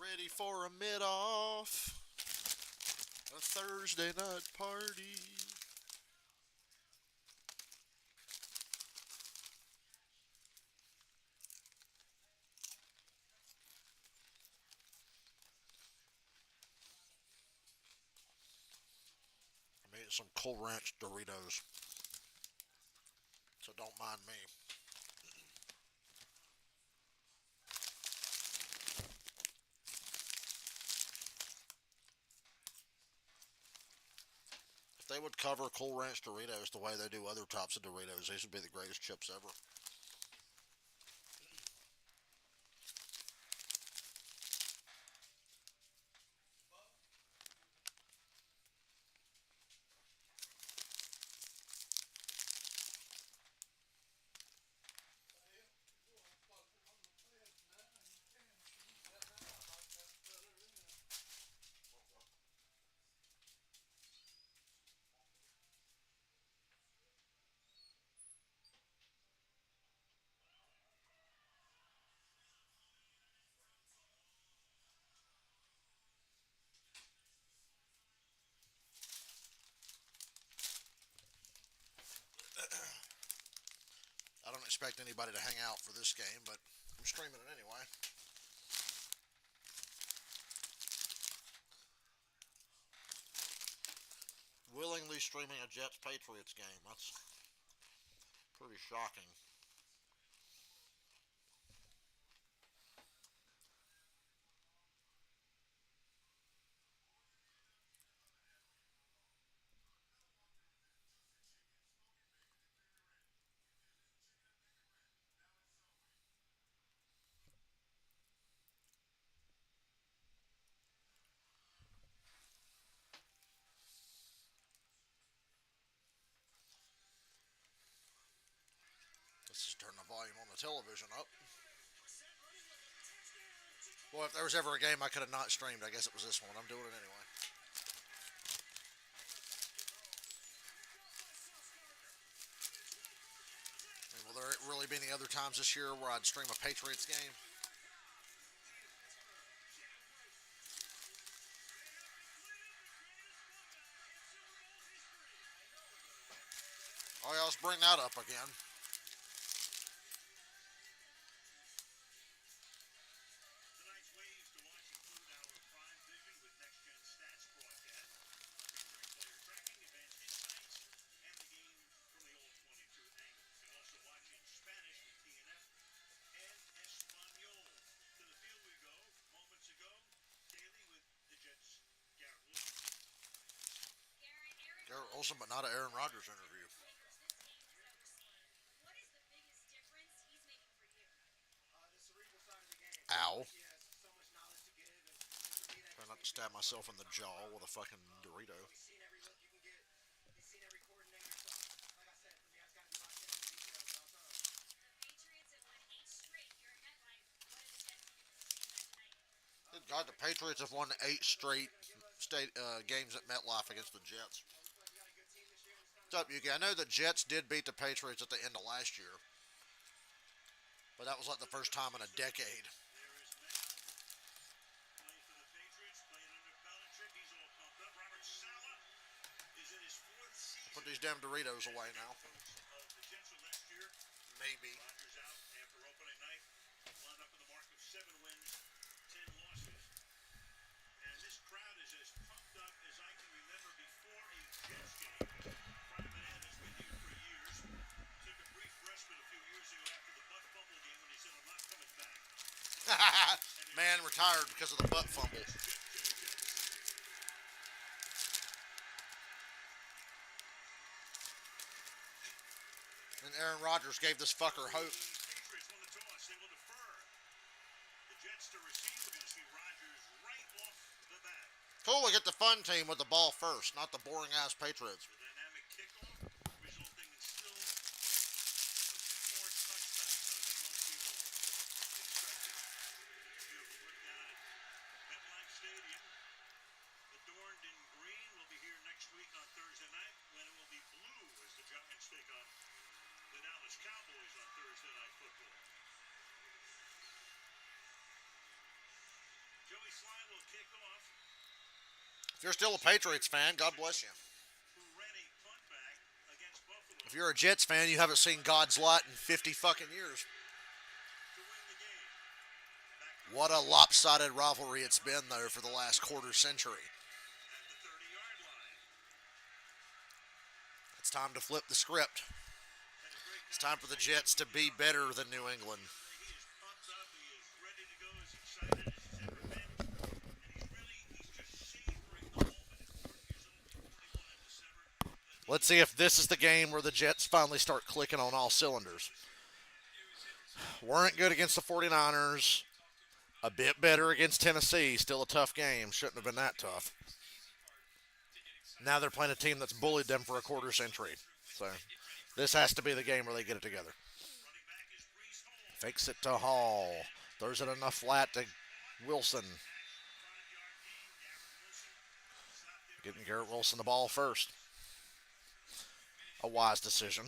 ready for a mid-off. A Thursday night party. I made some Cool Ranch Doritos, so don't mind me. If they would cover Cool Ranch Doritos the way they do other types of Doritos, these would be the greatest chips ever. I don't expect anybody to hang out for this game, but I'm streaming it anyway. Willingly streaming a Jets Patriots game. That's pretty shocking. Let's just turn the volume on the television up. Well, if there was ever a game I could have not streamed, I guess it was this one. I'm doing it anyway. I mean, will there really be any other times this year where I'd stream a Patriots game? Oh yeah, let's bring that up again. Garrett Olson, but not an Aaron Rodgers interview. Ow. Try not to stab myself in the jaw with a fucking Dorito. Good God, the Patriots have won 8 straight state games at MetLife against the Jets. What's up, Yuki? I know the Jets did beat the Patriots at the end of last year, but that was like the first time in a decade. Put these damn Doritos away now. Maybe. Man retired because of the butt fumble. And Aaron Rodgers gave this fucker hope. Cool, we get the fun team with the ball first, not the boring ass Patriots. If you're still a Patriots fan, God bless you. If you're a Jets fan, you haven't seen God's light in 50 fucking years. What a lopsided rivalry it's been, though, for the last quarter century. It's time to flip the script. It's time for the Jets to be better than New England. Let's see if this is the game where the Jets finally start clicking on all cylinders. Weren't good against the 49ers. A bit better against Tennessee. Still a tough game. Shouldn't have been that tough. Now they're playing a team that's bullied them for a quarter century. So this has to be the game where they get it together. Fakes it to Hall. Throws it enough flat to Wilson. Getting Garrett Wilson the ball first. A wise decision.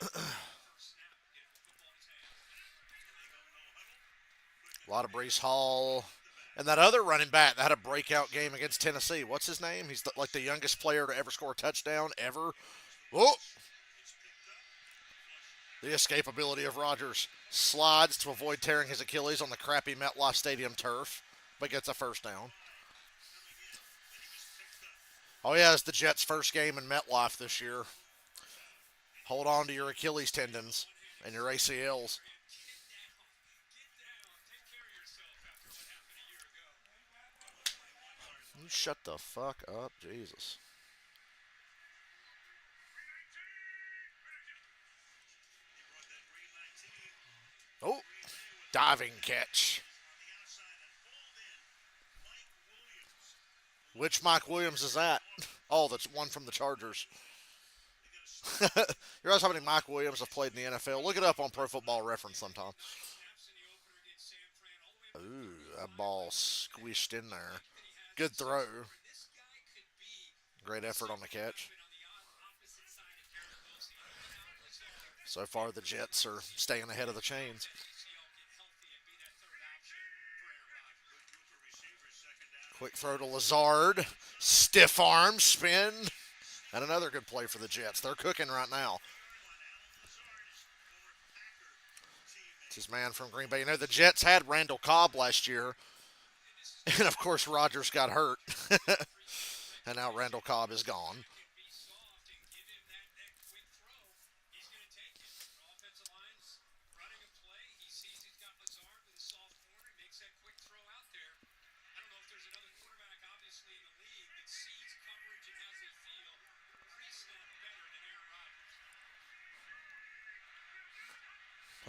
A lot of Brees Hall. And that other running back that had a breakout game against Tennessee. What's his name? He's like the youngest player to ever score a touchdown ever. Oh! The escapability of Rodgers. Slides to avoid tearing his Achilles on the crappy MetLife Stadium turf, but gets a first down. Oh, yeah, it's the Jets' first game in MetLife this year. Hold on to your Achilles tendons and your ACLs. You shut the fuck up, Jesus. Oh, diving catch. Which Mike Williams is that? Oh, that's one from the Chargers. You realize how many Mike Williams have played in the NFL? Look it up on Pro Football Reference sometime. Ooh, that ball squished in there. Good throw. Great effort on the catch. So far, the Jets are staying ahead of the chains. Quick throw to Lazard. Stiff arm, spin. And another good play for the Jets. They're cooking right now. It's his man from Green Bay. You know, the Jets had Randall Cobb last year. And, of course, Rodgers got hurt. And now Randall Cobb is gone.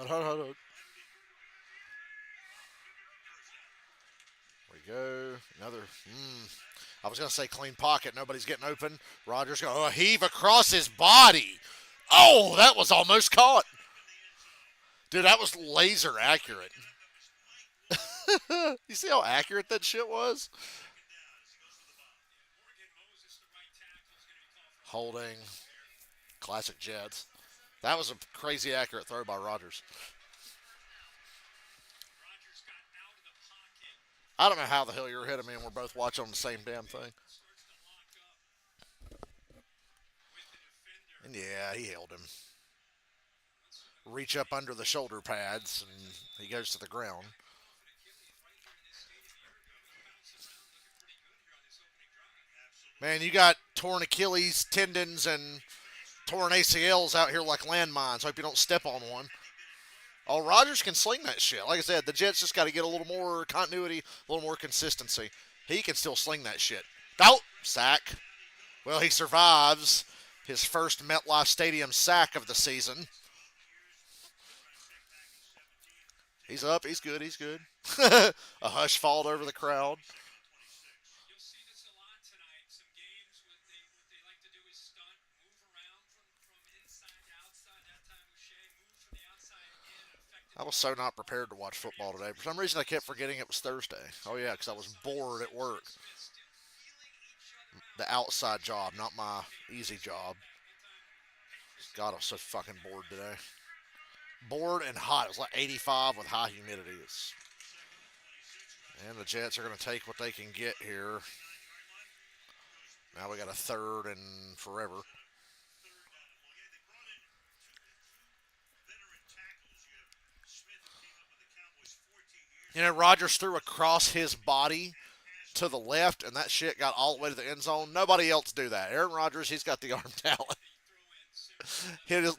Here we go. Another. I was going to say clean pocket. Nobody's getting open. Rodgers going to heave across his body. Oh, that was almost caught. Dude, that was laser accurate. You see how accurate that shit was? Holding. Classic Jets. That was a crazy accurate throw by Rodgers. I don't know how the hell you're ahead of me and we're both watching on the same damn thing. And yeah, he held him. Reach up under the shoulder pads and he goes to the ground. Man, you got torn Achilles tendons and torn ACLs out here like landmines. Hope you don't step on one. Oh, Rodgers can sling that shit. Like I said, the Jets just got to get a little more continuity, a little more consistency. He can still sling that shit. Oh, sack. Well, he survives his first MetLife Stadium sack of the season. He's up. He's good. He's good. A hush followed over the crowd. I was so not prepared to watch football today. For some reason, I kept forgetting it was Thursday. Oh, yeah, because I was bored at work. The outside job, not my easy job. God, I'm so fucking bored today. bored and hot. It was like 85 with high humidity. And the Jets are going to take what they can get here. Now we got a third and forever. You know, Rodgers threw across his body to the left, and that shit got all the way to the end zone. Nobody else do that. Aaron Rodgers, he's got the arm talent.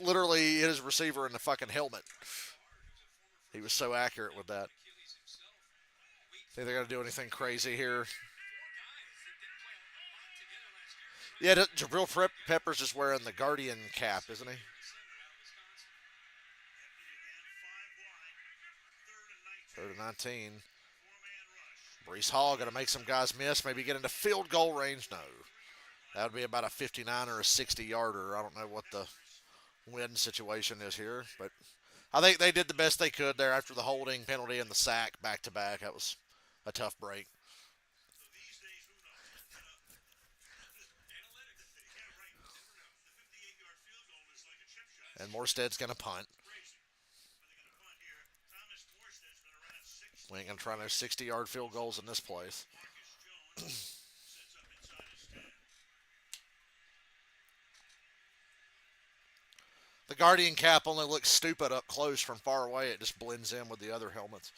Literally hit his receiver in the fucking helmet. He was so accurate with that. Think they're gonna do anything crazy here? Yeah, Jabril Peppers is wearing the Guardian cap, isn't he? Third and 19. Brees Hall gonna make some guys miss. Maybe get into field goal range. No, that would be about a 59 or a 60 yarder. I don't know what the win situation is here, but I think they did the best they could there after the holding penalty and the sack back to back. That was a tough break. And Morstead's going to punt. We ain't going to try no 60-yard field goals in this place. The Guardian cap only looks stupid up close. From far away, it just blends in with the other helmets.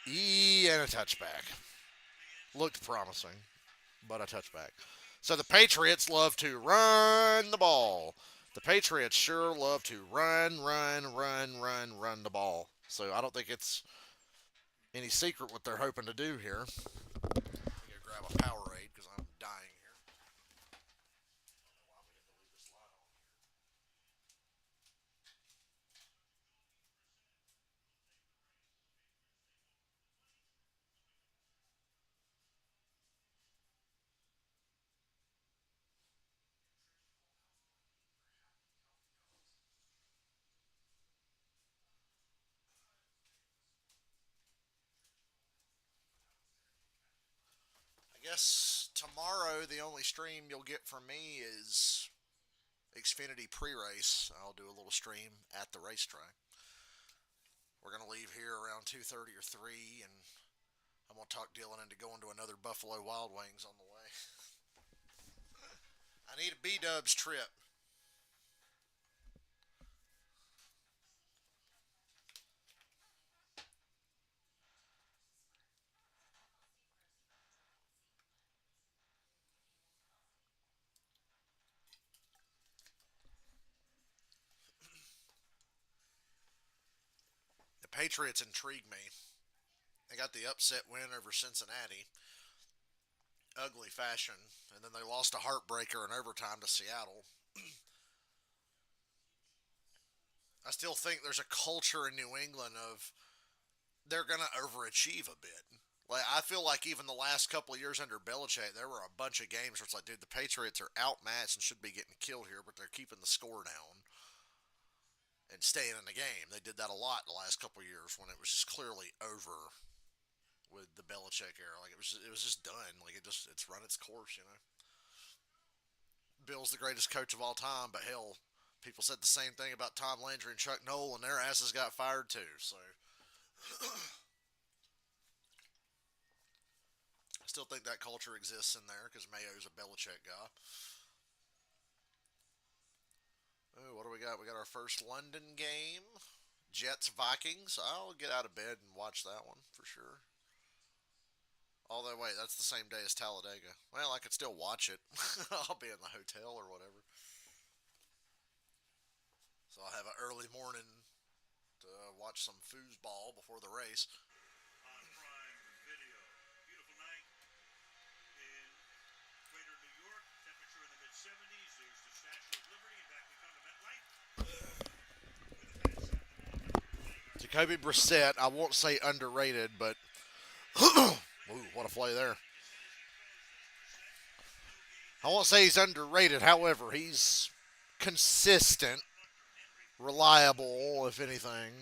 And a touchback. Looked promising, but a touchback. So the Patriots love to run the ball. The Patriots sure love to run the ball. So I don't think it's any secret what they're hoping to do here. I'm going to grab a Powerade because I'm dying here. I guess tomorrow the only stream you'll get from me is Xfinity pre-race. I'll do a little stream at the racetrack. We're gonna leave here around 2:30 or 3, and I'm gonna talk Dylan into going to another Buffalo Wild Wings on the way. I need a B Dubs trip. The Patriots intrigue me. They got the upset win over Cincinnati, ugly fashion, and then they lost a heartbreaker in overtime to Seattle. I still think there's a culture in New England of they're gonna overachieve a bit. Like I feel like even the last couple of years under Belichick, there were a bunch of games where it's like, dude, the Patriots are outmatched and should be getting killed here, but they're keeping the score down and staying in the game. They did that a lot the last couple of years when it was just clearly over with the Belichick era. Like it was just done. Like it's run its course. Bill's the greatest coach of all time, but hell, people said the same thing about Tom Landry and Chuck Noll, and their asses got fired too. So I still think that culture exists in there because Mayo's a Belichick guy. Oh, what do we got? We got our first London game. Jets Vikings. I'll get out of bed and watch that one for sure. Although, wait, that's the same day as Talladega. Well, I could still watch it. I'll be in the hotel or whatever. So I'll have an early morning to watch some foosball before the race. On Prime Video. Beautiful night in greater New York. Temperature in the mid 70s. There's the Statue of Liberty, and back we come to MetLife. Jacoby Brissett, I won't say underrated, but ooh, what a play there. I won't say he's underrated. However, he's consistent, reliable, if anything.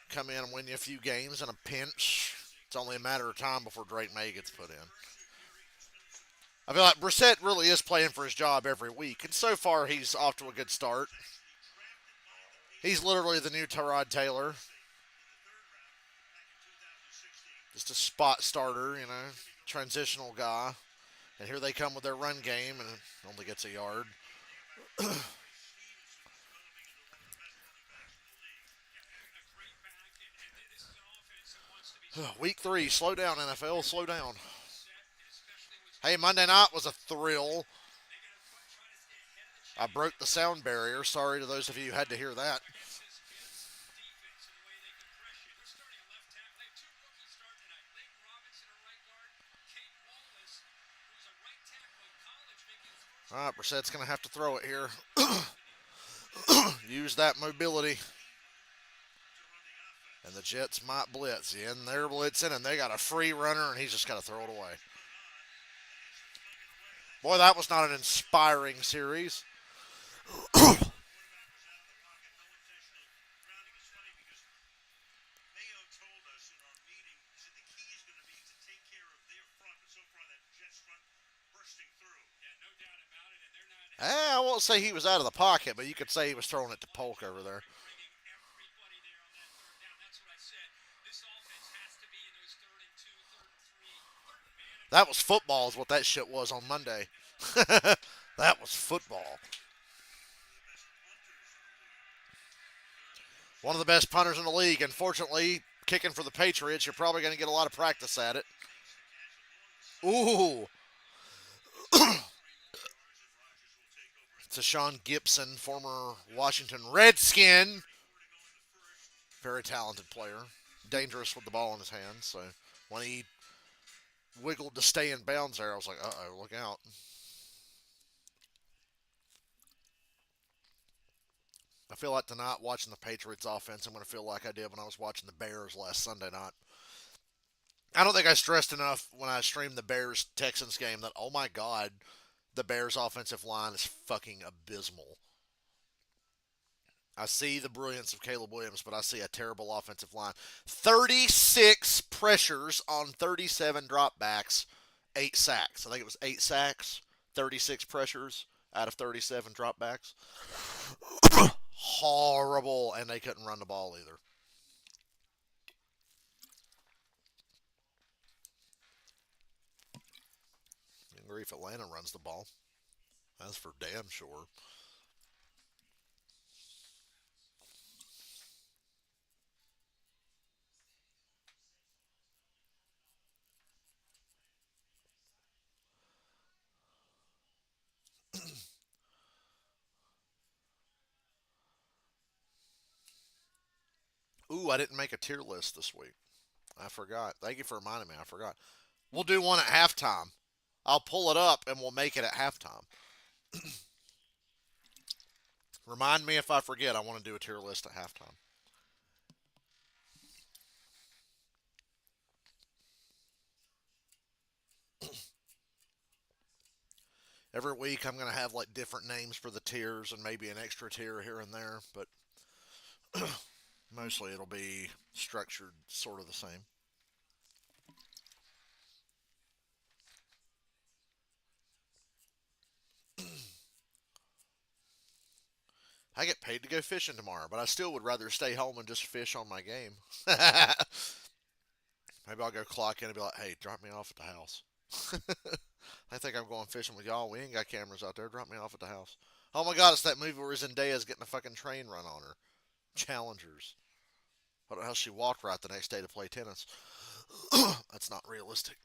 Come in and win you a few games in a pinch. It's only a matter of time before Drake May gets put in. I feel like Brissett really is playing for his job every week, and so far he's off to a good start. He's literally the new Tyrod Taylor, just a spot starter, transitional guy. And here they come with their run game, and it only gets a yard. Week 3, slow down, NFL, slow down. Hey, Monday night was a thrill. I broke the sound barrier. Sorry to those of you who had to hear that. All right, Brissett's going to have to throw it here. Use that mobility. And the Jets might blitz. And they're blitzing, and they got a free runner, and he's just got to throw it away. Boy, that was not an inspiring series. I won't say he was out of the pocket, but you could say he was throwing it to Polk over there. That was football, is what that shit was on Monday. That was football. One of the best punters in the league. Unfortunately, kicking for the Patriots, you're probably going to get a lot of practice at it. Ooh. To Sean Gibson, former Washington Redskin. Very talented player. Dangerous with the ball in his hands. So when he wiggled to stay in bounds there, I was like, uh-oh, look out. I feel like tonight, watching the Patriots offense, I'm going to feel like I did when I was watching the Bears last Sunday night. I don't think I stressed enough when I streamed the Bears-Texans game that, oh my God, the Bears' offensive line is fucking abysmal. I see the brilliance of Caleb Williams, but I see a terrible offensive line. 36 pressures on 37 dropbacks, 8 sacks. I think it was 8 sacks, 36 pressures out of 37 dropbacks. Horrible, and they couldn't run the ball either. I agree if Atlanta runs the ball. That's for damn sure. Ooh, I didn't make a tier list this week. I forgot. Thank you for reminding me. I forgot. We'll do one at halftime. I'll pull it up and we'll make it at halftime. Remind me if I forget. I want to do a tier list at halftime. Every week I'm going to have like different names for the tiers and maybe an extra tier here and there, but mostly it'll be structured sort of the same. I get paid to go fishing tomorrow, but I still would rather stay home and just fish on my game. Maybe I'll go clock in and be like, hey, drop me off at the house. I think I'm going fishing with y'all. We ain't got cameras out there. Drop me off at the house. Oh my God, it's that movie where Zendaya's getting a fucking train run on her. Challengers. I don't know how she walked right the next day to play tennis. That's not realistic.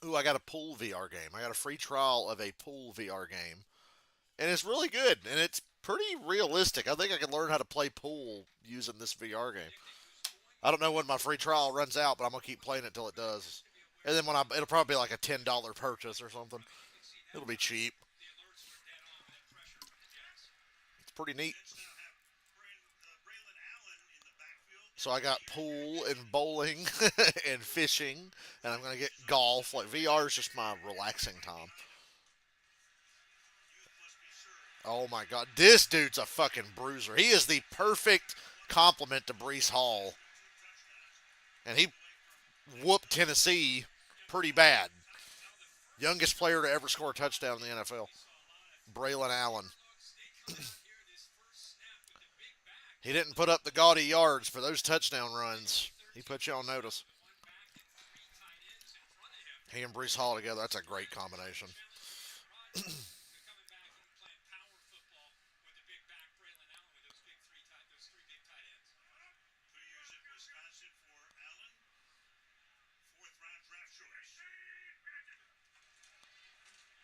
Ooh, I got a pool VR game. I got a free trial of a pool VR game. And it's really good. And it's pretty realistic. I think I can learn how to play pool using this VR game. I don't know when my free trial runs out, but I'm gonna keep playing it till it does. And then it'll probably be like a $10 purchase or something. It'll be cheap. It's pretty neat. So I got pool and bowling and fishing, and I'm gonna get golf. Like VR is just my relaxing time. Oh my God, this dude's a fucking bruiser. He is the perfect complement to Brees Hall, and he whooped Tennessee pretty bad. Youngest player to ever score a touchdown in the NFL, Braylon Allen. He didn't put up the gaudy yards for those touchdown runs. He put you on notice. He and Brees Hall together, that's a great combination.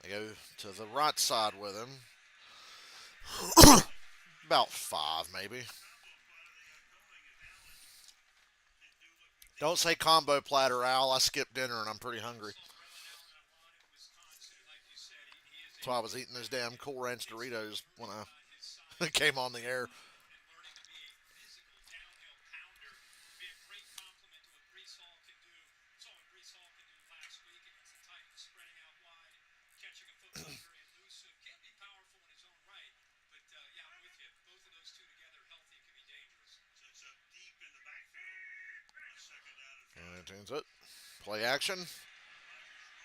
They go to the right side with him. About five, maybe. Don't say combo platter, Al. I skipped dinner and I'm pretty hungry. That's why I was eating those damn Cool Ranch Doritos when I came on the air. And turns it. Play action.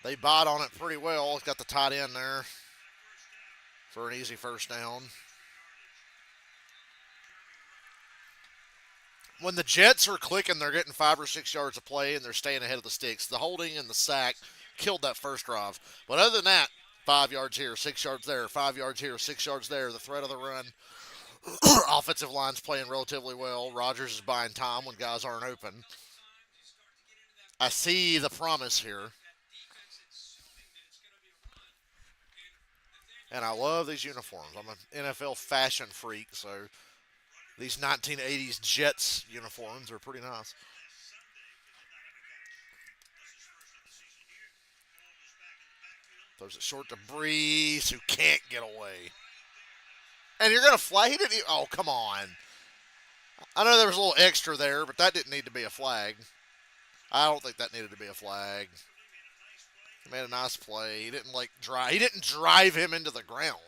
They bought on it pretty well. It's got the tight end there for an easy first down. When the Jets are clicking, they're getting 5 or 6 yards of play and they're staying ahead of the sticks. The holding and the sack killed that first drive. But other than that, 5 yards here, 6 yards there, 5 yards here, 6 yards there. The threat of the run. Offensive line's playing relatively well. Rodgers is buying time when guys aren't open. I see the promise here. And I love these uniforms. I'm an NFL fashion freak, so these 1980s Jets uniforms are pretty nice. Throws it short to Breeze, who can't get away. And you're going to flag? He didn't even, oh, come on. I know there was a little extra there, but that didn't need to be a flag. I don't think that needed to be a flag. He made a nice play. He didn't drive. He didn't drive him into the ground.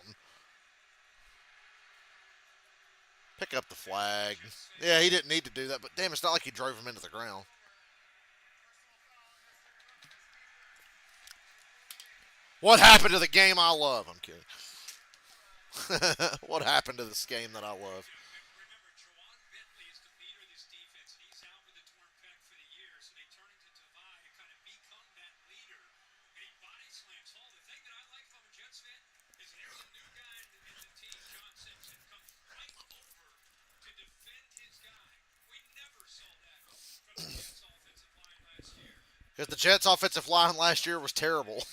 Pick up the flag. Yeah, he didn't need to do that, but damn, it's not like he drove him into the ground. What happened to the game I love? I'm kidding. What happened to this game that I love? Because the Jets' offensive line last year was terrible.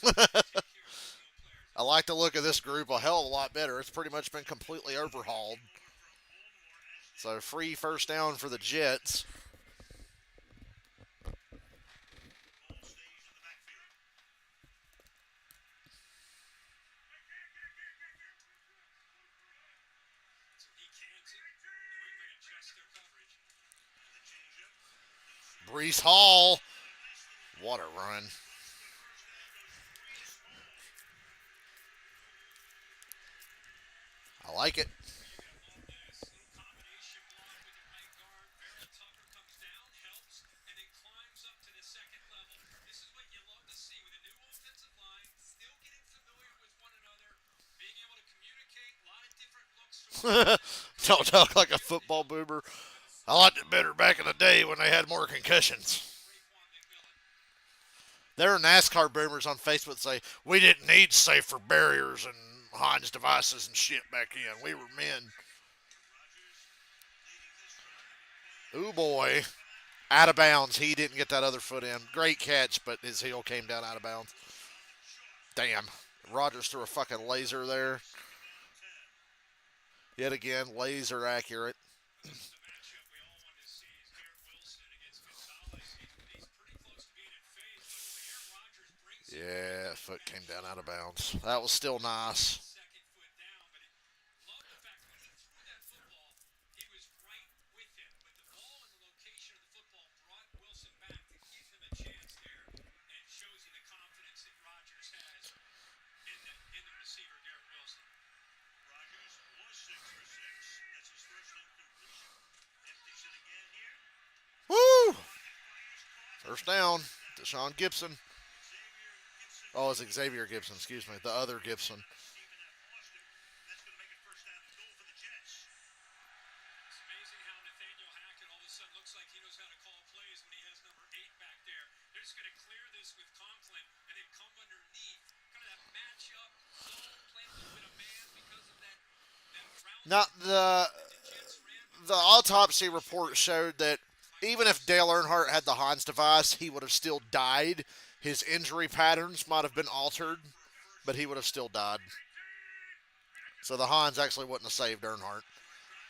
I like the look of this group a hell of a lot better. It's pretty much been completely overhauled. So free first down for the Jets. Brees Hall. What a run. I like it. Don't talk like a football boomer. I liked it better back in the day when they had more concussions. There are NASCAR boomers on Facebook that say, we didn't need safer barriers and Heinz devices and shit back then. We were men. Ooh, boy. Out of bounds. He didn't get that other foot in. Great catch, but his heel came down out of bounds. Damn. Rodgers threw a fucking laser there. Yet again, laser accurate. Yeah, foot came down out of bounds. That was still nice. Woo! First down. Deshaun Gibson. Oh, it's Xavier Gibson. Excuse me, the other Gibson. Stephen F. lost him. That's going to make it first down and goal for the Jets. It's amazing how Nathaniel Hackett all of a sudden looks like he knows how to call plays when he has number 8 back there. They're just going to clear this with Conklin and then come underneath. Kind of that matchup zone, playing a little bit of man because of that route Now that the Jets ran. But the autopsy report showed that even if Dale Earnhardt had the Hans device, he would have still died. His injury patterns might have been altered, but he would have still died. So the Hans actually wouldn't have saved Earnhardt.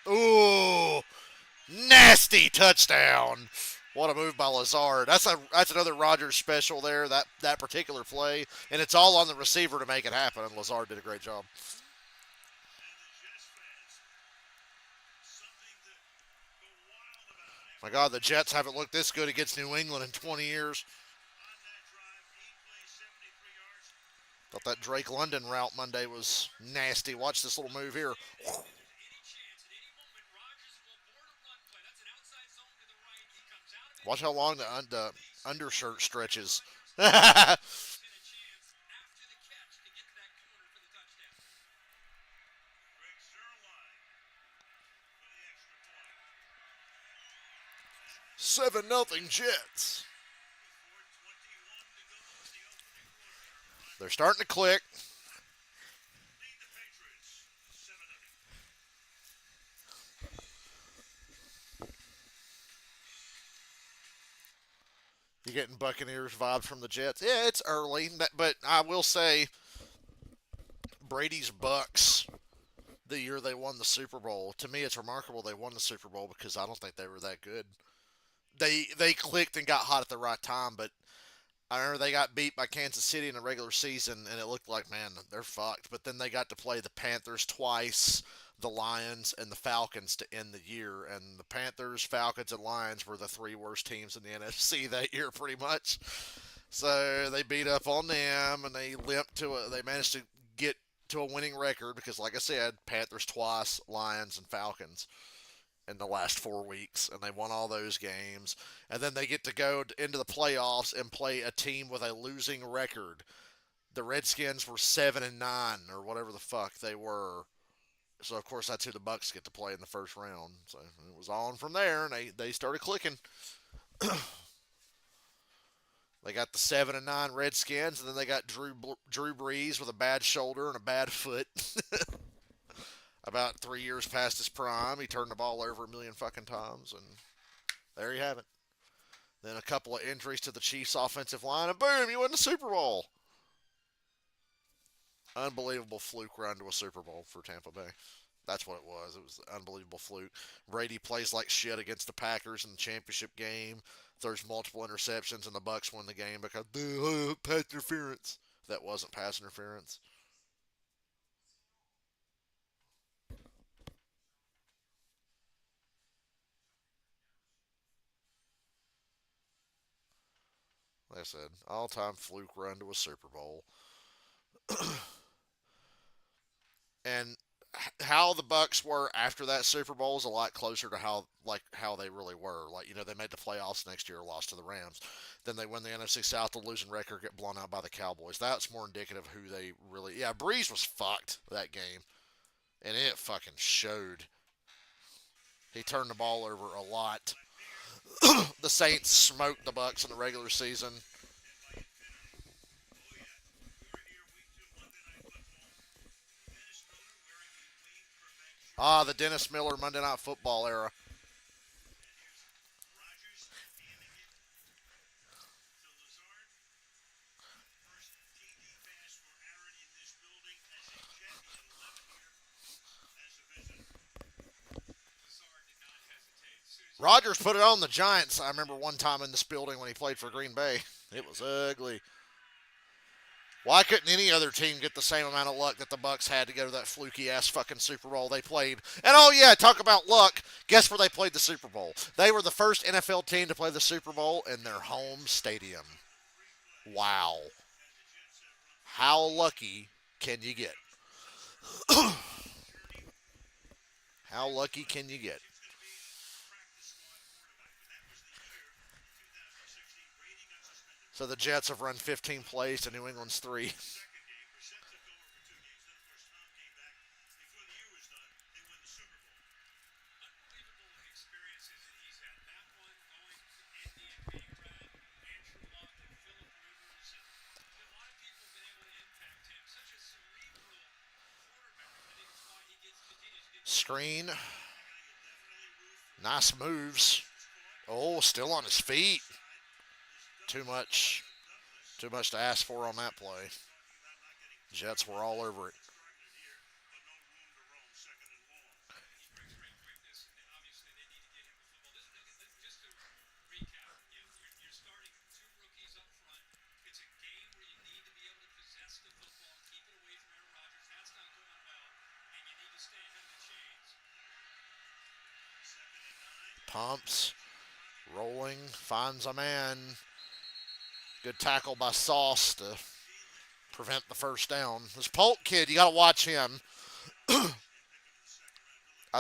Ooh, nasty touchdown! What a move by Lazard. That's another Rogers special there. That particular play, and it's all on the receiver to make it happen. And Lazard did a great job. And the Jets fans, something to go wild about My after God, the Jets haven't looked this good against New England in 20 years. on that drive. 8 plays, 73 yards. Thought that Drake London route Monday was nasty. Watch this little move here. there's any chance at any moment Rodgers will board a run play. That's an outside zone to the right. He comes out of it. Watch how long the undershirt stretches. And a chance after the catch to get to that corner for the touchdown. Greg Zerline for the extra point. 7-0 Jets. With 4:21 to go in the opening quarter. They're starting to click. Lead the Patriots 7-0. You getting Buccaneers vibes from the Jets? Yeah, it's early, but I will say Brady's Bucks the year they won the Super Bowl. To me, it's remarkable they won the Super Bowl because I don't think they were that good. They clicked and got hot at the right time, but I remember they got beat by Kansas City in the regular season, and it looked like, man, they're fucked. But then they got to play the Panthers twice, the Lions, and the Falcons to end the year. And the Panthers, Falcons, and Lions were the three worst teams in the NFC that year, pretty much. So they beat up on them, and they limped to a. They managed to get to a winning record because, like I said, Panthers twice, Lions, and Falcons in the last 4 weeks, and they won all those games. And then they get to go into the playoffs and play a team with a losing record. The Redskins were 7-9 or whatever the fuck they were. So of course that's who the Bucks get to play in the first round. So it was on from there, and they started clicking. They got the 7-9 Redskins, and then they got Drew Brees with a bad shoulder and a bad foot. About 3 years past his prime, he turned the ball over a million fucking times, and there you have it. Then a couple of injuries to the Chiefs' offensive line, and boom, you win the Super Bowl. Unbelievable fluke run to a Super Bowl for Tampa Bay. That's what it was. It was an unbelievable fluke. Brady plays like shit against the Packers in the championship game, throws multiple interceptions, and the Bucks win the game because pass interference. That wasn't pass interference. Like I said, all-time fluke run to a Super Bowl. And how the Bucks were after that Super Bowl is a lot closer to how they really were. Like, they made the playoffs next year, lost to the Rams. Then they win the NFC South, the losing record, get blown out by the Cowboys. That's more indicative of who they really. Yeah, Breeze was fucked that game, and it fucking showed. He turned the ball over a lot. The Saints smoked the Bucks in the regular season. And Mike Fitter. Oh, yeah. We were here week 2 Monday Night Football. Dennis Miller wearing the Wayne Prevent shirt. The Dennis Miller Monday Night Football era. And here's Rodgers handing it to Lazard. First TD pass for Aaron in this building as a Jet. He's at 11 here as a visitor. Lazard did not hesitate. As soon as he Rodgers put it on the Giants. I remember one time in this building when he played for Green Bay. It was ugly. Why couldn't any other team get the same amount of luck that the Bucks had to go to that fluky ass fucking Super Bowl they played? And oh yeah, talk about luck. Guess where they played the Super Bowl? They were the first NFL team to play the Super Bowl in their home stadium. Wow. As the Jets have run How lucky can you get? How lucky can you get? It's going to be a practice squad quarterback. And that was the year in 2016. Brady got suspended. So the Jets have run 15 plays to New England's three. Second game, Brissett took over for 2 games. Then, of course, Tom came back. Before the year was done, they won the Super Bowl. Unbelievable experiences that he's had. That one going to Indy and being around Andrew Luck and Philip Rivers. And a lot of people have been able to impact him. Such a cerebral quarterback. I think it's why he continues to get Screen. And a guy you definitely root for. Nice moves. Oh, still on his feet. Side is Too Douglas. much. Douglas Too much to ask for on that play. talking about not getting Jets were all over it. targeted here, but no room to roam. Second and long. he brings great quickness, and obviously they need to get him the football. Just to recap, you're starting two rookies up front. It's a game where you need to be able to possess the football, keep it away from Aaron Rodgers. That's not going well, and you need to stay ahead of the chains. Second and 9. Pumps. Rolling. Finds a man. Good tackle by Sauce to prevent the first down. This Polk kid, you got to watch him. I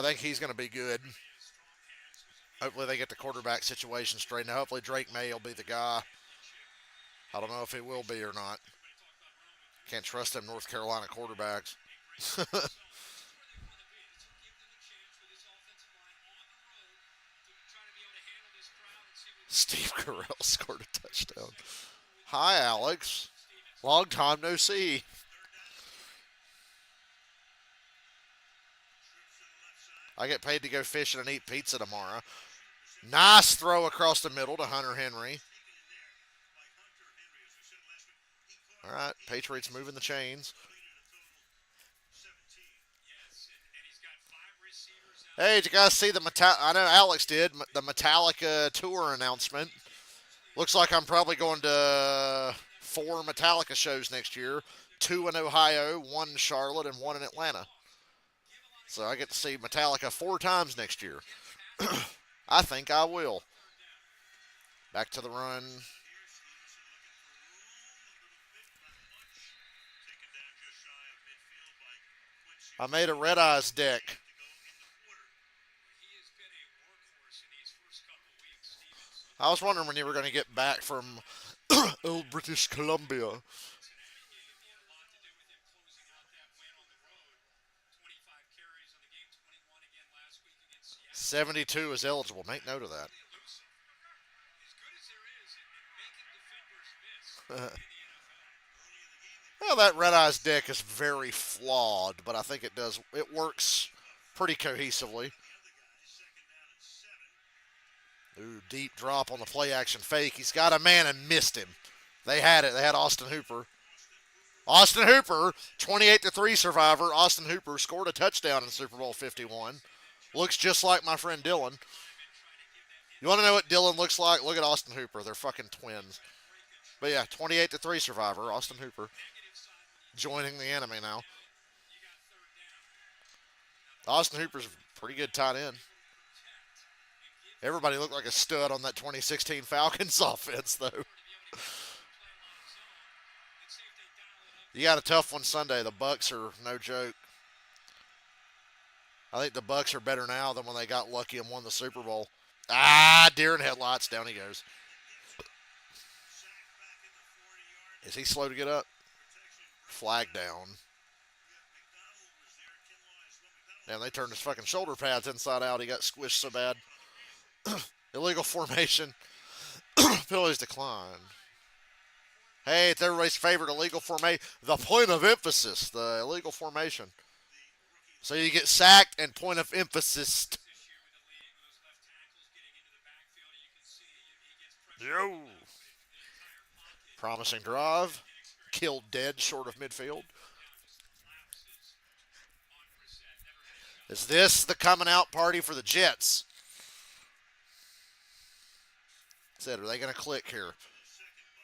think he's going to be good. Hopefully they get the quarterback situation straightened out. Hopefully Drake May will be the guy. I don't know if he will be or not. Can't trust them North Carolina quarterbacks. Steve Carell scored a touchdown. Hi, Alex. Long time no see. Trips to the left side. I get paid to go fishing and eat pizza tomorrow. Nice throw across the middle to Hunter Henry. Taken in there by Hunter Henry. As we said last week, he caught All right, Patriots moving the chains. completed a total 17. Yes, and he's got 5 receivers out. Hey, did you guys see the I know Alex did the Metallica tour announcement. Looks like I'm probably going to 4 Metallica shows next year. 2 in Ohio, 1 in Charlotte, and 1 in Atlanta. So I get to see Metallica 4 times next year. I think I will. Back to the run. Here, Stevenson looking for room a little bit, not much. Taken down just shy of midfield by Quincy. I made a red eyes deck. To go in the quarter. He has been a workhorse in these first couple weeks, Stevens. I was wondering when you were going to get back from old British Columbia. Cincinnati game, he had a lot to do with him closing out that win on the road. 25 carries on the game, 21 again last week against Seattle. 72 is eligible. Make note of that. Elusive. As good as there is in making defenders miss in the NFL. Early in the game, they Well, that red eyes deck is very flawed, but I think it works pretty cohesively. the other guys. Second down and 7. Ooh, deep drop on the play action fake. He's got a man and missed him. They had it. They had Austin Hooper. Austin Hooper, 28-3 survivor. Austin Hooper scored a touchdown in Super Bowl 51. Looks just like my friend Dylan. You want to know what Dylan looks like? Look at Austin Hooper. They're fucking twins. But yeah, 28-3 survivor. Austin Hooper joining the enemy now. Austin Hooper's a pretty good tight end. Everybody looked like a stud on that 2016 Falcons offense, though. You got a tough one Sunday. The Bucks are no joke. I think the Bucks are better now than when they got lucky and won the Super Bowl. Ah, deer in headlights. Down he goes. Sack back at the 40-yard. Is he slow to get up? Protection. Flag down. Yeah, McDonald was there. Kinlaw as well. McDonald Damn, they turned his fucking shoulder pads inside out. He got squished so bad. Illegal formation. Penalties decline. Hey, it's everybody's favorite illegal formation. The point of emphasis, the illegal formation. So you get sacked and point of emphasis. This year with the league, with those left tackles getting into the backfield, you can see he gets pressure Yo. the entire pocket. Promising drive. Killed dead short of midfield. Lapses on Brissett. Never had a Is this the coming out party for the Jets? Said, are they going to click here?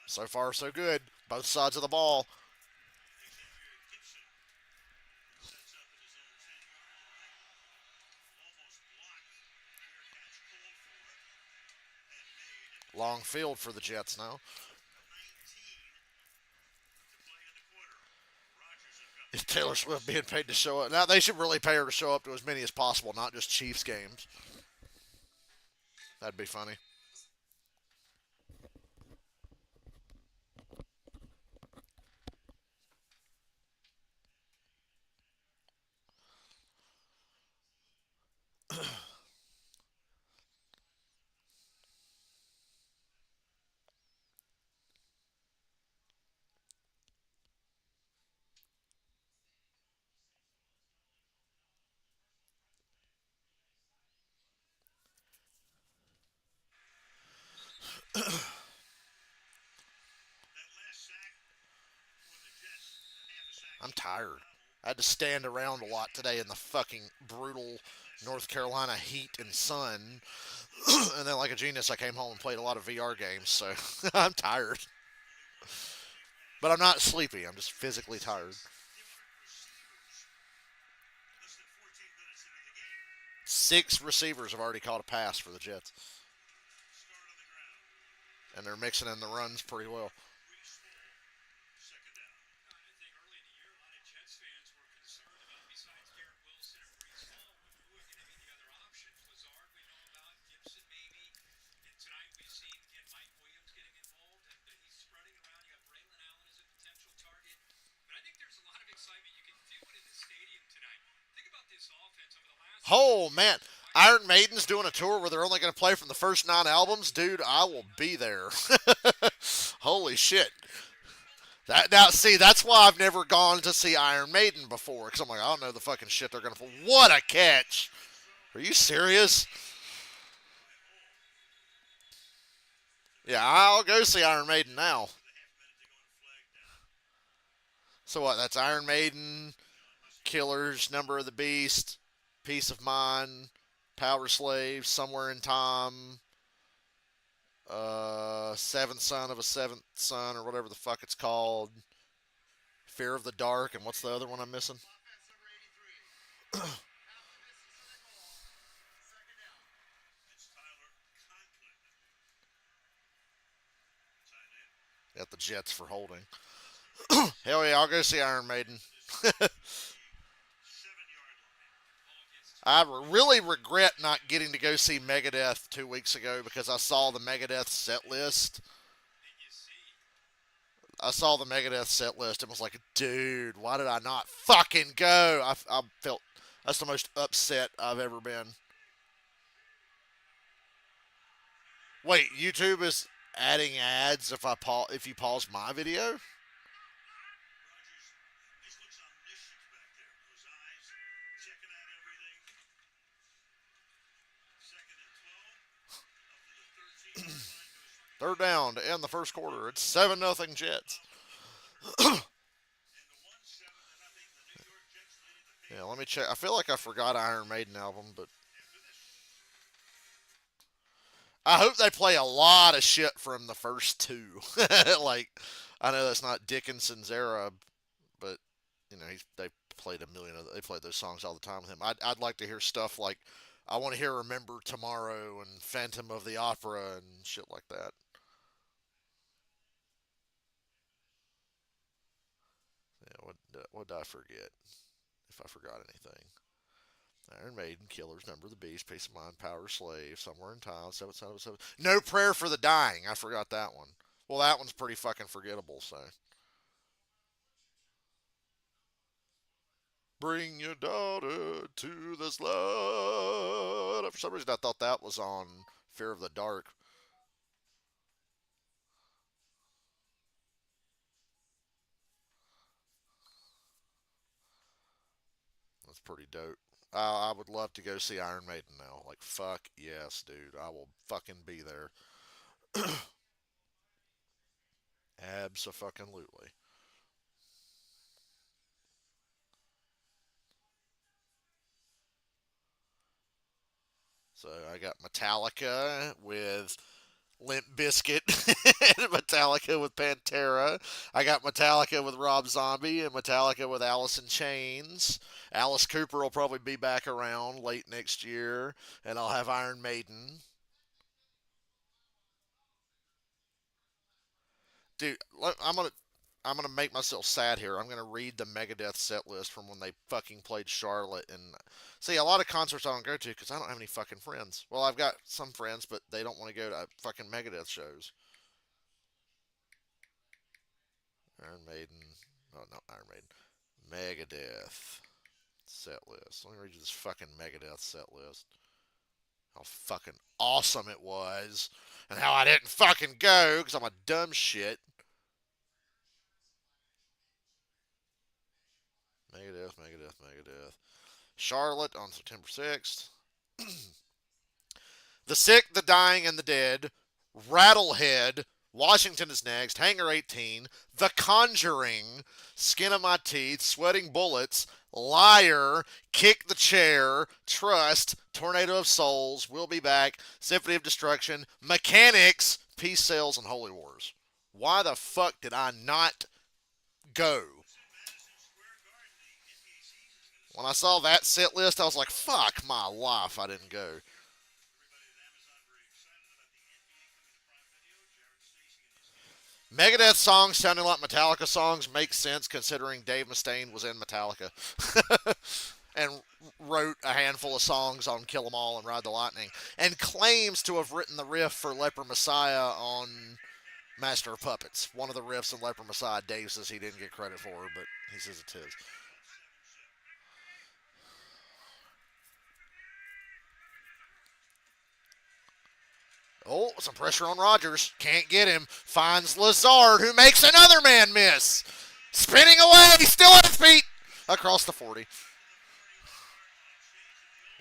So far, so good. Both sides of the ball. Xavier Gibson sets up at his own 10-yard line. Almost blocked. Fair catch called for and made. Long field for the Jets now. 19 to play in the quarter. Rodgers has got Is Taylor Swift being paid to show up? Now, they should really pay her to show up to as many as possible, not just Chiefs games. That'd be funny. That last sack for the Jets, a half a sack I'm each on tired. the double. I had to stand around a lot today in the fucking brutal North Carolina heat and sun. And then, like a genius, I came home and played a lot of VR games, so I'm tired. Only one touchdown But I'm pass. not sleepy. I'm just physically tired. Six different receivers less than 14 minutes into the game. 6 receivers have already caught a pass for the Jets, Start on the ground. and they're mixing in the runs pretty well. Brees Hall. Second down. I think early in the year, a lot of Jets fans were concerned about, besides Garrett Wilson and Brees Hall, who are going to be the other options. Lazard, we know about, Gibson maybe. And tonight we've seen, again, Mike Williams getting involved, and he's spreading around. You got Braylon Allen as a potential target. But I think there's a lot of excitement. You can feel it in the stadium tonight. Think about this offense over the last Oh man, Iron Maiden's doing a tour where they're only going to play from the first 9 albums. Dude, I will be there. Holy shit! That now, see, that's why I've never gone to see Iron Maiden before, because I'm like, I don't know the fucking shit they're going to play. What a catch! Are you serious? By Hall. Yeah, I'll go see Iron Maiden now. With a half minute to go and flag down. So what? That's Iron Maiden, John Huston. Killers, Number of the Beast, Peace of Mind, Power Slave, Somewhere in Time, Seventh Son of a Seventh Son, or whatever the fuck it's called, Fear of the Dark, and what's the other one I'm missing? It's Tyler Conklin. Tight end. Got the Jets for holding. Huston. Hell yeah, I'll go see Iron Maiden. The 7-yard line. ball gets to I really regret not getting to go see Megadeth 2 weeks ago because I saw the Megadeth set list. that you see. I saw the Megadeth set list and was like, dude, why did I not fucking go? I felt that's the most upset I've ever been. Wait, YouTube is adding ads if you pause my video? Rogers just looks omniscient back there. Those eyes checking out everything. Second and 12. Up to the 13-yard line goes Third down to end the first quarter. It's 7-0 Jets. and the 1-7 to nothing. The New York Jets leading the Yeah, Patriots. let me check. I feel like I forgot Iron Maiden album, but After this. I hope they play a lot of shit from the first two. Like, I know that's not Dickinson's era, but you know they played a million. They played those songs all the time with him. I'd like to hear stuff like I want to hear "Remember Tomorrow" and "Phantom of the Opera" and shit like that. Yeah, what did I forget? If I forgot anything. Iron Maiden, Killers, Number of the Beast, Peace of Mind, Power Slave, Somewhere in Time, 777. No Prayer for the Dying. I forgot that one. Well, that one's pretty fucking forgettable, so. Bring your daughter to this light. For some reason, I thought that was on Fear of the Dark. That's pretty dope. I would love to go see Iron Maiden now. Like, fuck yes, dude. I will fucking be there. Abso-fucking-lutely. So I got Metallica with Limp Bizkit and Metallica with Pantera. I got Metallica with Rob Zombie and Metallica with Alice in Chains. Alice Cooper will probably be back around late next year, and I'll have Iron Maiden. Dude, I'm gonna make myself sad here. I'm gonna read the Megadeth set list from when they fucking played Charlotte, and see a lot of concerts I don't go to because I don't have any fucking friends. Well, I've got some friends, but they don't want to go to fucking Megadeth shows. Iron Maiden, oh no, Iron Maiden, Megadeth set list. Let me read you this fucking Megadeth set list. how fucking awesome it was, and how I didn't fucking go because I'm a dumb shit. Megadeth, Megadeth, Megadeth. Charlotte on September 6th. The Sick, the Dying, and the Dead. Rattlehead. Washington is next. Hangar 18. The Conjuring. Skin of My Teeth. Sweating Bullets. Liar. Kick the Chair. Trust. Tornado of Souls. We'll Be Back. Symphony of Destruction. Mechanics. Peace Sales and Holy Wars. Why the fuck did I not go? When I saw that set list, I was like, fuck my life, I didn't go. Megadeth songs sounding like Metallica songs makes sense considering Dave Mustaine was in Metallica and wrote a handful of songs on Kill 'Em All and Ride the Lightning, and claims to have written the riff for Leper Messiah on Master of Puppets. One of the riffs in Leper Messiah, Dave says he didn't get credit for, but he says it's his. Oh, some pressure on Rogers. Can't get him. Finds Lazard, who makes another man miss. Spinning away. Still on his feet. Across the 40.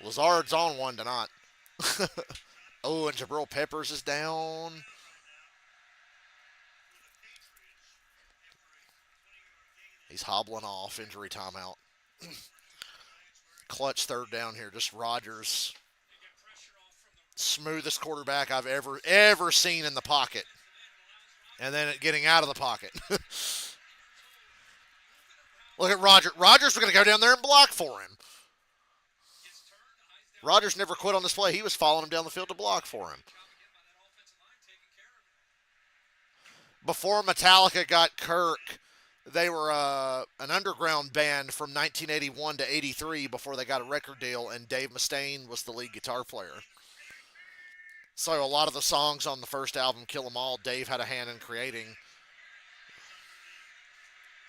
Lazard's on one tonight. Oh, and Jabril Peppers is down. He's hobbling off. Injury timeout. Clutch third down here. Just Rogers. Smoothest quarterback I've ever seen in the pocket. And then getting out of the pocket. Look at Roger. Rogers was going to go down there and block for him. Rogers never quit on this play. He was following him down the field to block for him. Before Metallica got Kirk, they were an underground band from 1981 to 83 before they got a record deal, and Dave Mustaine was the lead guitar player. So a lot of the songs on the first album, Kill 'Em All, Dave had a hand in creating.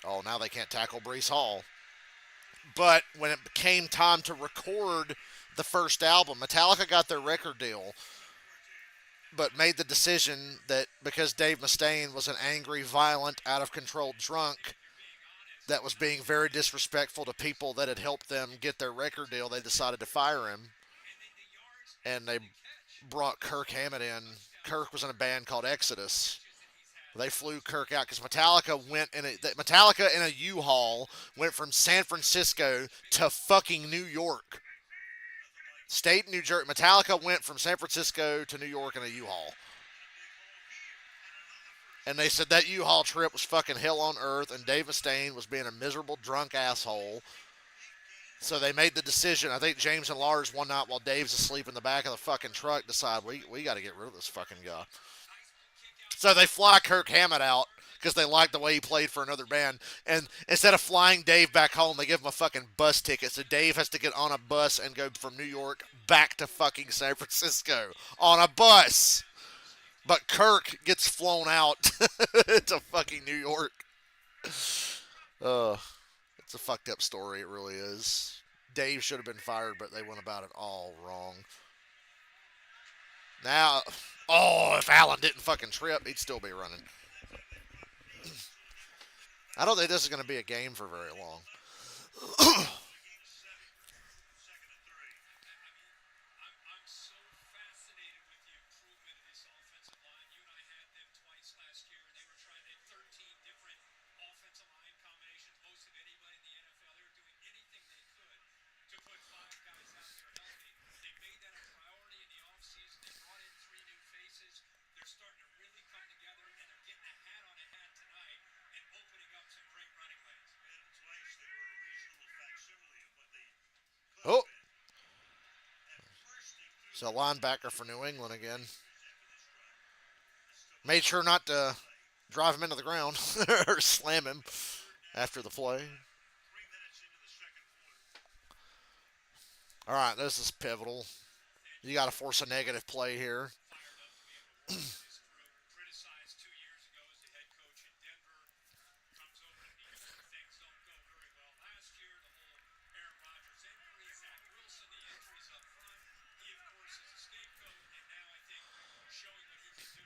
Oh, now they can't tackle Brees Hall. But when it came time to record the first album, Metallica got their record deal, but made the decision that because Dave Mustaine was an angry, violent, out-of-control drunk that was being very disrespectful to people that had helped them get their record deal, they decided to fire him. And they brought Kirk Hammett in. Kirk was in a band called Exodus. They flew Kirk out because Metallica in a U-Haul went from San Francisco to fucking New York. Stayed in New Jersey. Metallica went from San Francisco to New York in a U-Haul. And they said that U-Haul trip was fucking hell on earth, and Dave Mustaine was being a miserable drunk asshole. So they made the decision. I think James and Lars one night while Dave's asleep in the back of the fucking truck decide we got to get rid of this fucking guy. So they fly Kirk Hammett out because they like the way he played for another band. And instead of flying Dave back home, they give him a fucking bus ticket. So Dave has to get on a bus and go from New York back to fucking San Francisco on a bus. But Kirk gets flown out to fucking New York. It's a fucked up story, it really is. Dave should have been fired, but they went about it all wrong. Now, if Allen didn't fucking trip, he'd still be running. I don't think this is going to be a game for very long. Oh, so linebacker for New England again. Made sure not to drive him into the ground or slam him after the play. All right, this is pivotal. You got to force a negative play here.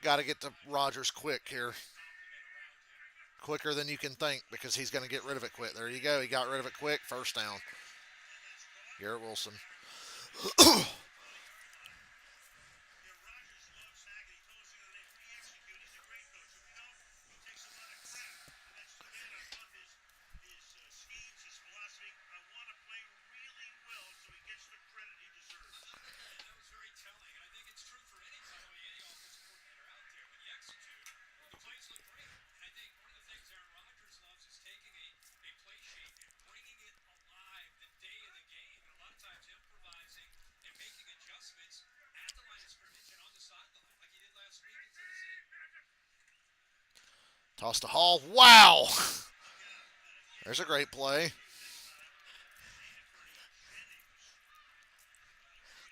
Got to get to Rogers quick here. complement around him. Quicker than you can think because he's going to get rid of it quick. There you go. He got rid of it quick. First down. Garrett Wilson. Yeah, Rogers loves Hackett. He told us the other day, when he executes, he's a great coach. If you don't, he takes a lot of crap. And that's too bad. I love his schemes, his philosophy. I want to play really well so he gets the credit he deserves. And that was very telling. And I think it's true for any, by the way, any offensive coordinator out there. When you execute, the plays look great. And I think one of the things Aaron Rodgers loves is taking a play sheet and bringing it alive the day of the game. And a lot of times improvising and making adjustments at the line of scrimmage and on the sideline, like he did last week in Tennessee. Toss to Hall. Wow. There's a great play.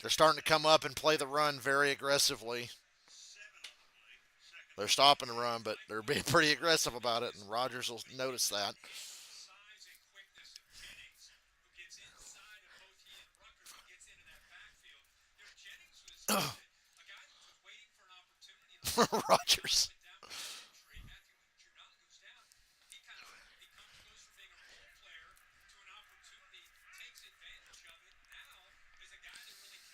They're starting to come up and play the run very aggressively. They're stopping the run, but they're being pretty aggressive about it, and Rodgers will notice that. Size and quickness of Jennings, who gets inside of both he and Rucker, who gets into that backfield. You know, Jennings was a guy that was waiting for an opportunity last Rodgers. went down with a knee injury. Matthew, when Giordano goes down, he kind of goes from being a role player to an opportunity, takes advantage of it. Now is a guy they're really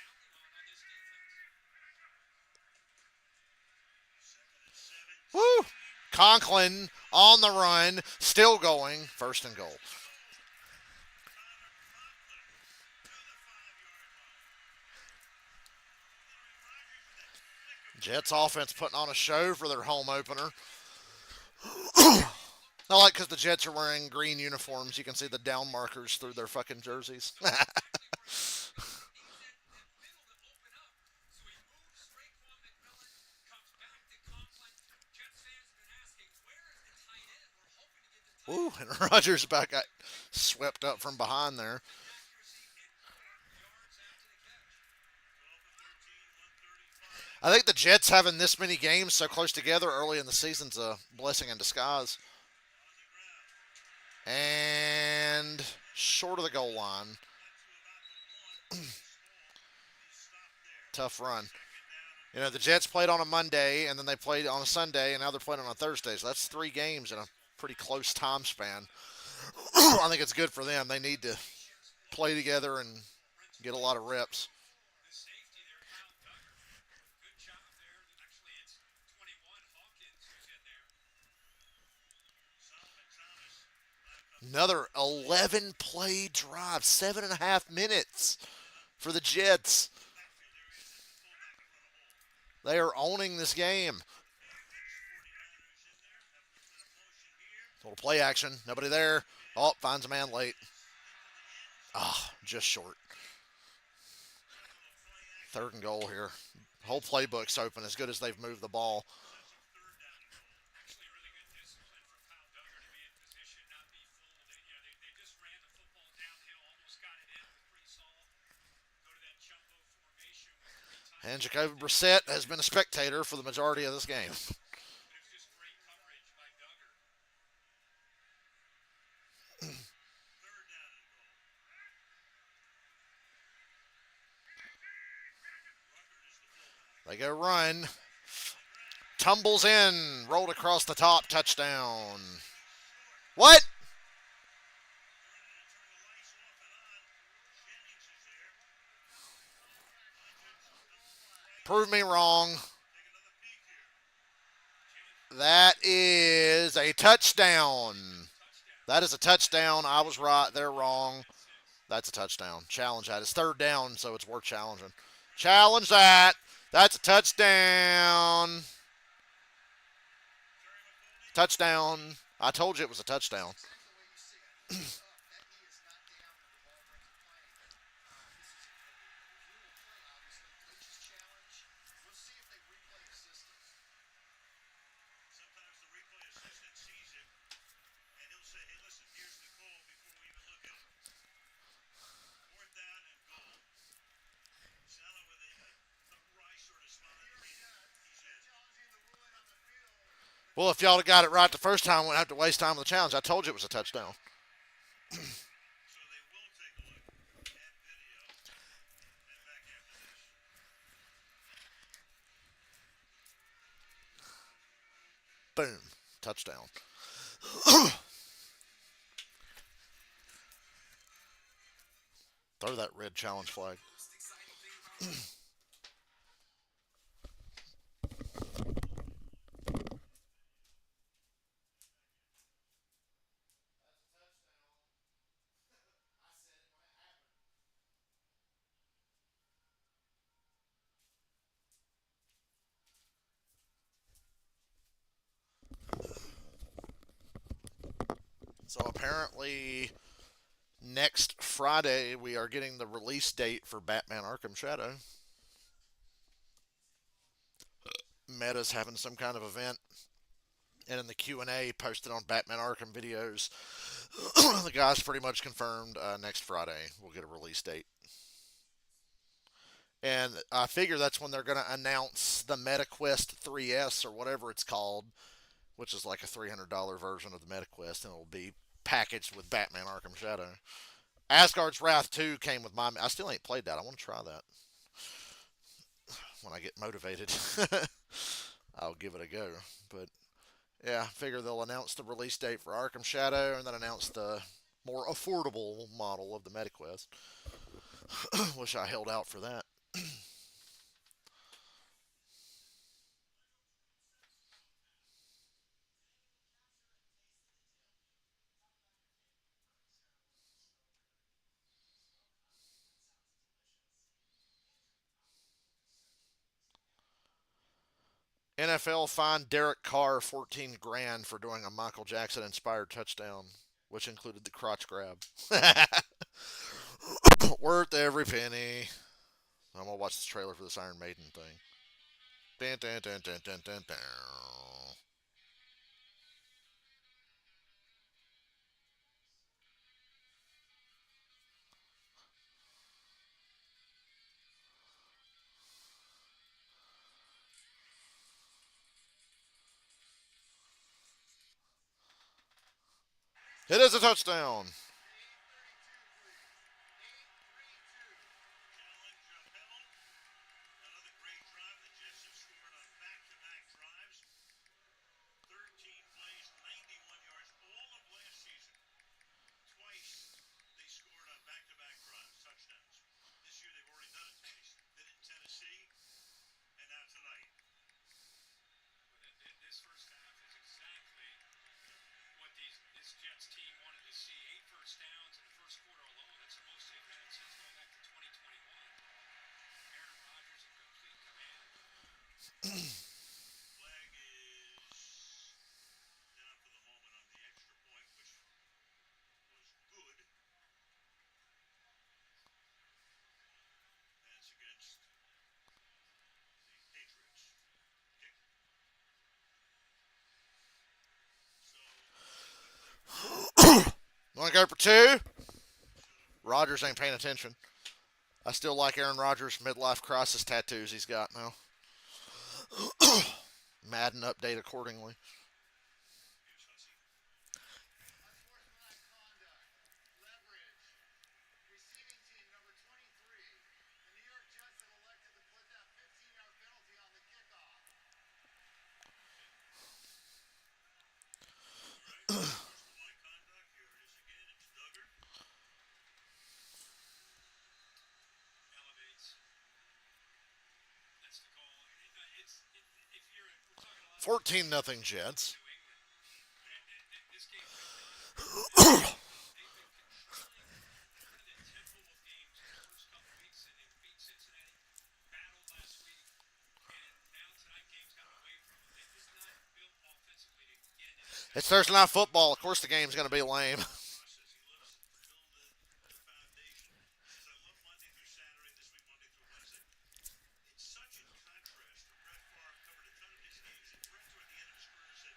counting on this defense. Woo! Conklin on the run, still going. First and goal. Jets offense putting on a show for their home opener. I like because the Jets are wearing green uniforms. You can see the down markers through their fucking jerseys. Ooh, and Rogers about got swept up from behind there. I think the Jets having this many games so close together early in the season's a blessing in disguise. And short of the goal line. Tough run. You know, the Jets played on a Monday, and then they played on a Sunday, and now they're playing on a Thursday. So that's 3 games in a pretty close time span. I think it's good for them. They need to play together and get a lot of reps. Another 11 play drive, 7.5 minutes for the Jets. They are owning this game. Little play action. Nobody there. Oh, finds a man late. Ah, just short. Third and goal here. Whole playbook's open as good as they've moved the ball. Actually, really good discipline for Kyle Duggar to be in position, not be fooled. They just ran the football downhill, almost got it in with Brees Hall. Go to that jumbo formation with 3 times. And Jacoby Brissett has been a spectator for the majority of this game. But it was just great coverage by Duggar. They go run. Tumbles in. Rolled across the top. Touchdown. What? Prove me wrong. That is a touchdown. That is a touchdown. I was right. They're wrong. That's a touchdown. Challenge that. It's third down, so it's worth challenging. Challenge that. That's a touchdown. Touchdown. I told you it was a touchdown. Sometimes the replay assistant sees it, and he'll say, hey, listen, here's the call before we even look at it. 4th down and goal. Salah with a wry sort of smile indicating he's in. Well, if y'all had got it right the first time, we wouldn't have to waste time with the challenge. I told you it was a touchdown. So they will take a look at video and back after this. Boom. Touchdown. Throw that red challenge flag. So apparently, next Friday we are getting the release date for Batman Arkham Shadow. Meta's having some kind of event, and in the Q&A posted on Batman Arkham videos, the guys pretty much confirmed next Friday we'll get a release date. And I figure that's when they're going to announce the MetaQuest 3S or whatever it's called, which is like a $300 version of the MetaQuest, and it'll be packaged with Batman Arkham Shadow. Asgard's Wrath 2 came with my. I still ain't played that. I want to try that when I get motivated. I'll give it a go. But yeah, I figure they'll announce the release date for Arkham Shadow and then announce the more affordable model of the MetaQuest. Wish I held out for that. NFL fined Derek Carr 14 grand for doing a Michael Jackson inspired touchdown, which included the crotch grab. Worth every penny. I'm gonna watch the trailer for this Iron Maiden thing. Dun, dun, dun, dun, dun, dun, dun. It is a touchdown. Challenge upheld. Another great drive. The Jets have scored on back-to-back drives. 13 plays, 91 yards, all of last season. Twice they scored on back-to-back drives, touchdowns. This year they've already done it twice. Did it in Tennessee, and now tonight. This first half is exactly what this Jets team wanted to see. 8 first downs in the first quarter alone. That's the most they've had since going back to 2021. Aaron Rodgers in complete command. Flag is down for the moment on the extra point, which was good. That's against the Patriots. Kick. So Want to go for two? Rodgers ain't paying attention. I still like Aaron Rodgers' midlife crisis tattoos he's got now. Madden update accordingly. here's Hussey. All right. Unsportsmanlike conduct. Here it is again. It's Duggar. Elevates. That's the call. If you're we're talking a lot about 14 nothing Jets. New England. This game's been done. They've been controlling kind of the tempo of games in the first couple weeks, and they beat Cincinnati, battled last week, and now tonight game's gotten away from them. They're just not built offensively to get into these It's type of Thursday games. night football. Of course the game's going to be lame. Process. He loves to build the foundation. He says, I love Monday through Saturday, this week Monday through Wednesday. It's such in contrast to Brett Favre covered a ton of his games, and Brett toward the end of his career said,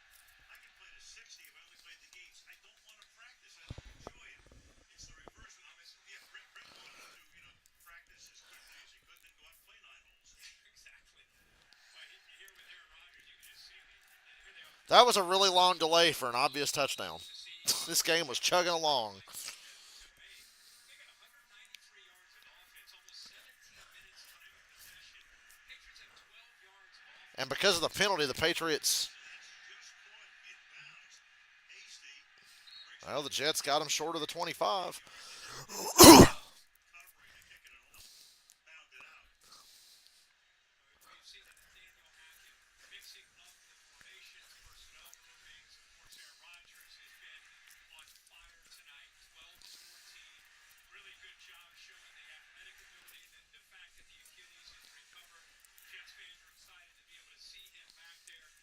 I can play to 60 if I only played the games. I don't want to practice. I don't enjoy it. It's the reverse. Yeah, Brett wanted to, practice as quickly as he could, then go out and play 9 holes. Exactly. But here with Aaron Rodgers, you can just see here they are. That was a really long delay for an obvious touchdown. To see This game was chugging along. have made. They got 193 yards of offense, almost 17 minutes time of possession. Patriots have 12 yards of offense. And because of the penalty, the Patriots So that's just Well, the Jets got him short of the 25. Recovery to kick it home. Found it out. We've seen Nathaniel Hackett mixing up the formations, personnel groupings. Of course, Aaron Rodgers has been on fire tonight, 12 of 14. Really good job showing the athletic ability and the fact that the Achilles has recovered. Jets fans are excited to be able to see him back there.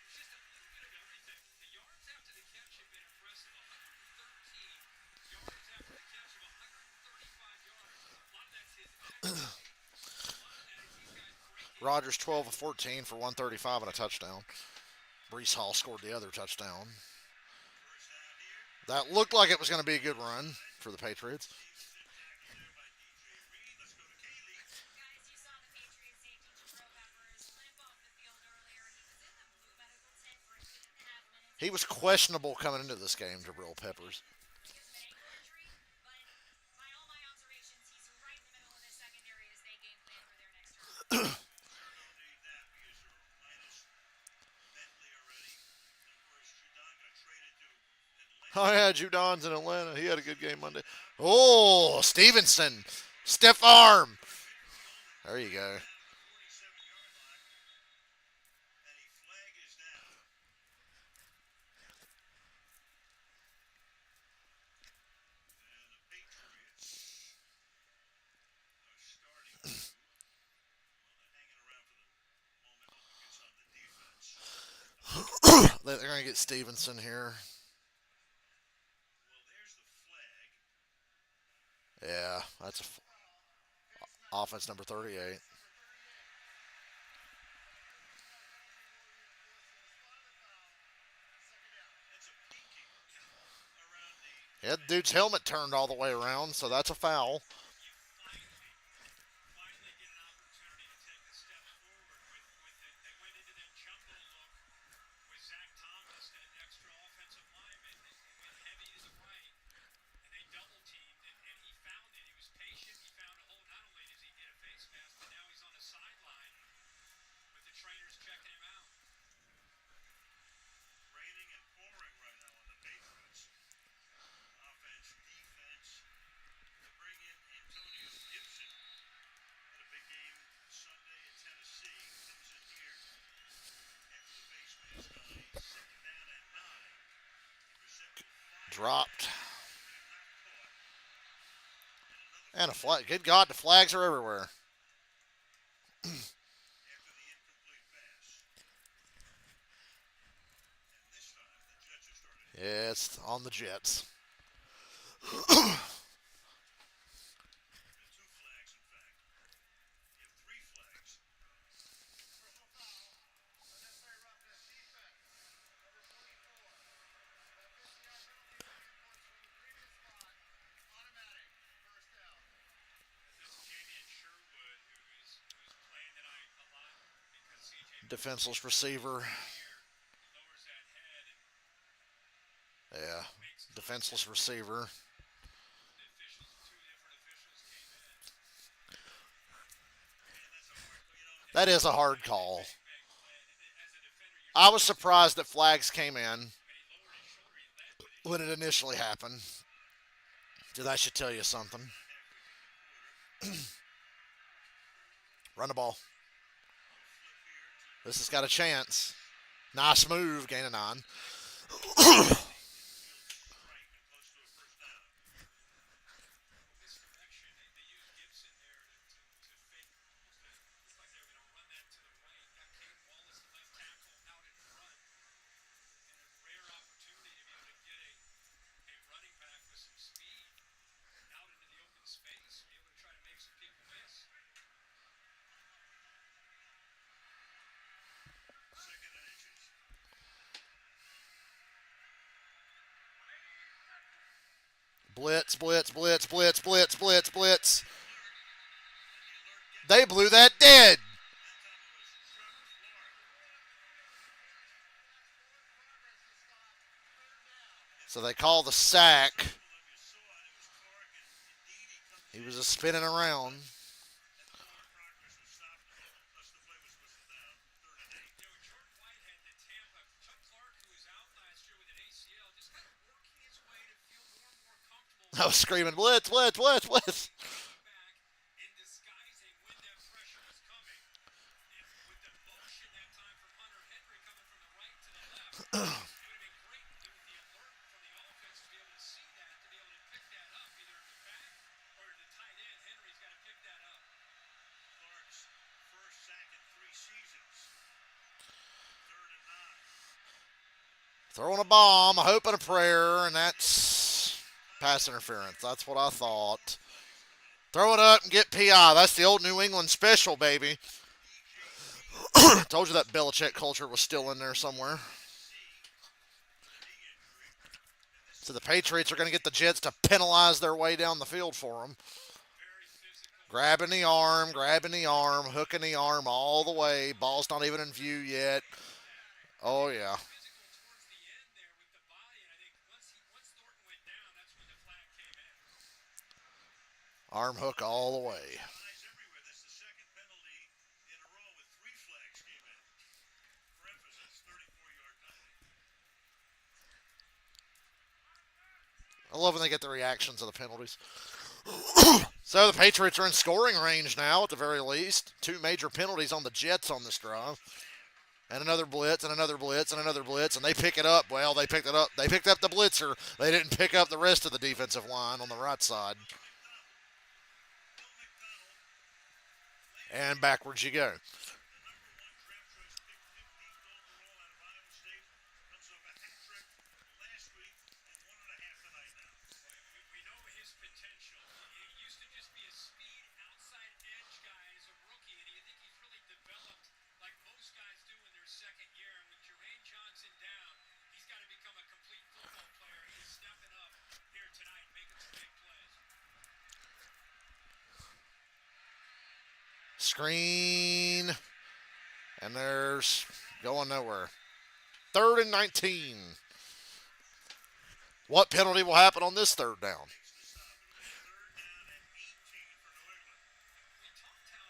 It's just a little bit of everything. The yards after the catch have been impressive, 113 yards after the catch of 135 yards. A lot of that's his accuracy. A lot of that is these guys breaking Rodgers 12 of 14 for 135 and a touchdown. Brees Hall scored the other touchdown. First down here. That looked like it was going to be a good run for the Patriots. Stevenson tackled there by DJ Reed. Let's go to Kaylee. Guys, you saw the Patriots safety Jabril Peppers limp off the field earlier. He was in the blue medical tent for 8.5 minutes. He was questionable coming into this game, Jabril Peppers. Because of an ankle injury, but by all my observations, he's right in the middle of the secondary as they game plan for their next drive. Sure don't need that because they're minus Bentley already. And of course, Judon got traded to Atlanta. Oh, yeah, Judon's in Atlanta. He had a good game Monday. Oh, Stevenson. Stiff arm. There you go. Down at the 47-yard line. And a flag is down. And the Patriots are starting to. Well, they're hanging around for the moment, hoping it's on the defense. They're going to get Stevenson here. Well, there's the flag. Yeah, that's offense number 38. That's a peeking around the. Yeah, the dude's helmet turned all the way around, so that's a foul. you finally get an opportunity to take a step forward with it. They went into that jumbo look with Zach Thomas and an extra offensive lineman and went heavy to the right, and they double teamed, and he found it. He was patient. He found a hole. Not only does he get a face mask, but now he's on the sideline with the trainers checking him out. Raining and pouring right now on the Patriots. Offense, defense. They bring in Antonio Gibson. Had a big game Sunday at Tennessee. Comes in here after the face mask on a second down and 9. Intercepted 5. Dropped. Not caught. And a flag. Good God, the flags are everywhere. After the incomplete pass. And this time the Jets are starting. Yeah, it's on the Jets. Two flags, in fact. You have 3 flags. This is Jamian Sherwood, who's playing tonight a lot because CJ Defenseless receiver. lowers that head and Yeah, makes defenseless receiver. the officials, two different officials came in. Man, that's a hard. That is a hard call. Big play. And as a defender, you I was surprised that flags came in when he lowered his shoulder, he led with it. when it initially happened. So that should tell you something. Run the ball. This has got a chance. Nice move, gain of 9. Strike and close to a first down. Misdirection. They used Gibson there to fake almost a, looked like they were going to run that to the right. Got Kate Wallace, the left tackle, out in front. And a rare opportunity to be able to get a running back with some speed out into the open space, be able to try to make some people miss. Second and inches. Blitz, blitz, blitz, blitz, blitz, blitz, blitz. And the alert gets. They blew that dead. That time it was Trevor Florida. So they call the sack. Couple of you saw it. It was Clark and Indeedy coming He in. was just spinning around. And forward progress was stopped. Plus the play was whistled down. 3rd and 8. You know, Jordan Whitehead to Tampa. Chuck Clark, who was out last year with an ACL, just kind of working his way to I was screaming, blitz, blitz, blitz, blitz. Stepping back and disguising when that pressure was coming. And with the motion that time from Hunter Henry coming from the right to the left, it would have been great with the alert from the offense to be able to see that, to be able to pick that up either in the back or the tight end. Henry's got to pick that up. Clark's first sack in 3 seasons. Third and 9. Throwing a bomb, a hope and a prayer, and that's pass interference. That's what I thought. Throw it up and get PI. That's the old New England special, baby. Told you that Belichick culture was still in there somewhere. So the Patriots are going to get the Jets to penalize their way down the field for them. Very physical. Grabbing the arm, hooking the arm all the way. Ball's not even in view yet. Oh, yeah. Physical towards the end there with the body, and I think once Thornton went down, that's when the flag came in. Arm hook all the way. Eyes everywhere. That's the second penalty in a row with 3 flags came in. For emphasis, 34-yard penalty. I love when they get the reactions of the penalties. So the Patriots are in scoring range now, at the very least. 2 major penalties on the Jets on this drive. And another blitz, and another blitz, and another blitz, and they pick it up. Well, they picked it up. They picked up the blitzer. They didn't pick up the rest of the defensive line on the right side. And backwards you go. The number 1 draft choice pick, 15th overall out of Iowa State, comes off a hat trick last week and 1.5 tonight now. We know his potential. He used to just be a speed outside edge guy as a rookie, and I think he's really developed like most guys do in their second year. And with Jermaine Johnson down, he's got to become a complete football player. He's stepping up here tonight, making some big plays. Screen. And there's going nowhere. 3rd and 19. What penalty will happen on this 3rd down? Makes the stop. It'll be 3rd down and 18 for New England. We talked how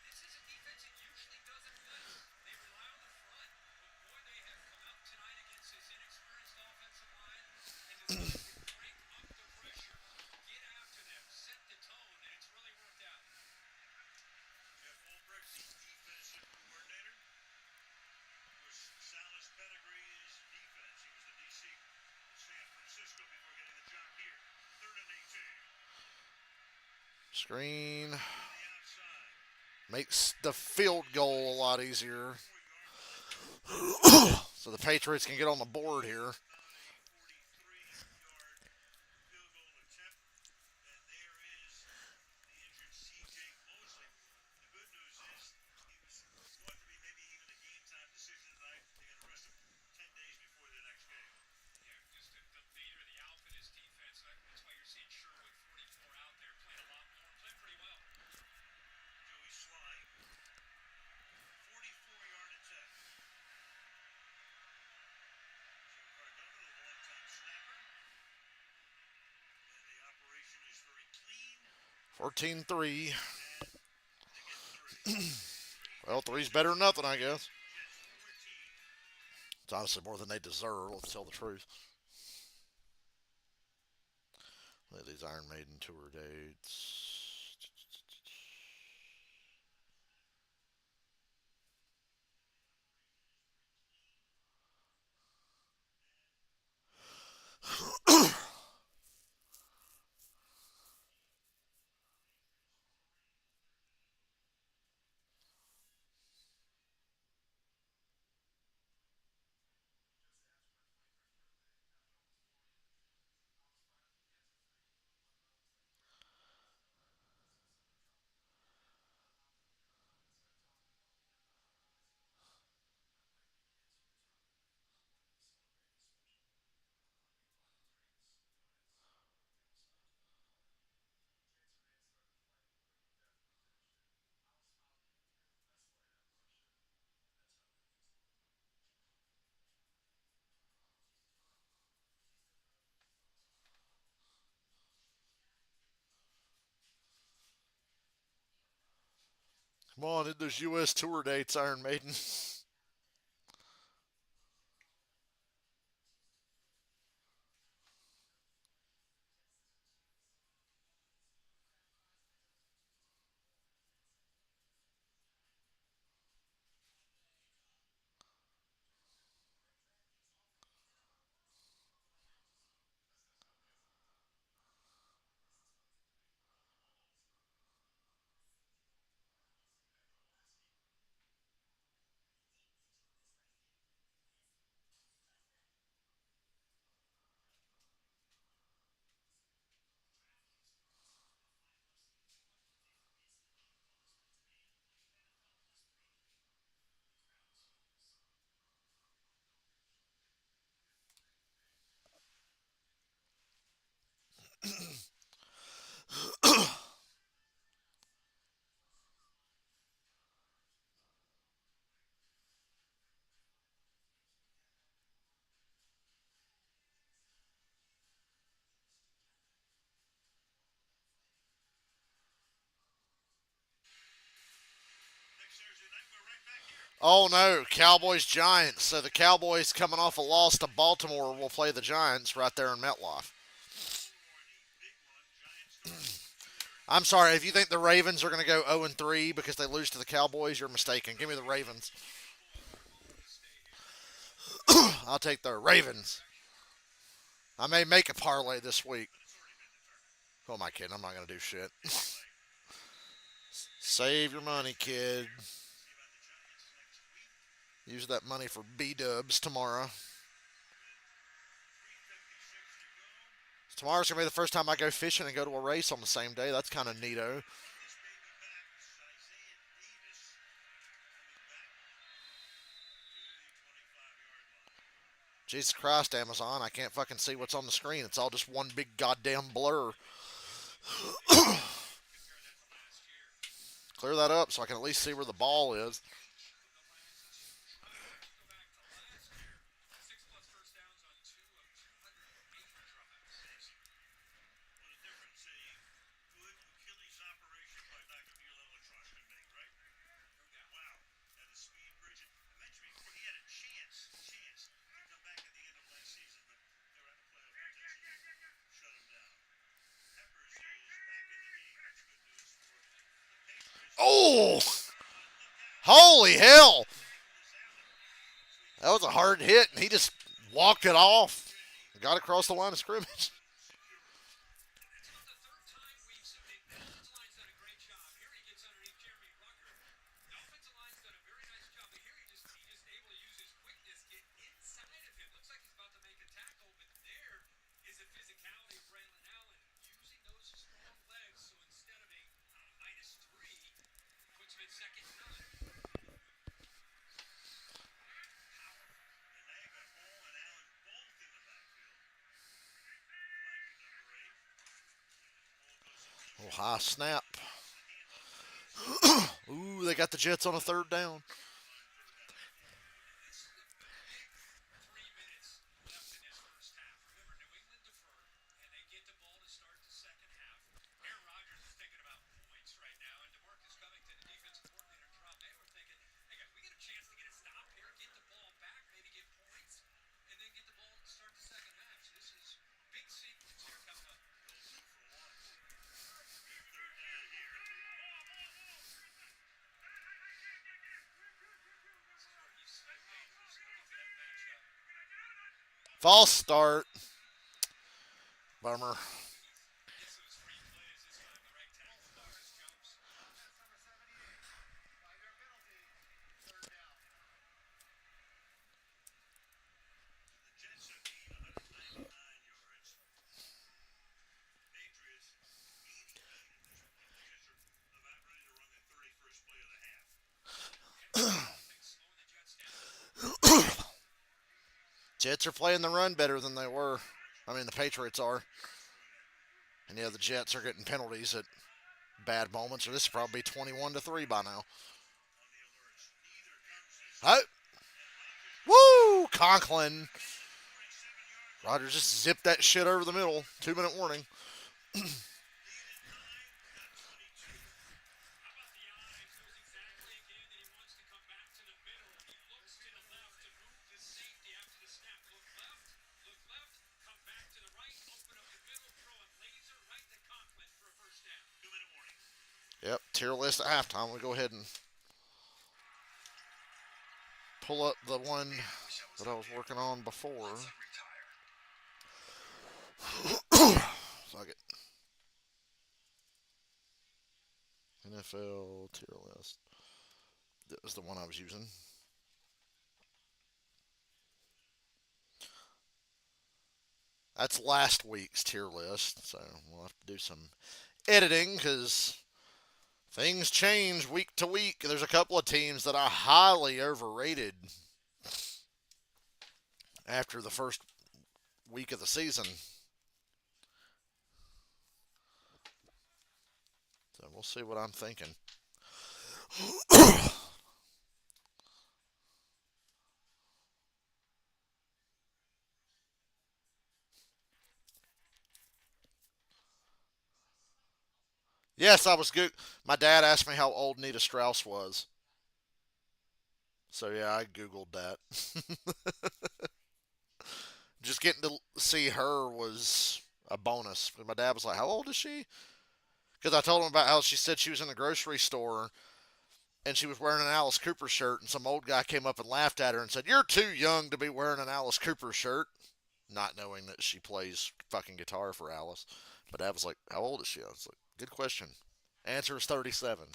this is a defense that usually doesn't blitz. They rely on the front, but boy, they have come out tonight against this inexperienced offensive line and decided to crank up the pressure, get after them, set the tone, and it's really worked out. Jeff Ulbrich, the defensive coordinator. Of course, Salas pedigree is defense. He was the DC in San Francisco before getting the job here. 3rd and 18. Screen. The outside. Makes the field goal a lot easier. 4 yards. So the Patriots can get on the board here. 43-yard field goal attempt. And there is the injured C.J. Mosley. The good news is he was thought to be maybe even a game-time decision tonight. They're going to rest him 10 days before the next game. Yeah, just the leader, the alpha in his defense. That's why you're seeing Sherwood 44 out there playing a lot more, playing pretty well. Joey Sly, 44-yard attempt. Joe Cardona, the longtime snapper. And the operation is very clean. 14-3. And they get 3. Well, 3's better than nothing, I guess. Jets 14. It's honestly more than they deserve, let's tell the truth. Look at these Iron Maiden tour dates. Come on, hit those U.S. tour dates, Iron Maiden. Next Thursday night, we're right back here. Oh no, Cowboys Giants. So the Cowboys coming off a loss to Baltimore will play the Giants right there in MetLife. Big one. Giants are under. I'm sorry, if you think the Ravens are going to go 0-3 because they lose to the Cowboys, you're mistaken. Give me the Ravens. I'll take the Ravens. I may make a parlay this week. Who am I kidding? I'm not going to do shit. Save your money, kid. Use that money for B-dubs tomorrow. Tomorrow's going to be the first time I go fishing and go to a race on the same day. That's kind of neato. Jesus Christ, Amazon. I can't fucking see what's on the screen. It's all just one big goddamn blur. Clear that up so I can at least see where the ball is. Oh! Holy hell! That was a hard hit, and he just walked it off. Got across the line of scrimmage. Oh, high snap. Ooh, they got the Jets on a third down. False start. Bummer. Jets have gained 199 yards. Patriots 88 at this point. The Jets are about ready to run their 31st play of the half. Jets are playing the run better than they were. I mean, the Patriots are. And yeah, the Jets are getting penalties at bad moments, or this will probably be 21-3 by now. Oh. Woo! Conklin. Rodgers just zipped that shit over the middle. 2-minute warning. Yep, tier list at halftime. We'll go ahead and pull up the one that I was working on before. Fuck it. NFL tier list. That was the one I was using. That's last week's tier list, so we'll have to do some editing because things change week to week. There's a couple of teams that I highly overrated after the first week of the season. We'll see what I'm thinking. Yes, I was good. My dad asked me how old Nita Strauss was. So yeah, I googled that. Just getting to see her was a bonus. My dad was like, "How old is she?" Because I told him about how she said she was in the grocery store and she was wearing an Alice Cooper shirt, and some old guy came up and laughed at her and said, "You're too young to be wearing an Alice Cooper shirt," not knowing that she plays fucking guitar for Alice. But Dad was like, "How old is she?" I was like, "Good question." Answer is 37.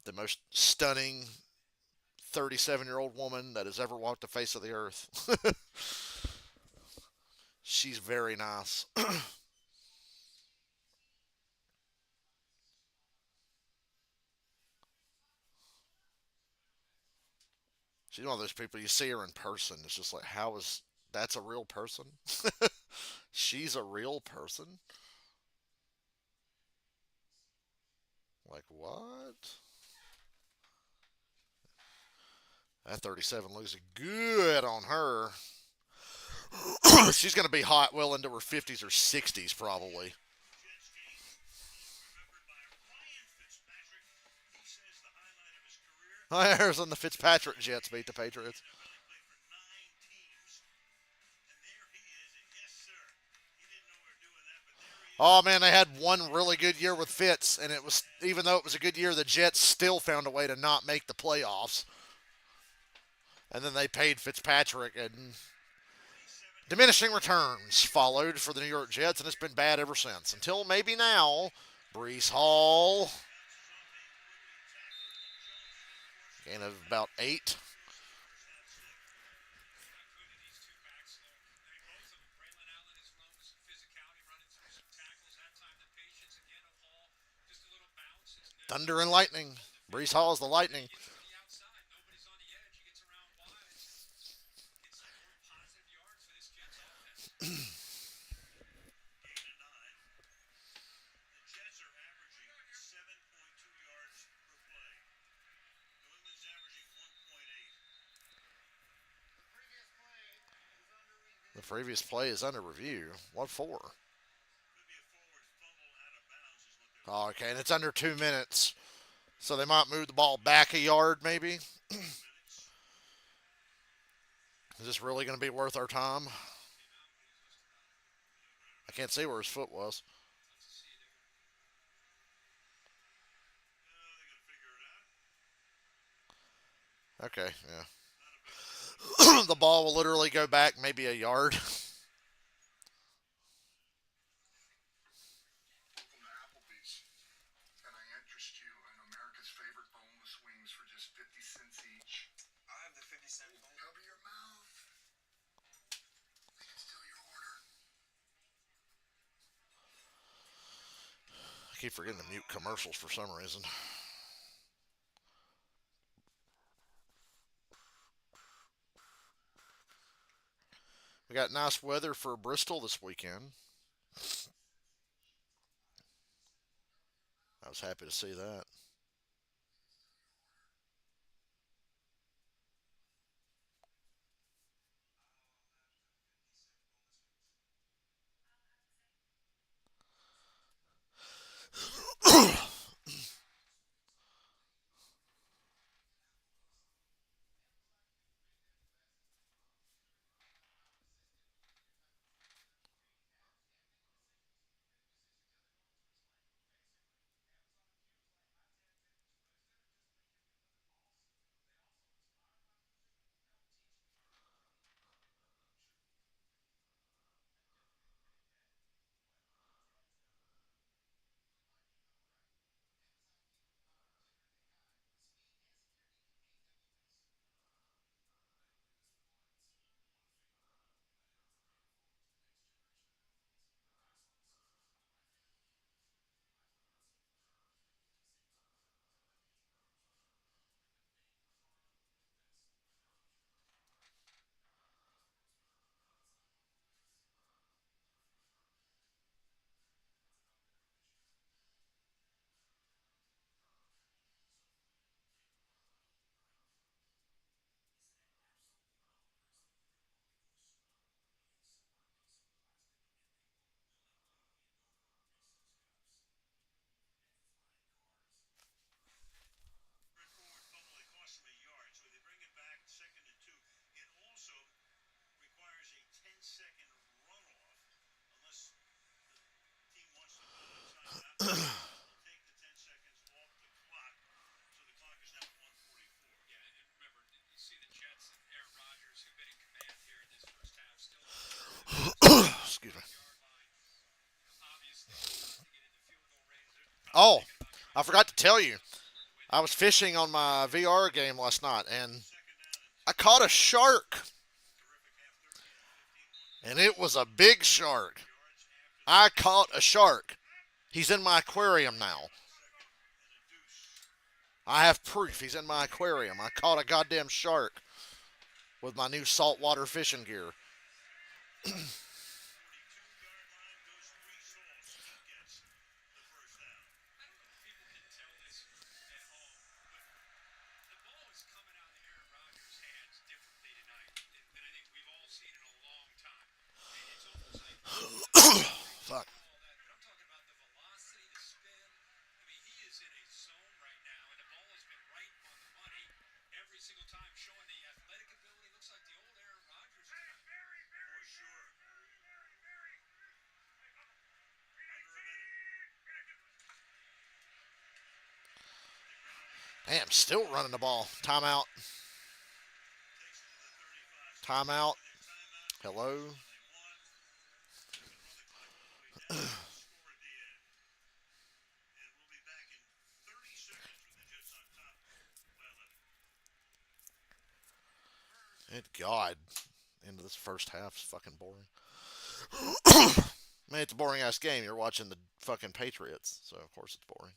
The most stunning 37-year-old woman that has ever walked the face of the earth. She's very nice. She's one of those people you see her in person. It's just like, how is that's a real person? She's a real person? Like, what? That 37 looks good on her. She's going to be hot well into her 50s or 60s, probably. Jets game remembered by Ryan Fitzpatrick. He says the highlight of his career. Arizona the Fitzpatrick Jets beat the Patriots. He played for 9 teams, and there he is. And yes, sir, he didn't know we were doing that, but there he is. Oh man, they had one really good year with Fitz, and it was even though it was a good year, the Jets still found a way to not make the playoffs. And then they paid Fitzpatrick, and 27 diminishing returns followed for the New York Jets, and it's been bad ever since. Until maybe now, Brees Hall, bounces off a would-be tackler in Jones, and then forces gain the of back. about 8. First down, 6. Not good in these two backs, though. I mean, both of them. Braylon Allen has run with some physicality, running through some tackles. That time, the patience again of Hall. Just a little bounce. It's never Thunder and lightning. called Brees defensive. Hall is the Then lightning. he gets to the outside. Nobody's on the edge. He gets around wide. Gets some more positive yards for this Jets offense. Gain of 9. The Jets are averaging 7.2 yards per play. New England's averaging 1.8. The previous play is under review. What for? Could be a forward fumble out of bounds is what they're Oh, okay, and it's under 2 minutes. So they might move the ball back a yard, maybe. 2 minutes. Is this really going to be worth our time? Came out when he was listed on it. I can't see where his foot was. Tough to see there. They got to figure it out. Okay, yeah. Not a big The ball will literally go back maybe a yard. Welcome to Applebee's. Can I interest you in America's favorite boneless wings for just 50 cents each? I'll have the 50-cent bone. Cover your mouth. We can steal your order. I keep forgetting to mute commercials for some reason. We got nice weather for Bristol this weekend. I was happy to see that. Oh, I forgot to tell you. I was fishing on my VR game last night, and I caught a shark, and it was a big shark. I caught a shark. He's in my aquarium now. I have proof. He's in my aquarium. I caught a goddamn shark with my new saltwater fishing gear. I don't know if people can tell this at home, but the ball is coming out of Aaron Rodgers' hands differently tonight than I think we've all seen in a long time. It's almost like Fuck. and all that, but I'm talking about the velocity, the spin. I mean, he is in a zone right now, and the ball has been right on the money every single time, showing the athletic ability. Looks like the old Aaron Rodgers tonight. For sure. Under a minute. Damn, still running the ball. Timeout. Takes it to the 35. Timeout. Timeout. Hello. So they won. They're going to run the clock all the way down. Score at the end. And we'll be back in 30 seconds with the Jets on top by 11. Good God. Into this first half is fucking boring. Man, it's a boring ass game. You're watching the fucking Patriots, so of course it's boring.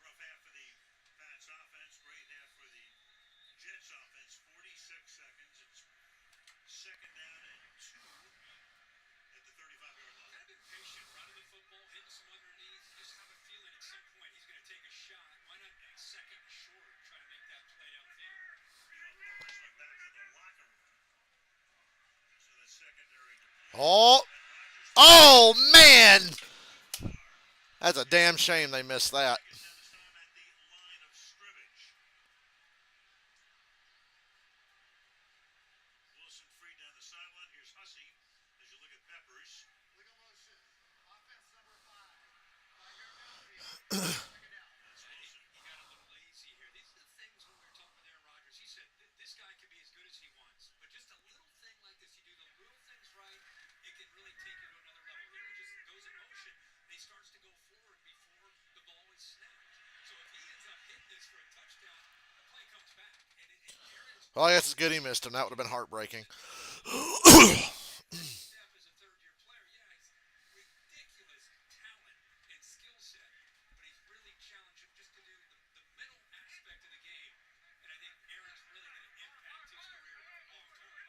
Rough half for the Pats offense, great half for the Jets offense. 46 seconds. It's second down and 2 at the 35-yard line. Kind of impatient, running the football, hitting some underneath. Just have a feeling at some point he's going to take a shot. Why not a second and short and try to make that play downfield? Flores went back to the locker room. So the secondary deployed. Oh, And Rodgers oh man, far. that's a damn shame they missed that. Second down this time at the line of scrimmage. Wilson free down the sideline. Here's Hussey as you look at Peppers. Legal motion. Offense number 5. 5-yard penalty. Second down. That's Wilson. He got a little lazy here. These are the things when we were talking with Aaron Rodgers. He said this guy can be as good as he wants, but just a little thing like this, you do the little things right, it can really take you to another level. Here he just goes in motion and he starts to go forward before the ball is snapped. So if he ends up hitting this for a touchdown, the play comes back. And Aaron's Well, I guess it's good he missed him. That would have been heartbreaking. Steph is a third-year player. Yeah, he's ridiculous talent and skill set, but he's really challenged him just to do the mental aspect of the game. And I think Aaron's really going to impact his career long term.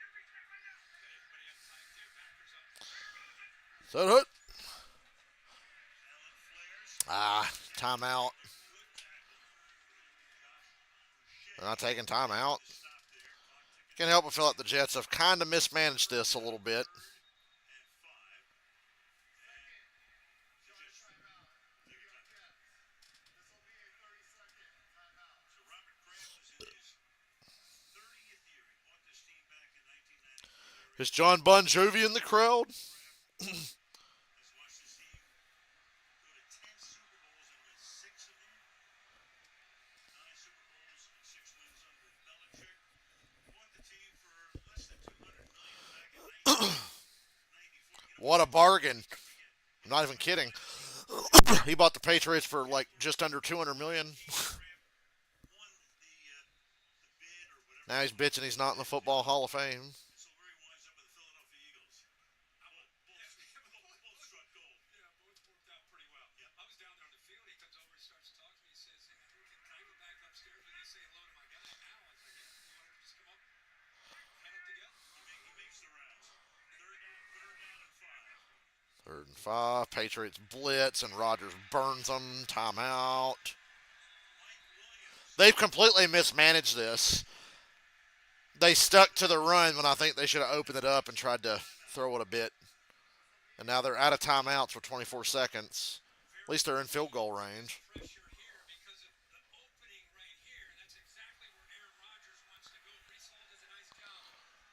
Got everybody uptight there, backers up. So hut. Allen flares. Timeout. Good tackle. They're not taking timeout. Stop there. Clock ticking. Can't help but feel like the Jets have kind of mismanaged this a little bit. And 5. And the Jets take a timeout. This will be a 30-second timeout. So Robert Kraft is in his 30th year. He bought this team back in 1994. Is John Bon Jovi in the crowd? Has watched this team go to 10 Super Bowls and win 6 of them. 9 Super Bowls and 6 wins under Belichick. Bought the team for less than $200 million back in 1994. What a bargain. I'm not even kidding. He bought the Patriots for like just under 200 million. Kraft won the bid or whatever. Now he's bitching he's not in the Football Hall of Fame. So where he winds up with the Philadelphia Eagles. Both struck gold. Yeah, both worked out pretty well. I was down there on the field. He comes over and starts to talk to me. He says, "Hey, man, can I go back upstairs with you and say hello to my guy Al?" I was like, "Yeah, you want to just come up, head up together?" He makes the rounds. Third down and 5. 3rd and 5. Patriots blitz and Rodgers burns them. Timeout. Mike Williams. They've completely mismanaged this. They stuck to the run when I think they should have opened it up and tried to throw it a bit. And now they're out of timeouts for 24 seconds. At least they're in field goal range. pressure here because of the opening right here. That's exactly where Aaron Rodgers wants to go. Brees Hall does a nice job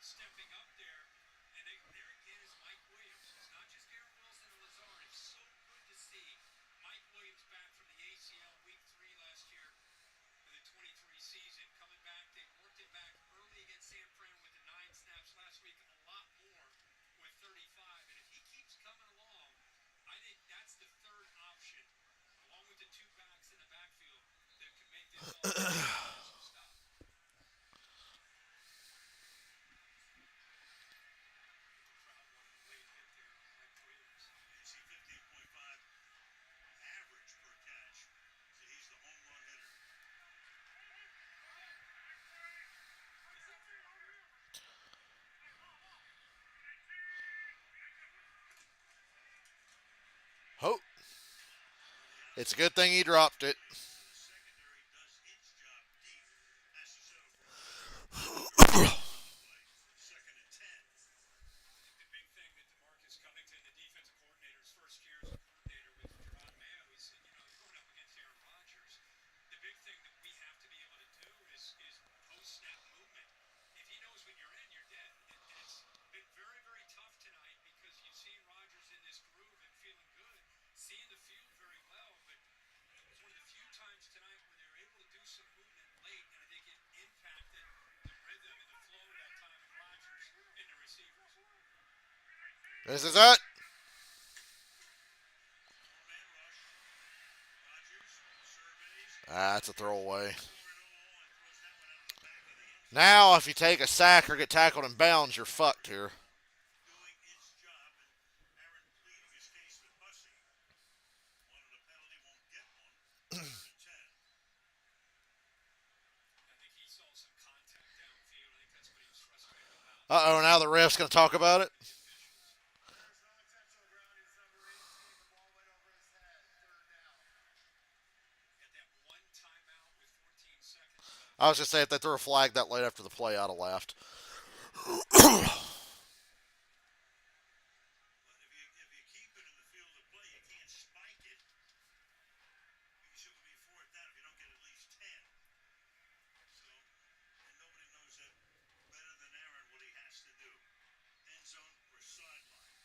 stepping up there. And there again is Mike Williams. It's not just Garrett Wilson and Lazard. It's so good to see Mike Williams back from the ACL week 3 last year of the 23 season. Coming back, they worked it back early against San Fran with the 9 snaps last week, a lot more with 35. And if he keeps coming along, I think that's the third option, along with the two backs in the backfield, that can make this offense some stop. Crowd wanted a late hit there on Mike Williams. You see 15.5 average per catch. So he's the home run hitter. Hope. It's a good thing he dropped it. The secondary does its job deep. Has to settle for second and 10. I think the big thing that DeMarcus Covington, the defensive coordinator's first year as a coordinator with Jerod Mayo, he said, you're going up against Aaron Rodgers. The big thing that we have to be able to do is post-snap movement. If he knows when you're in, you're dead. And it's been very, very tough tonight because you've seen Rodgers in this groove and feeling good, seeing the field very well, but it was one of the few times tonight where they were able to do some movement late, and I think it impacted the rhythm and the flow at that time of Rodgers and the receivers. This is it. Four-man rush. Rodgers surveys. That's a throwaway. Over it all and throws that one out of the back of the end zone. Now, if you take a sack or get tackled in bounds, you're fucked here. Doing its job, and Aaron pleading his case with Bussey. Wanted a penalty, won't get one. Third and 10. I think he saw some contact downfield. I think that's what he was frustrated about. Uh oh, now the ref's going to talk about it. The officials. There's no intentional grounding. It's number 18. The ball went over his head. Third down. Got that one timeout with 14 seconds left. I was just saying if they threw a flag that late after the play, I'd have laughed. But if you keep it in the field of play, you can't spike it. Because it would be fourth down if you don't get at least 10. So, and nobody knows that better than Aaron what he has to do. End zone or sideline.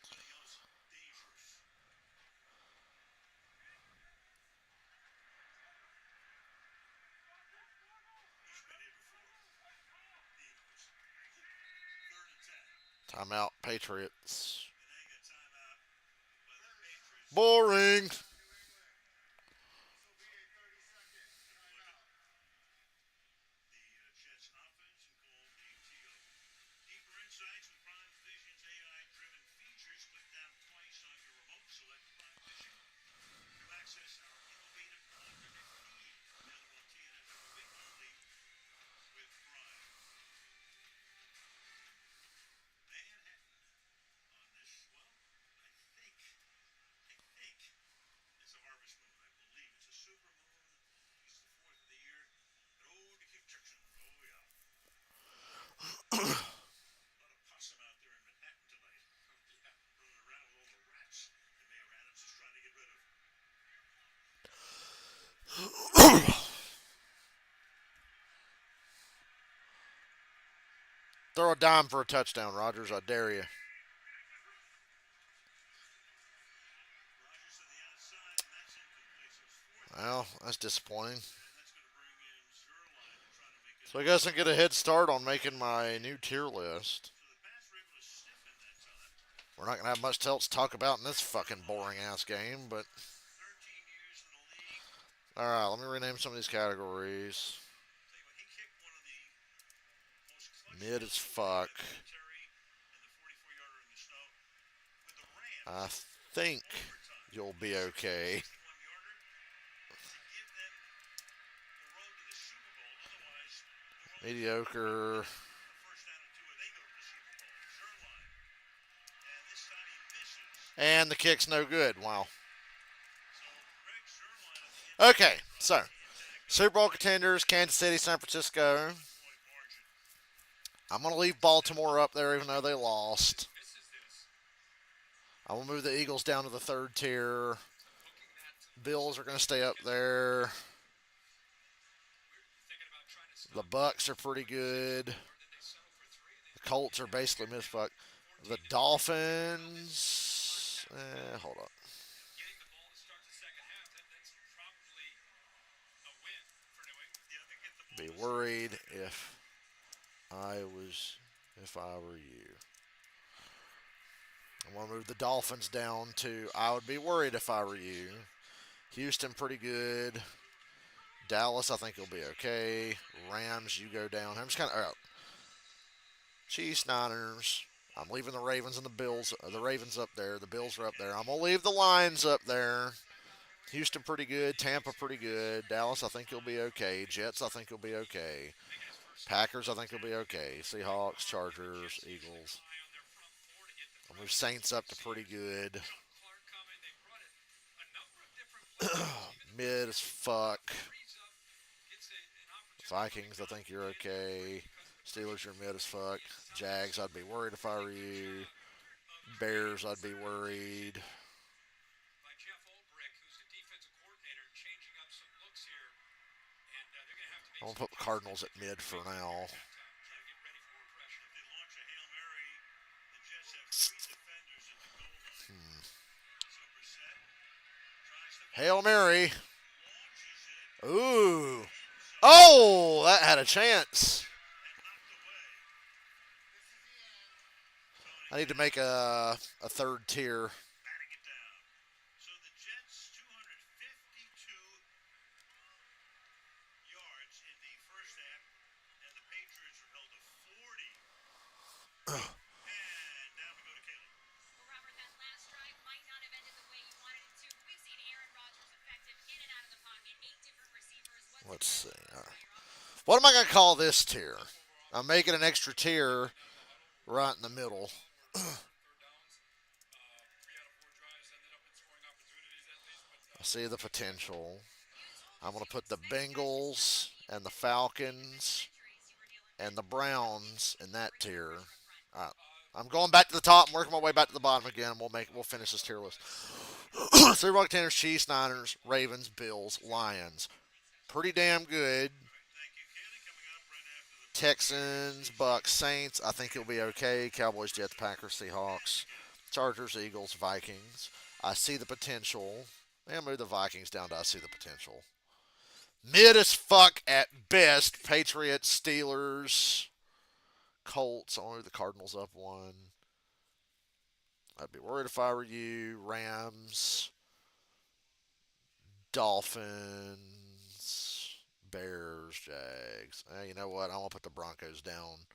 Everything else dangerous. He's been here before. The Eagles. Third and 10. Timeout, Patriots. And now you got timeout by the Patriots. Boring. This will be a 30-second timeout. The Jets offense and called ATO. Deeper insights with Prime Vision's AI-driven features. Click down twice on your remote. Select Prime Vision to access our innovative alternate feed. Available on TNF movie only with Prime. Manhattan on this, well, I think it's a harvest moon. I believe it's a super moon. It's the 4th of the year. An ode to Kim Jackson. Oh, yeah. A lot of possum out there in Manhattan tonight. Running around with all the rats that Mayor Adams is trying to get rid of. Throw a dime for a touchdown, Rodgers. I dare you. Rodgers to the outside, and that's incomplete. So it's fourth. Well, that's disappointing. And that's going to bring in Zerline to try to make it. So I guess I get a head start on making my new tier list. So the Pats were able to stiffen that time. We're not going to have much else to talk about in this fucking boring ass game, but 13 years in the league. alright, let me rename some of these categories. Tell you what, he kicked one of the most clutch Mid as field fuck. goals in military and the 44-yarder in the snow with the Rams. I think Overtime. you'll be okay. 61-yarder to give them the road to the Super Bowl. Otherwise, New Orleans Mediocre. a first down and 2, and they go to the Super Bowl. Zerline. And this time he misses. And the kick's no good. Wow. So Greg Zerline at the end Okay, so Super Bowl contenders, Kansas City, San Francisco. point margin. I'm going to leave Baltimore up there even though they lost. Misses this. I will move the Eagles down to the third tier. Bills are going to stay up there. The Bucks are pretty good. The Colts are basically misfuck. The Dolphins. Hold on. Getting the ball to start the second half, that's probably a win for New England. Yeah, they get the ball Be to start the worried second half. if I were you. I want to move the Dolphins down to I would be worried if I were you. Houston pretty good. Dallas I think will be okay. Rams you go down. I'm just kind of Chiefs Niners. I'm leaving the Ravens and the Bills. The Ravens up there. The Bills are up there. I'm gonna leave the Lions up there. Houston pretty good. Tampa pretty good. Dallas I think will be okay. Jets I think will be okay. Packers I think will be okay. Seahawks, Chargers, Eagles. I'll move Saints up to pretty good. Clark coming, they brought it a number of different players. Mid as fuck. Frees up, gets an opportunity. Vikings I think you're okay. Steelers you're mid as fuck. Jags I'd be worried if I were you. Bears I'd be worried. By Jeff Ulbrich, who's the defensive coordinator, changing up some looks here. And they're going to have to make I'm gonna put the Cardinals at mid for now. get ready for more pressure. If they launch a Hail Mary, the Jets have three defenders at the goal line. So Brissett tries to Hail Mary. launches it Ooh. Oh, that had a chance. and knocked away. I need to make a third tier. Batting it down. So the Jets 252 yards in the first half, and the Patriots were held to 40. And now we go to Caleb. Well, Robert, that last drive might not have ended the way you wanted it to. We've seen Aaron Rodgers effective in and out of the pocket, 8 different receivers. Let's see. All right. What am I going to call this tier? I'm making an extra tier right in the middle. Third downs, 3 out of 4 drives ended up in scoring opportunities at least. But I see the potential. I'm going to put the Bengals and the Falcons and the Browns in that tier. All right. I'm going back to the top and working my way back to the bottom again, and we'll finish this tier list. Super Bowl contenders: Chiefs, Niners, Ravens, Bills, Lions. Pretty damn good. Thank you, Kaylee. Coming up right after the Texans, Bucks, Saints. I think it'll be okay. Cowboys, Jets, Packers, Seahawks, Chargers, Eagles, Vikings. I see the potential. And move the Vikings down to I see the potential. Mid as fuck at best. Patriots, Steelers, Colts. I'll move the Cardinals up one. I'd be worried if I were you. Rams, Dolphins, Bears, Jags. You know what? I want to put the Broncos down.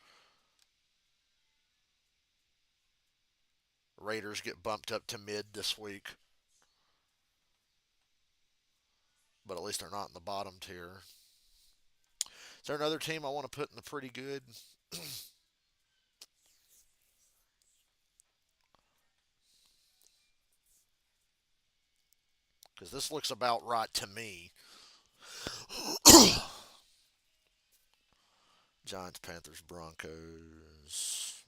Raiders get bumped up to mid this week. But at least they're not in the bottom tier. Is there another team I want to put in the pretty good? Because this looks about right to me. Giants, Panthers, Broncos.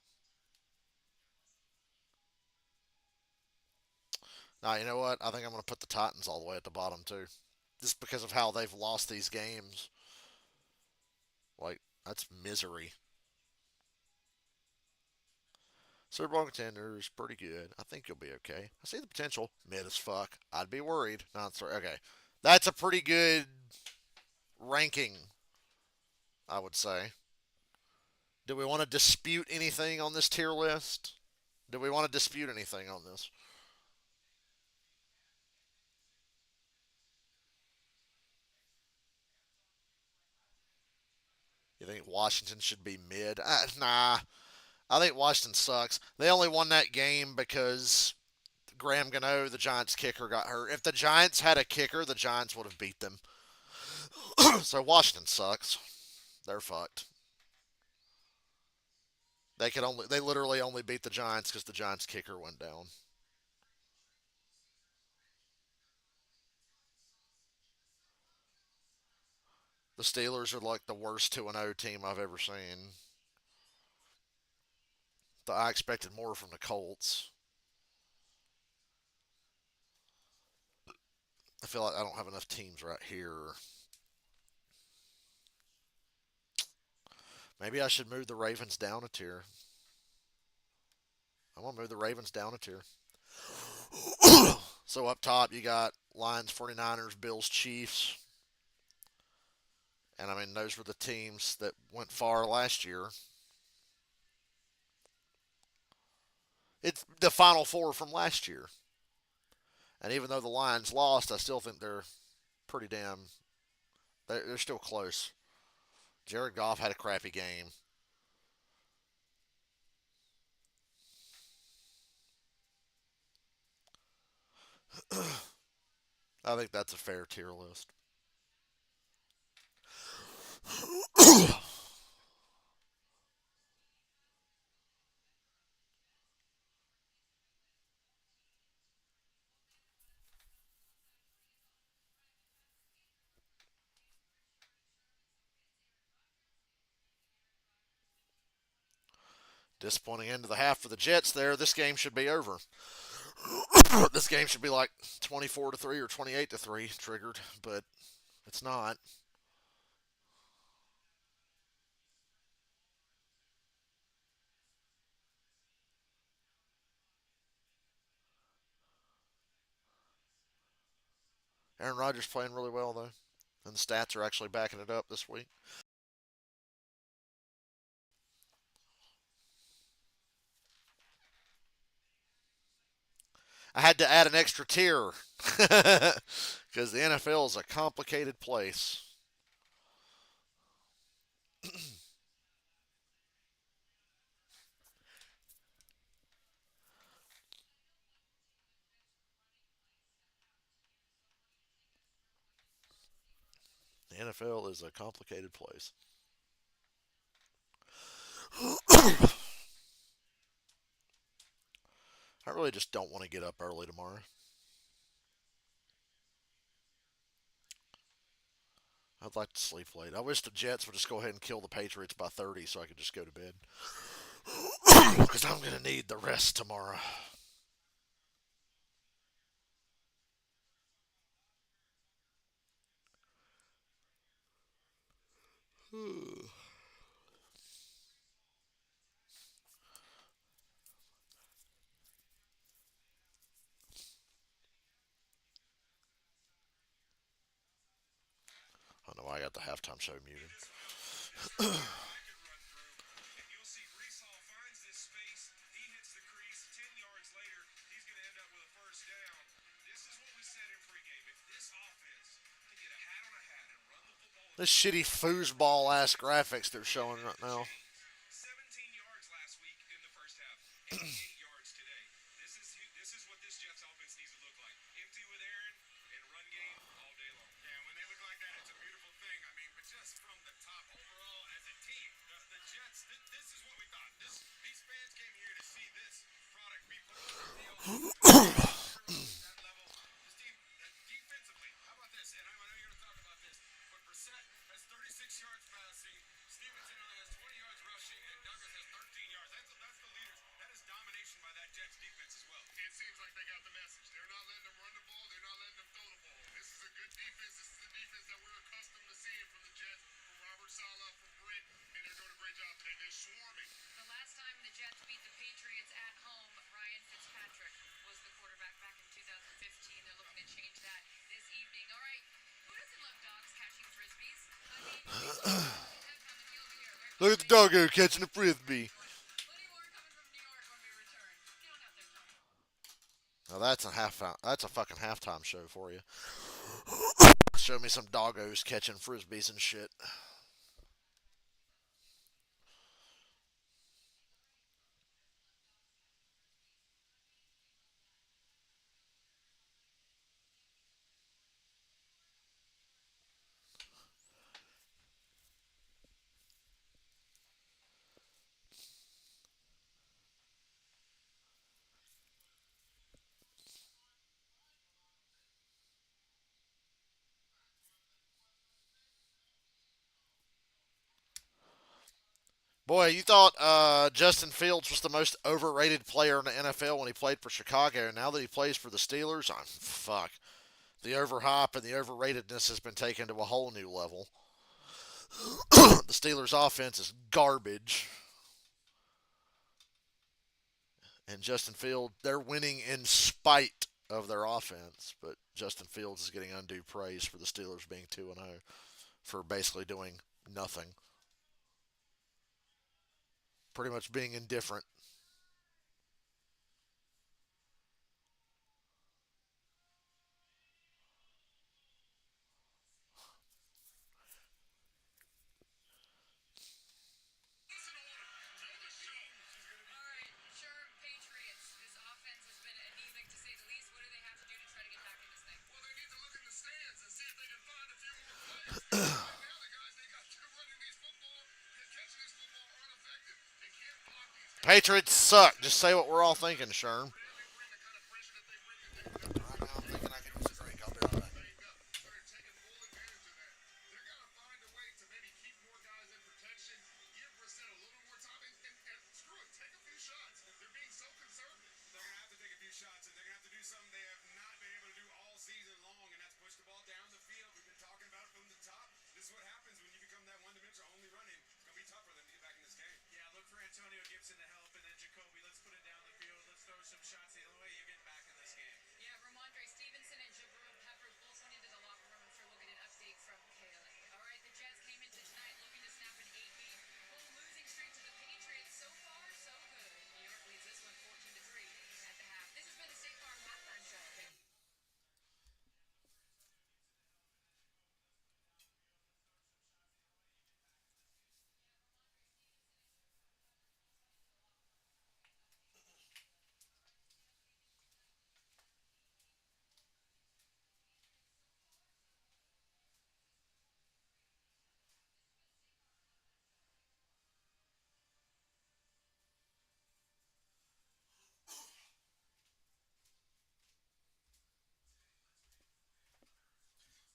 Now, you know what? I think I'm going to put the Titans all the way at the bottom, too. Just because of how they've lost these games. Like, that's misery. Super Bowl contenders, pretty good. I think you'll be okay. I see the potential. Mid as fuck. I'd be worried. Not sorry. Okay. That's a pretty good ranking, I would say. Do we want to dispute anything on this tier list? Do we want to dispute anything on this? You think Washington should be mid? Nah. I think Washington sucks. They only won that game because Graham Gano, the Giants kicker, got hurt. If the Giants had a kicker, the Giants would have beat them. So Washington sucks. They're fucked. They literally only beat the Giants because the Giants kicker went down. The Steelers are like the worst 2-0 team I've ever seen. I expected more from the Colts. The feel like I don't have enough teams right here. Maybe I should move the Ravens down a tier. I'm gonna move the Ravens down a tier. So up top you got Lions, 49ers, Bills, Chiefs. And I mean those were the teams that went far last year. It's the final four from last year. And even though the Lions lost, I still think they're pretty damn. They're still close. Jared Goff had a crappy game. I think that's a fair tier list. Disappointing end of the half for the Jets there. This game should be over. This game should be like 24 to 3 or 28 to 3 triggered, but it's not. Aaron Rodgers playing really well though, and the stats are actually backing it up this week. I had to add an extra tier because the NFL is a complicated place. The NFL is a complicated place. I really just don't want to get up early tomorrow. I'd like to sleep late. I wish the Jets would just go ahead and kill the Patriots by 30 so I could just go to bed. Because I'm going to need the rest tomorrow. I don't know why I got the halftime show muted. And you'll see Brees Hall finds this space. He hits the crease. 10 yards later, he's going to end up with a first down. This is what we said in pregame. If this offense can get a hat on a hat and run the football with This shitty foosball ass graphics they're showing right now. 17 yards last week in the first half, 88 yards today. This is what this Jets offense needs to look like. Empty with Aaron and run game all day long. Yeah, when they look like that, it's a beautiful thing. I mean, but just from the top overall as a team, the Jets, this is what we thought. These fans came here to see this product be put on the field. That level. This team, defensively, how about this? And I know you're going to talk about this, but Brissett has 36 yards passing. Stevenson only has 20 yards rushing, and Douglas has 13 yards. That's the leaders. That is domination by that Jets defense as well. It seems like they got the message. They're not letting them run the ball. They're not letting them throw the ball. This is a good defense. This is the defense that we're accustomed to seeing from the Jets, from Robert Saleh, from Brent, and they're doing a great job today. They're swarming. The last time the Jets beat the Patriots at home, Ryan Fitzpatrick was the quarterback back in 2015. They're looking to change that this evening. All right, who doesn't love dogs catching frisbees? I mean, on the field here. Look at the doggo catching a frisbee. Plenty more coming from New York when we return. Get on out there, Tony. Now that's a That's a fucking halftime show for you. Show me some doggos catching frisbees and shit. Boy, you thought Justin Fields was the most overrated player in the NFL when he played for Chicago. Now that he plays for the Steelers, I'm fuck. The overhype and the overratedness has been taken to a whole new level. The Steelers' offense is garbage, and Justin Fields, they're winning in spite of their offense, but Justin Fields is getting undue praise for the Steelers being 2 0 for basically doing nothing, pretty much being indifferent. All right, sure, Patriots. This offense has been anemic to say the least. What do they have to do to try to get back in this thing? Well, they need to look in the stands and see if they can find a few more players. Because right now, the guys they got running these football, catching this football are ineffective. They can't block these guys. Patriots suck. Just say what we're all thinking, Sherm. Barely bring the kind of pressure that they bring today. Right now, I'm thinking I can use a drink. I'll be right back. There you go. They're taking full advantage of that. They're going to find a way to maybe keep more guys in protection, give Brissett a little more time, and screw it, take a few shots. They're being so conservative. They're going to have to take a few shots, and they're going to have to do something they have not been able to do all season long, and that's push the ball down the field. We've been talking about it from the top. This is what happens when you become that one-dimensional only running. It's going to be tough for them to get back in this game. Yeah, look for Antonio Gibson to help, and then Jacoby. Let's put it down the field. Let's throw some shots. The only way you get back in this game. Yeah, Ramondre Stevenson and Jabril Peppers both went into the locker room. I'm sure we'll get an update from Kaylee. All right, the Jets came into tonight looking to snap an 8-game home losing streak to the Patriots. So far, so good. New York leads this one 14-3 at the half. This has been the State Farm Halftime Show.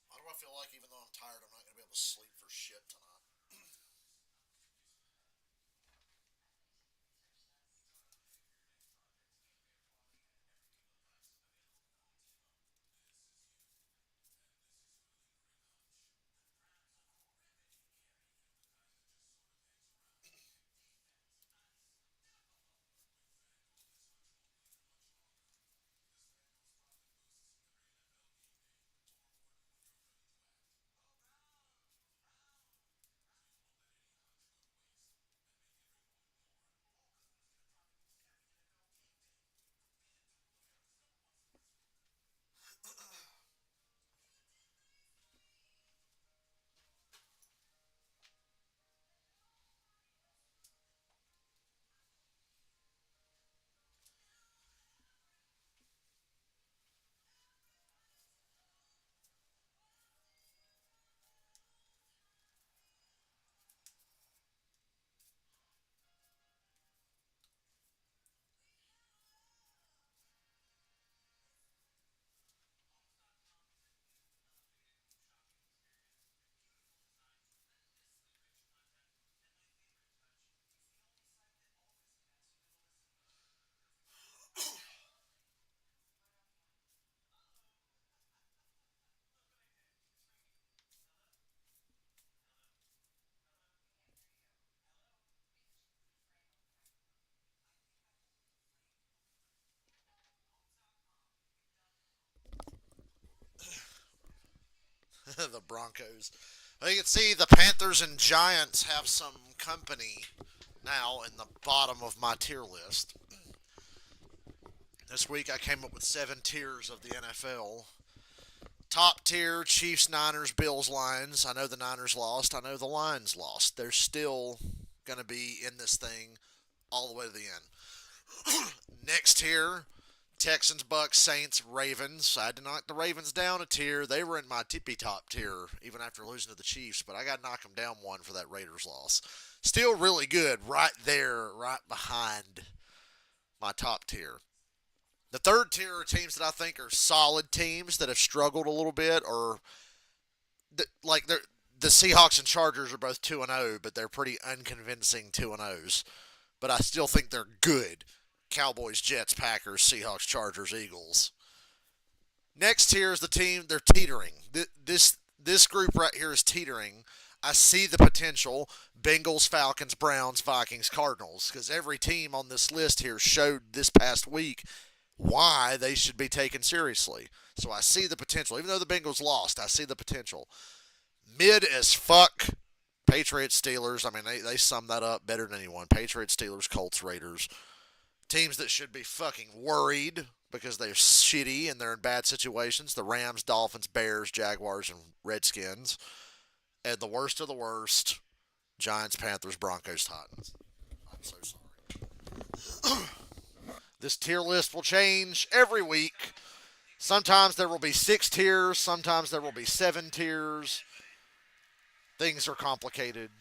Why do I feel like even though I'm tired, I'm not going to be able to sleep for shit tonight? The Broncos. Well, you can see the Panthers and Giants have some company now in the bottom of my tier list. This week I came up with 7 tiers of the NFL. Top tier, Chiefs, Niners, Bills, Lions. I know the Niners lost. I know the Lions lost. They're still going to be in this thing all the way to the end. Next tier, Texans, Bucks, Saints, Ravens. I had to knock the Ravens down a tier. They were in my tippy top tier even after losing to the Chiefs, but I got to knock them down one for that Raiders loss. Still really good, right there, right behind my top tier. The third tier are teams that I think are solid teams that have struggled a little bit, or the Seahawks and Chargers are both 2-0, but they're pretty unconvincing 2-0s. But I still think they're good. Cowboys, Jets, Packers, Seahawks, Chargers, Eagles. Next here is the team. They're teetering. This group right here is teetering. I see the potential. Bengals, Falcons, Browns, Vikings, Cardinals. Because every team on this list here showed this past week why they should be taken seriously. So I see the potential. Even though the Bengals lost, I see the potential. Mid as fuck. Patriots, Steelers. I mean, they sum that up better than anyone. Patriots, Steelers, Colts, Raiders. Teams that should be fucking worried because they're shitty and they're in bad situations. The Rams, Dolphins, Bears, Jaguars, and Redskins. And the worst of the worst, Giants, Panthers, Broncos, Titans. I'm so sorry. This tier list will change every week. Sometimes there will be 6 tiers. Sometimes there will be 7 tiers. Things are complicated.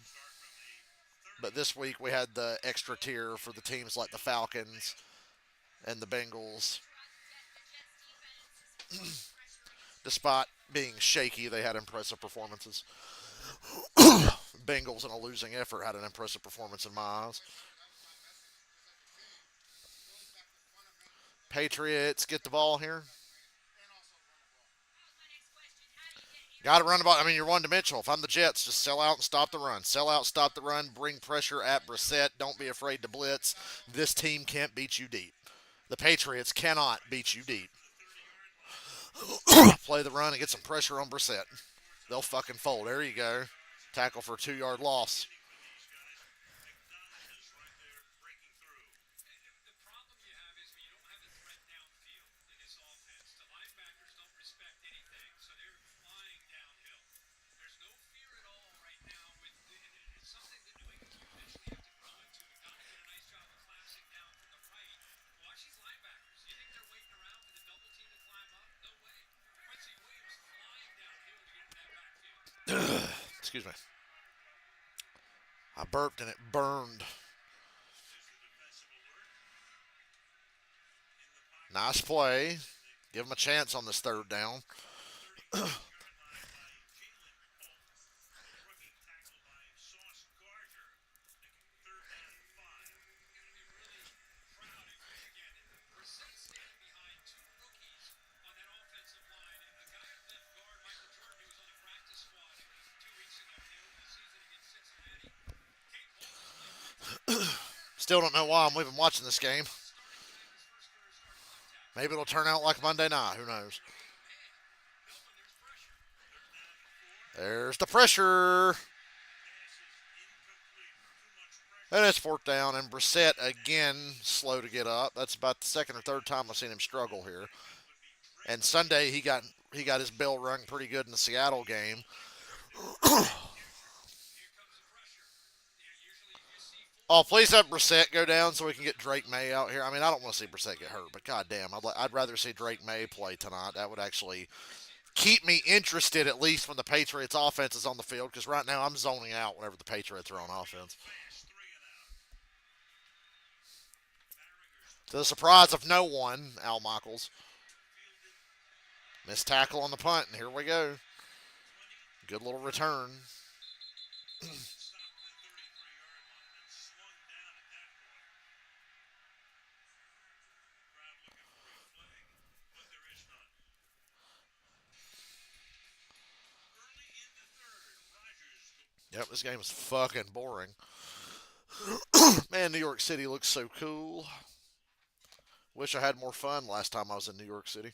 But this week we had the extra tier for the teams like the Falcons and the Bengals. Despite being shaky, they had impressive performances. Bengals in a losing effort had an impressive performance in my eyes. Patriots get the ball here. Got to run the ball. I mean, you're one dimensional. If I'm the Jets, just sell out and stop the run. Sell out, stop the run, bring pressure at Brissett. Don't be afraid to blitz. This team can't beat you deep. The Patriots cannot beat you deep. Play the run and get some pressure on Brissett. They'll fucking fold. There you go. Tackle for a 2 yard loss. The problem you have is when you don't have a threat downfield in this offense. The linebackers don't respect anything, so they're flying downhill. There's no fear at all right now. It's something that New England you eventually have to grow into. Donald did a nice job of collapsing down from the right. Watch these linebackers. You think they're waiting around for the double team to climb up? No way. Quincy Williams flying downhill to get into that backfield. Excuse me. I burped and it burned. Nice play. Give them a chance on this third down. Going to be really proud if, again, Brissett standing behind two rookies on that offensive line. And a guy at left guard, Michael Jordan, who was on the practice squad 2 weeks ago, nailed the season against Cincinnati. Kate Bolton played Still don't know why I'm even watching this game. starting to have his first career start contact. Maybe it'll turn out like Monday night. Who knows? Melvin, there's pressure. There's the pressure. And it's fourth down, and Brissett again slow to get up. That's about the second or third time I've seen him struggle here. And Sunday he got his bell rung pretty good in the Seattle game. Here comes the pressure. Usually you see Oh, please have Brissett go down so we can get Drake May out here. I mean, I don't want to see Brissett get hurt, but goddamn, I'd rather see Drake May play tonight. That would actually keep me interested at least when the Patriots offense is on the field. Because right now I'm zoning out whenever the Patriots are on offense. To the surprise of no one, Al Michaels. Missed tackle on the punt, and here we go. Good little return. Yep, this game is fucking boring. Man, New York City looks so cool. Wish I had more fun last time I was in New York City.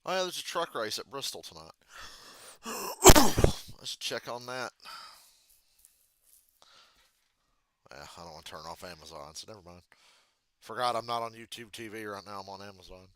Oh yeah, there's a truck race at Bristol tonight. Let's check on that. Yeah, I don't want to turn off Amazon, so never mind. Forgot I'm not on YouTube TV right now. I'm on Amazon.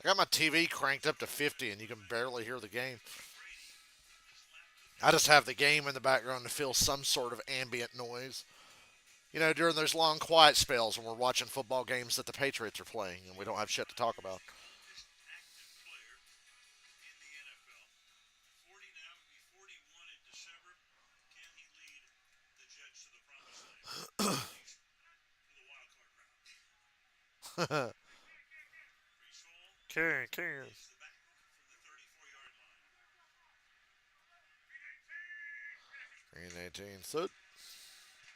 I got my TV cranked up to 50 and you can barely hear the game. Brady is left to I just have the game in the background to feel some sort of ambient noise. You know, during those long quiet spells when we're watching football games that the Patriots are playing and we don't have shit to talk about. youngest active player in the NFL. 40 now, would be 41 in December. Can he lead the Jets to the promised land? At least to the wild card round. Brees Hall Karen, Karen. leads the back from the 34-yard line. 18. So,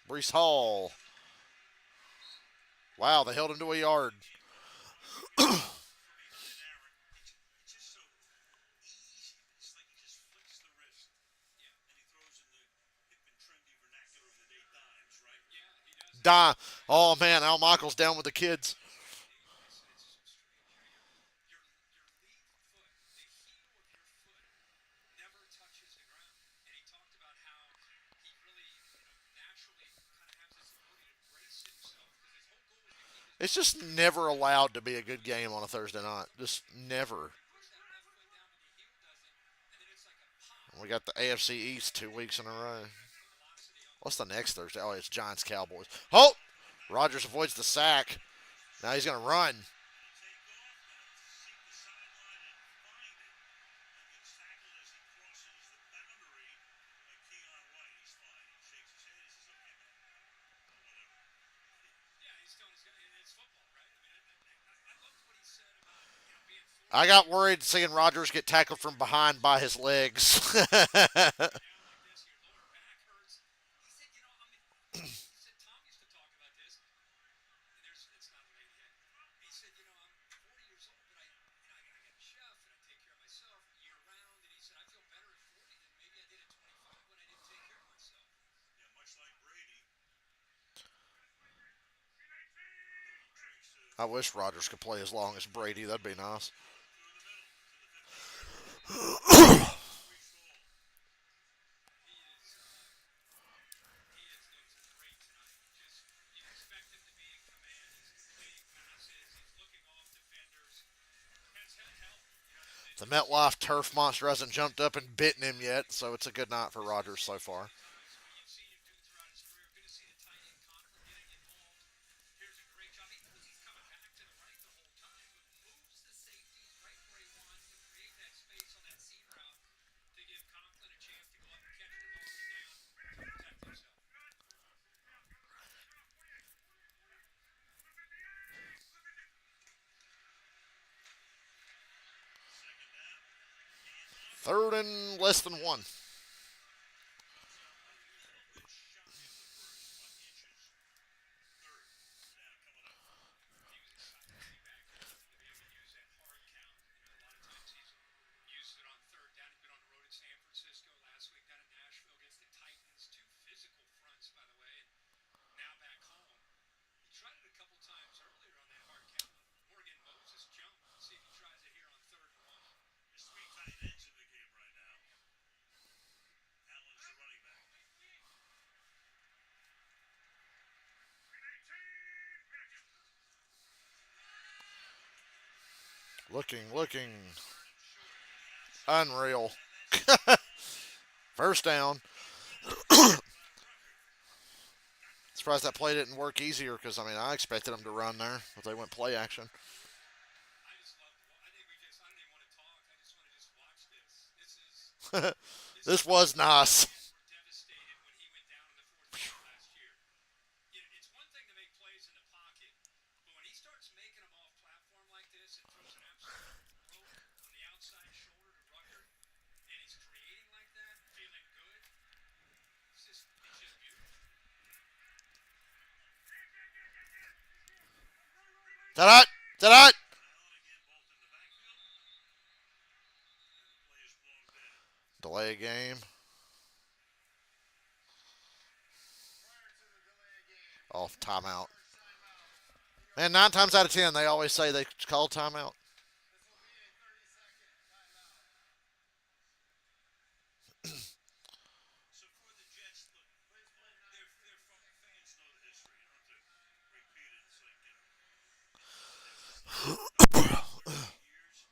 Brees Hall. Wow, they held him to a yard. From behind Aaron. It's just so easy. It's like he just flicks the wrist. Yeah, And he throws in the hip and trendy vernacular of the day dimes, right? yeah, he does that. Die. Oh, man, Al Michaels down with the kids. It's so strange. Your lead foot, the heel of your foot, never touches the ground. And he talked about how he really, naturally kind of has this ability to brace himself because his whole goal is to keep his It's just never allowed to be a good game on a Thursday night. Just never. push that left foot down when your heel doesn't, and then it's like a pop We got the AFC East 2 weeks in a row. velocity on What's the next Thursday? Oh, it's Giants Cowboys. Oh! Rogers avoids the sack. Now he's going to run. Take off, seek the sideline and find it. And gets tackled as he crosses the boundary by Keon White. He's fine. He shakes his head. He says, okay, man. Whatever. Yeah, he's telling his guy it's football, right? I mean, I loved what he said about being I got worried seeing Rogers get tackled from behind by his legs. down like this, your lower back hurts. He said, he said Tom used to talk about this. And it's not a lady head. He said, I'm 40 years old, but I got a chef and I take care of myself year round. And he said, I feel better at 40 than maybe I did at 25 when I didn't take care of myself. Yeah, much like Brady. Drinks I wish Rogers could play as long as Brady. That'd be nice. through the middle to the 50-yard line. Brees Hall. He looks great tonight. Just you expect him to be in command. He's completing passes. He's looking off defenders. Has had help. The MetLife turf monster hasn't jumped up and bitten him yet, so it's a good night for Rogers so far. You've seen him do throughout his career. Good to see the tight end Conklin getting involved. Here's a great job. He knows he's coming back to the right the whole time, but moves the safeties right where he wants to create that space on that seam route to give Conklin a chance to go up and catch the ball on the down to protect himself. Second down. Handoff. Third and less than one. Which shot him first by inches. Third down coming up. He was excited to be back to be able to use that hard count. A lot of times he's used it on third down. He's been on the road at San Francisco last week down in Nashville against the Titans. Two physical fronts, by the way, and now back home. He tried it a couple times earlier on that hard count. Morgan Moses jump. See if he tries it here on third and one. There's three tight ends in the game right now. Allen's the running back. Looking. Short to the outside. Unreal. And that's First down. Surprised that play didn't work easier because, I expected them to run there, but they went play action. I just love. I think I don't even want to talk. I just want to just watch this. This This was nice. were devastated when he went down in the fourth quarter last year. It's one thing to make plays in the pocket, but when he starts making them off platform like this and throws an absolute rope on the outside shoulder to Rucker, and he's creating like that, feeling good, it's just beautiful. Ta-da! Ta-da! Allen again, both in the backfield. And the play is blown dead. Delay game. Off timeout. And 9 times out of 10, they always say they call timeout. So for the Jets, look, their fans know the history. You don't have to repeat it. It's like, they've been in the business for 50 years.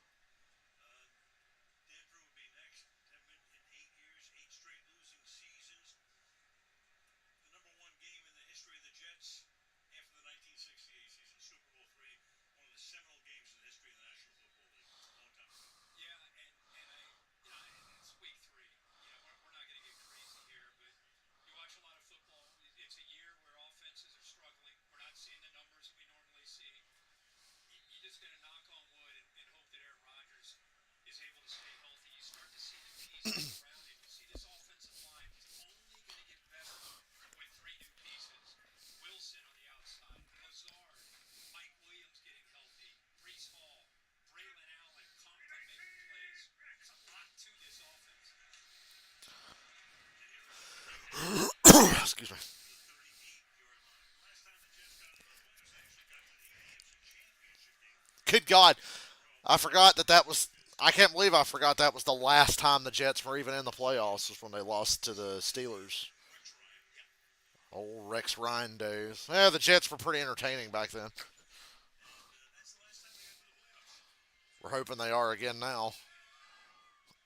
Excuse me. to the 38-yard line. Last time the Jets got into the playoffs, they actually got to the AFC Championship game. Good God, Draw. I forgot that was. I can't believe I forgot that was the last time the Jets were even in the playoffs was when they lost to the Steelers. Rex Ryan. Yeah. Old Rex Ryan days. Yeah, the Jets were pretty entertaining back then. And that's the last time they got to the playoffs. We're hoping they are again now.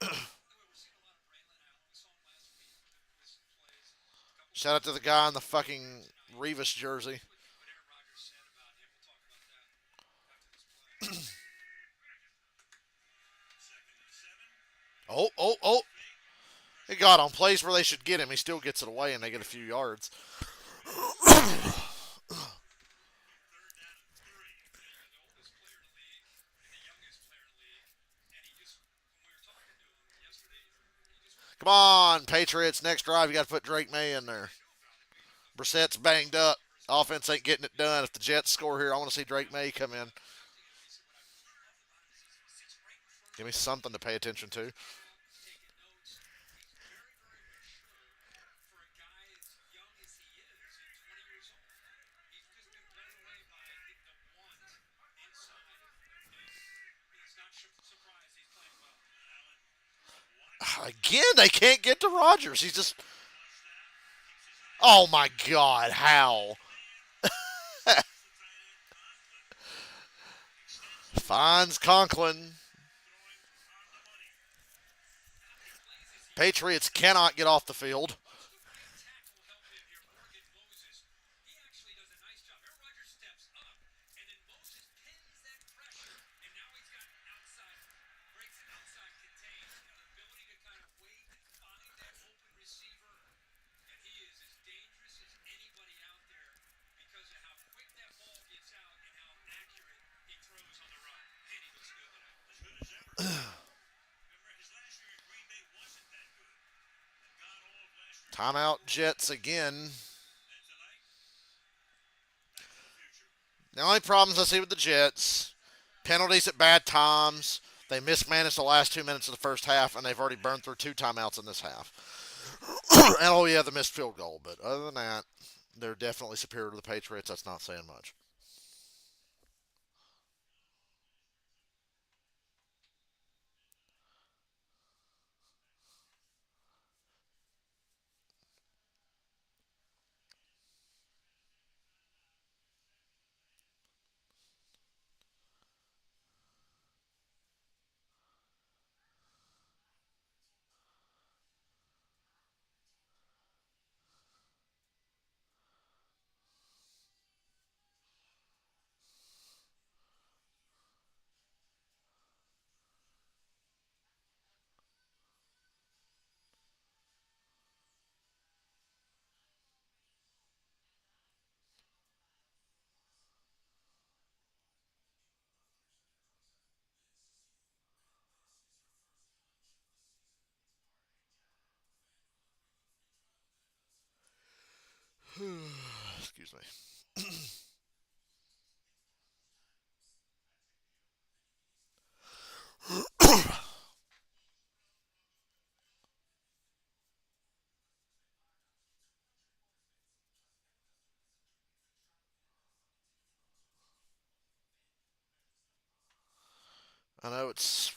By the way, we're seeing a lot of Braylon Allen. We saw him last week with some plays. A couple Shout out to the touchdowns guy in the tonight. fucking Revis jersey. What Aaron Rodgers said about him. We'll talk about that after this play. Second and 7. Oh, oh, Throws oh. fake. He Pressure. got on plays where they should get him. He still gets it away and they get a few yards. Third down and 3. The oldest player in the league and the youngest player in the league. And he just, when we were talking to him yesterday, he just went Come on, Patriots. Next drive, you got to put Drake May in there. know about him. He was the Brissett's banged up. Offense ain't getting it done. If the Jets score here, I want to see Drake May come in. Give me something to pay attention to. He's taking notes. He's very, very mature for a guy as young as he is at 20 years old. He's just been blown away by the want inside of him. He's not surprised he's playing well. Allen watches. Again, they can't get to Rodgers. He's just. Flush that. Keeps his eye Oh my God, how? man. Finds the tight end Conklin. Extends the Finds Conklin. throwing on the money. How many plays has he Patriots cannot get off the field. What's the right tackle help him here? Morgan Moses. He actually does a nice job. Aaron Rodgers steps up, and then Moses pins that pressure, and now he's got outside, breaks it outside contain, and the ability to kind of wait and find that open receiver. And he is as dangerous as anybody out there because of how quick that ball gets out and how accurate he throws on the run. Man, he looks good tonight. As good as ever. Remember, his last year in Green Bay wasn't that good. And got all of last year. Timeout Jets again. And tonight, back to the future. The only problems I see with the Jets, penalties at bad times. They mismanaged the last 2 minutes of the first half, and they've already burned through 2 timeouts in this half. And oh yeah, the missed field goal. But other than that, they're definitely superior to the Patriots. That's not saying much. Excuse me. I know it's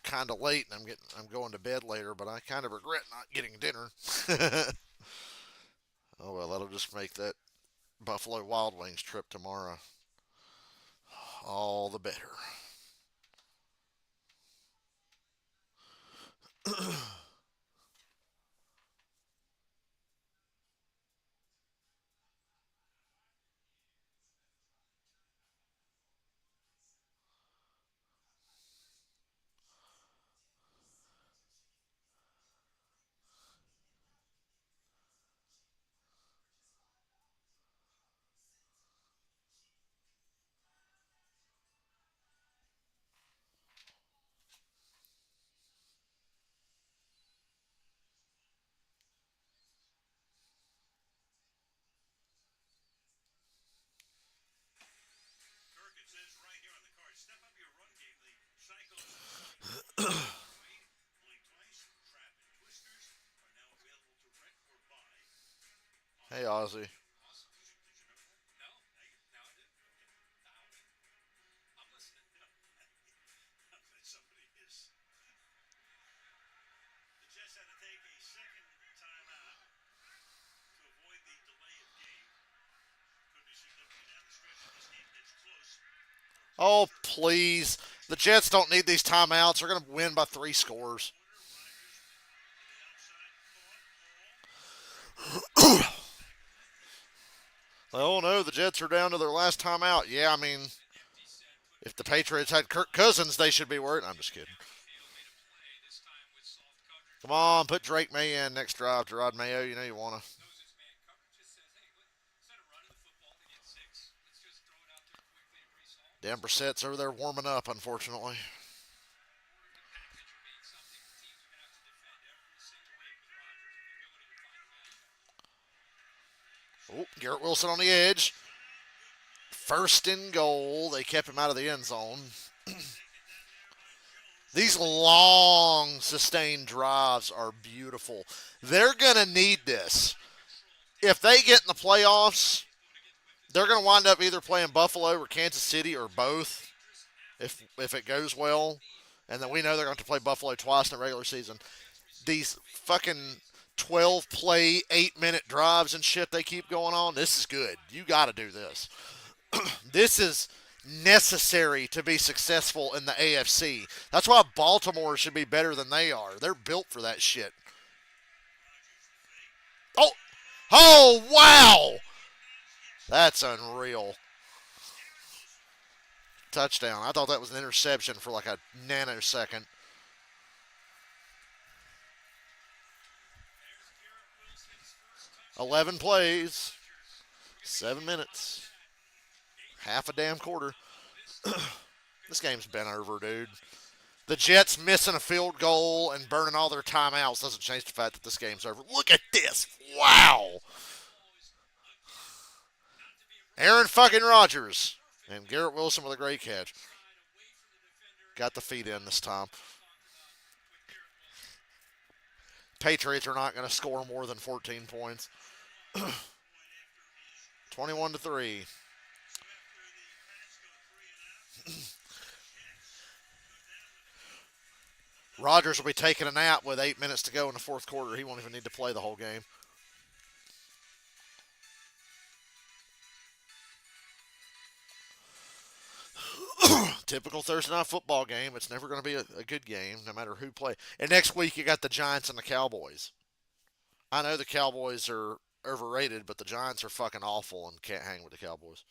kind of late, and I'm going to bed later, but I kind of regret not getting dinner. Oh well, that'll just make that Buffalo Wild Wings trip tomorrow all the better. Kirk, it says right here on the card, step up your run game. The Psychos right, blink twice, trap and twisters are now available to rent or buy. Hey, Ozzy. Awesome. Did you know that? No. Now I do. Now I do. I'm listening. Somebody is. The Jets had to take a second timeout to avoid the delay of game. Could be significant down the stretch if this game gets close. Oh, please. The Jets don't need these timeouts. They're going to win by 3 scores. Corner, Rodgers on the outside, caught ball. Back at that thing. Oh, no, the Jets are down to their last timeout. Yeah, I mean, Empty set. Put if the Patriots had Kirk Cousins, they should be worried. I'm just kidding. down the field. Made a play. This time with soft coverage. Come on, put Drake May in next drive. Gerard Mayo, you know you want to. Knows it's man coverage. Just says, hey, instead of running the football to get six, let's just throw it out there quickly to Brees Hall. Dan Brissett's over there warming up, unfortunately. The package will be something teams are going to have to defend every single week with Rodgers and the ability to find a matchup. Oh, Garrett Wilson on the edge. First and goal. They kept him out of the end zone. These long, sustained drives are beautiful. They're going to need this. If they get in the playoffs, they're going to wind up either playing Buffalo or Kansas City or both if it goes well. And then we know they're going to play Buffalo twice in the regular season. These fucking 12 play, 8-minute drives and shit they keep going on, this is good. You got to do this. This is necessary to be successful in the AFC. That's why Baltimore should be better than they are. They're built for that shit. Oh, oh, wow. That's unreal. Touchdown. I thought that was an interception for like a nanosecond. There's Garrett Wilson's first touchdown. 11 plays, Rodgers 7 minutes, half a damn quarter. This game's been over, dude. The Jets missing a field goal and burning all their timeouts doesn't change the fact that this game's over. Look at this. Wow. Aaron fucking Rodgers. And Garrett Wilson with a great catch. Got the feet in this time. Patriots are not going to score more than 14 points. 21-3. Rodgers will be taking a nap with 8 minutes to go in the fourth quarter. He won't even need to play the whole game. Typical Thursday night football game. It's never going to be a good game, no matter who plays. And next week you got the Giants and the Cowboys. I know the Cowboys are overrated, but the Giants are fucking awful and can't hang with the Cowboys.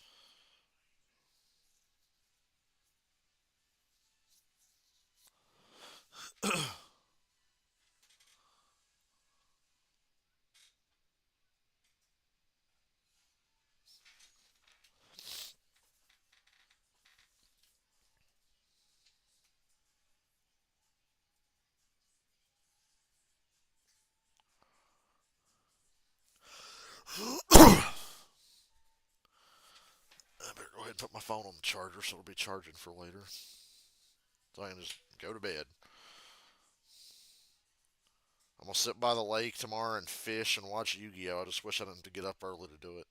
I better go ahead and put my phone on the charger so it'll be charging for later. So I can just go to bed. I'm gonna sit by the lake tomorrow and fish and watch Yu-Gi-Oh. I just wish I didn't have to get up early to do it.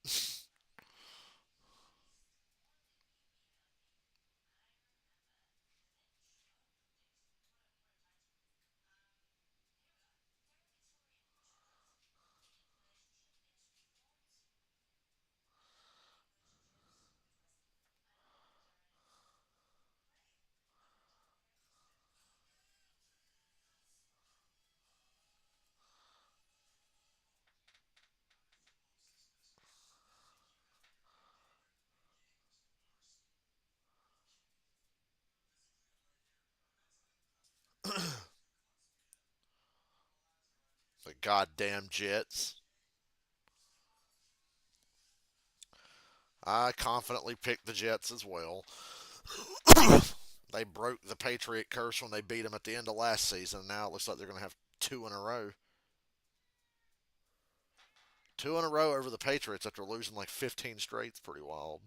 The goddamn Jets. I confidently picked the Jets as well. They broke the Patriot curse when they beat them at the end of last season. Now it looks like they're going to have two in a row. Two in a row over the Patriots after losing like 15 straight. It's pretty wild.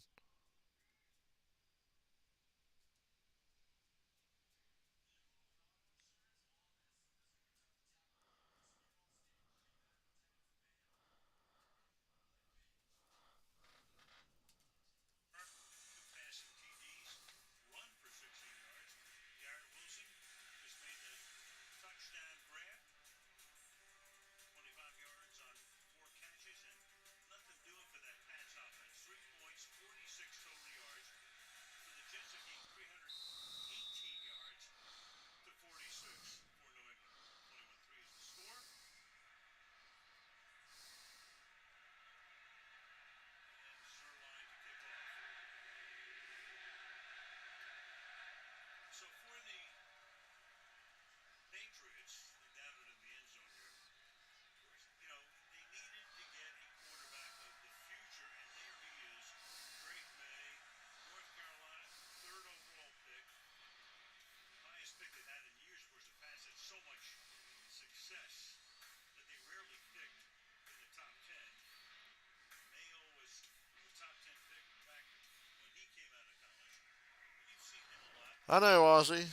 I know, Ozzy. Oh, he's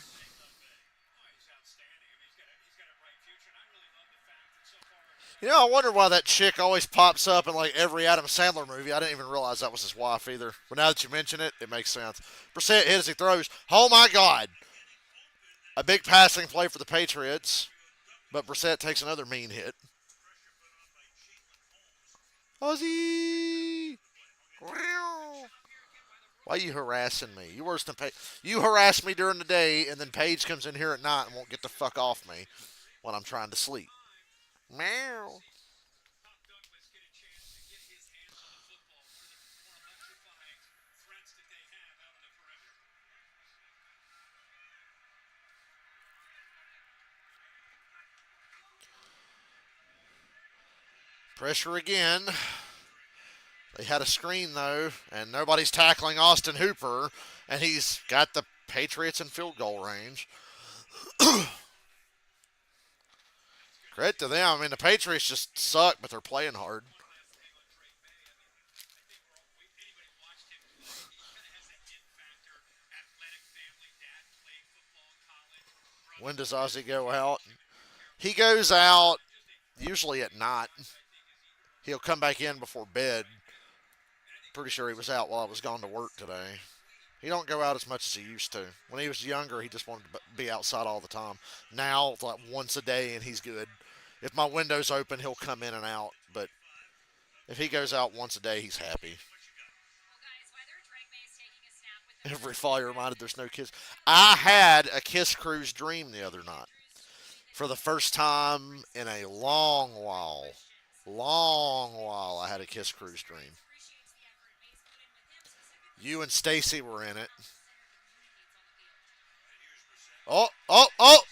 outstanding. I mean, he's got a bright future, and I really love the fact that so far You know, I wonder why that chick always pops up in like every Adam Sandler movie. I didn't even realize that was his wife either. But now that you mention it, it makes sense. Brissett hit as he throws. Oh my God! A big passing play for the Patriots, but Brissett takes another mean hit. Ozzy! Why are you harassing me? You worse than You harass me during the day, and then Paige comes in here at night and won't get the fuck off me when I'm trying to sleep. Meow. Tom Douglas get a chance to get his hands on the football, one of the more electrifying threats that they have out on the perimeter. Pressure again. They had a screen though, and nobody's tackling Austin Hooper, and he's got the Patriots in field goal range. Credit to them. I mean, the Patriots just suck, but they're playing hard. One last thing on Drake May. I mean, I think anybody watched him play, he kind of has that it factor. Athletic family, dad played football in college. When Brother does played Ozzy go football. out? Careful. He goes out Just a usually at night. I think as he earns He'll come back in before bed. and I think Pretty sure he was out while I was gone to work today. He don't go out as much as he used to. When he was younger, he just wanted to be outside all the time. Now, it's like once a day, and he's good. If my window's open, he'll come in and out. But if he goes out once a day, he's happy. Well, guys, whether Drake May is taking a snap with the Every fall, you're reminded there's no kiss. I had a Kiss Cruise dream the other night for the first time in a long while. Long while, I had a Kiss Cruise dream. appreciates the effort May's put in with him specifically You and Stacy were in it. center communicates on the field. Oh, oh, oh!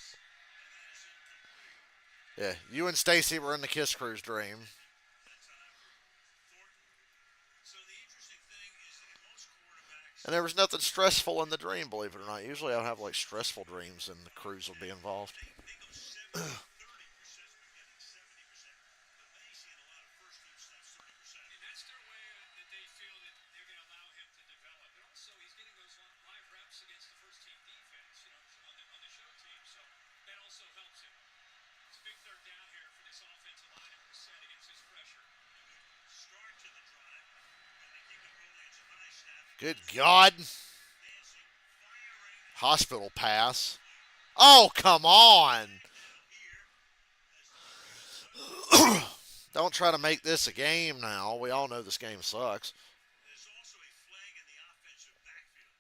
Yeah, you and Stacy were in the Kiss Cruise dream. So the interesting thing is that most quarterbacks, And there was nothing stressful in the dream, believe it or not. Usually I'll have like stressful dreams and the cruise will be involved. they go 70, 30% for getting 70%. But May seeing a lot of first team snaps, 30%. and that's their way that they feel that they're going to allow him to develop. But also, he's getting those live reps against the first team defense, on the show team. So that also helps him. It's a big third down here for this offensive line and Brissett against his pressure. Start to the drive, and they keep it rolling. It's a high snap. Good God. Dancing, firing, Hospital pass. Oh, come on. here Don't try to make this a game now. We all know this game sucks. there's also a flag in the offensive backfield.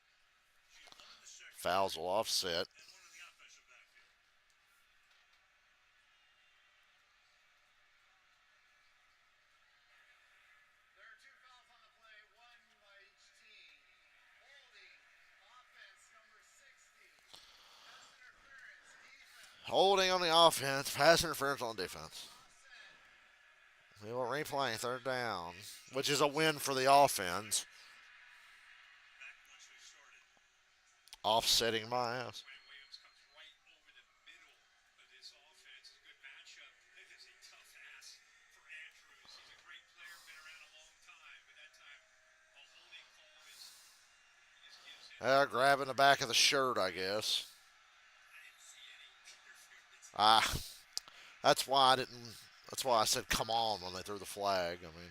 So you hold the second, Fouls will offset. and one in the offensive backfield. There are two fouls on the play, one by each team. Holding, offense number 60. Pass interference, defense. Holding on the offense. Pass interference on defense. We will replay third down, which is a win for the offense. Back once we started. Offsetting my ass. Quinn Williams comes right over the middle of this offense. It's a good matchup. It is a tough ass for Andrews. He's a great player, been around a long time, but that time a holding call is he just gives him. Grabbing the back of the shirt, I guess. I didn't see any interference. Ah, that's why I didn't. That's why I said come on when they threw the flag. I mean,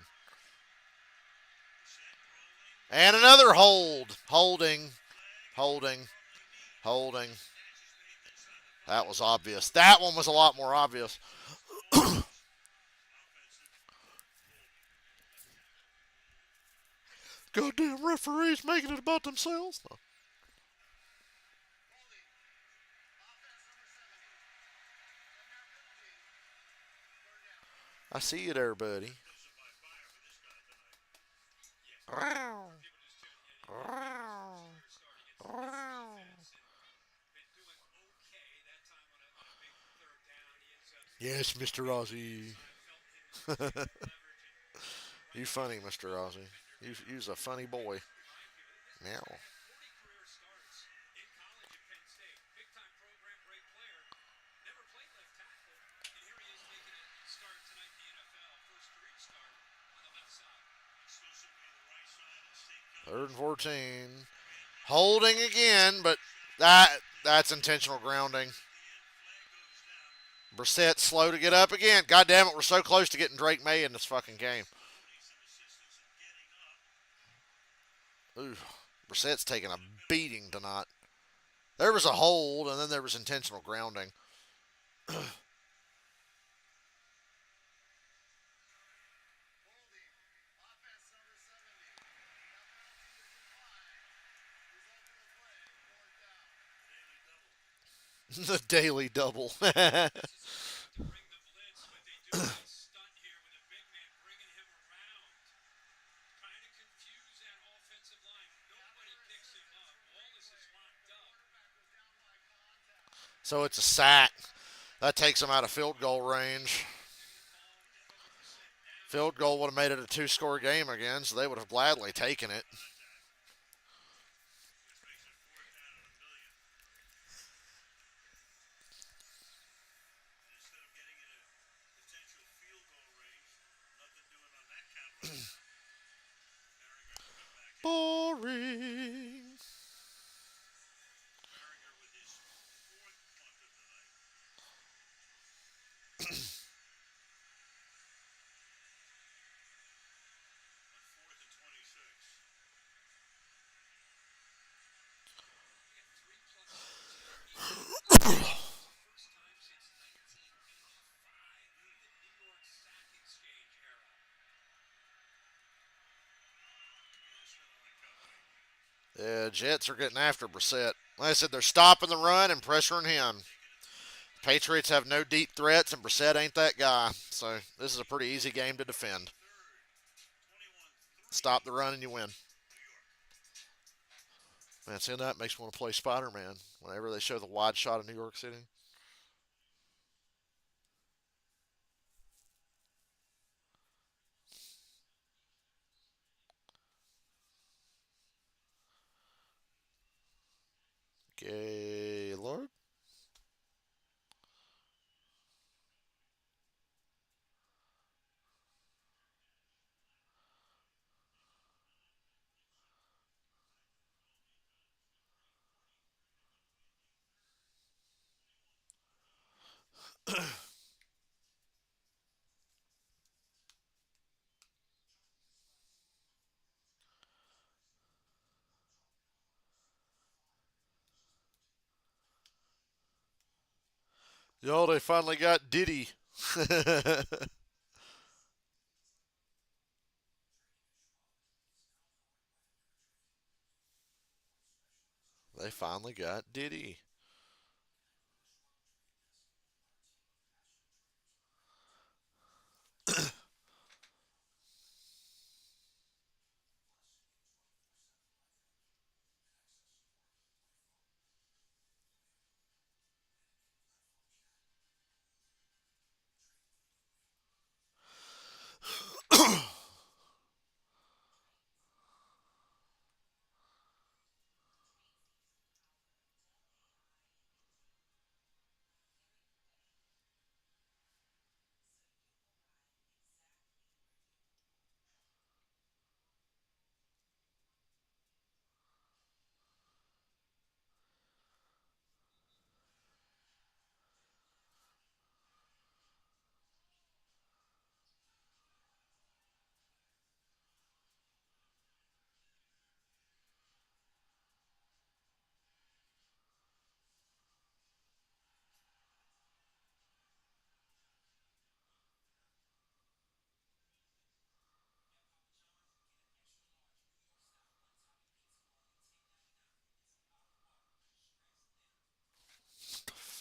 and another hold, holding, holding. That was obvious. That one was a lot more obvious. Goddamn referees making it about themselves. No. Holding, offense number 70. And now 50. Third down. I see you there, buddy. Been doing okay. That time on a big third down, he ends up Yes, Mr. Ozzy. felt him leverage and You funny, Mr. Ozzy. You's a funny boy. Meow. 40 career starts in college at Penn State. Big time program, great player. Never played left tackle, and here he is taking a start tonight in the NFL. First career start on the left side. Exclusively the right side of State College. Third and 14. Holding again, but That's intentional grounding. Brissett slow to get up again. God damn it, we're so close to getting Drake May in this fucking game. Ooh, Brissett's taking a beating tonight. There was a hold, and then there was intentional grounding. The daily double. To bring the blitz, but they do a stunt here with a big man bringing him around. Trying to confuse that offensive line. Nobody picks him up. Wallace is locked up. So it's a sack. That takes them out of field goal range. Field goal would have made it a two-score game again, so they would have gladly taken it. Boring. First time since 1985, the New York Sack Exchange era. Yeah, Jets are getting after Brissett. Like I said, they're stopping the run and pressuring him. Patriots have no deep threats, and Brissett ain't that guy. So this is a pretty easy game to defend. Stop the run and you win. Man, seeing that makes me want to play Spider-Man whenever they show the wide shot of New York City. Gaylord. Yo, they finally got Diddy. They finally got Diddy.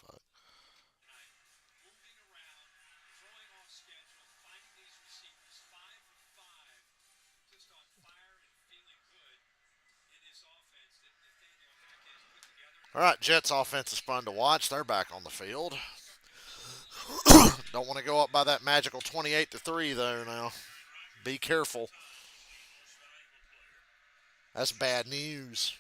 Fuck. Moving around, throwing off schedule, finding these receivers, 5 of 5, just on fire and feeling good in this offense that Nathaniel Hackett has put together. All right, Jets offense is fun to watch. They're back on the field. Don't want to go up by that magical 28-3 though. Now, be careful. That's bad news.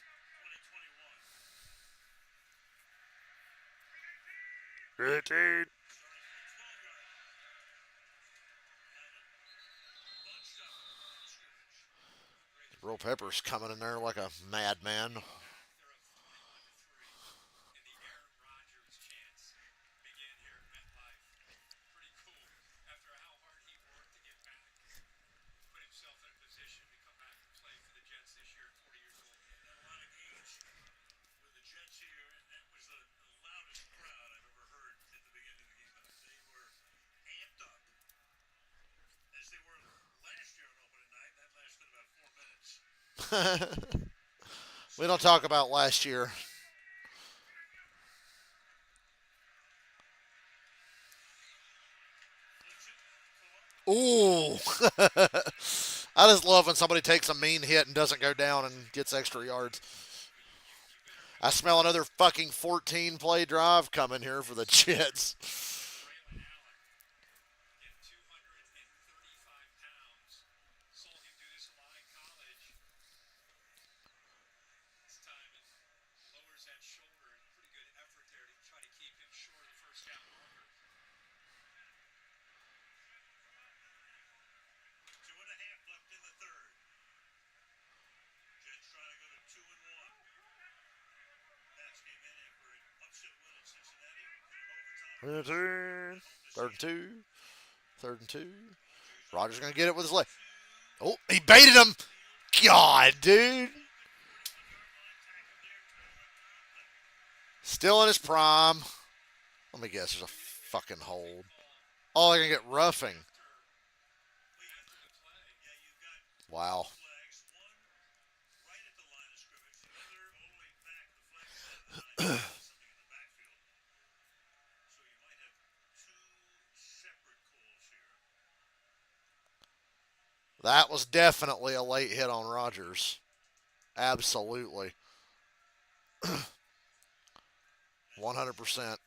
Guaranteed. Real Pepper's coming in there like a madman. We don't talk about last year. Ooh. I just love when somebody takes a mean hit and doesn't go down and gets extra yards. I smell another fucking 14 play drive coming here for the Jets. Braylon Allen, again, 235 pounds. Saw him do this a lot in college. This time it lowers that shoulder and pretty good effort there to try to keep him short of the first down marker. 2.5 left in the third. Jets trying to go to 2-1. Pats came in for an upset win at Cincinnati in an overtime. Third and two. Third and two. Rodgers Rogers gonna get it with his leg. Oh, he baited him. God, dude. 41-yard line tackle there, Conklin. Still in his prime. Let me guess. There's a fucking hold. Oh, they're gonna get roughing. After the play, Yeah, you've got Wow. flags. One right at the line of scrimmage, the other all the way back at the flag line. Something in the backfield. So you might have two separate calls here. That was definitely a late hit on Rogers. Absolutely. 100%.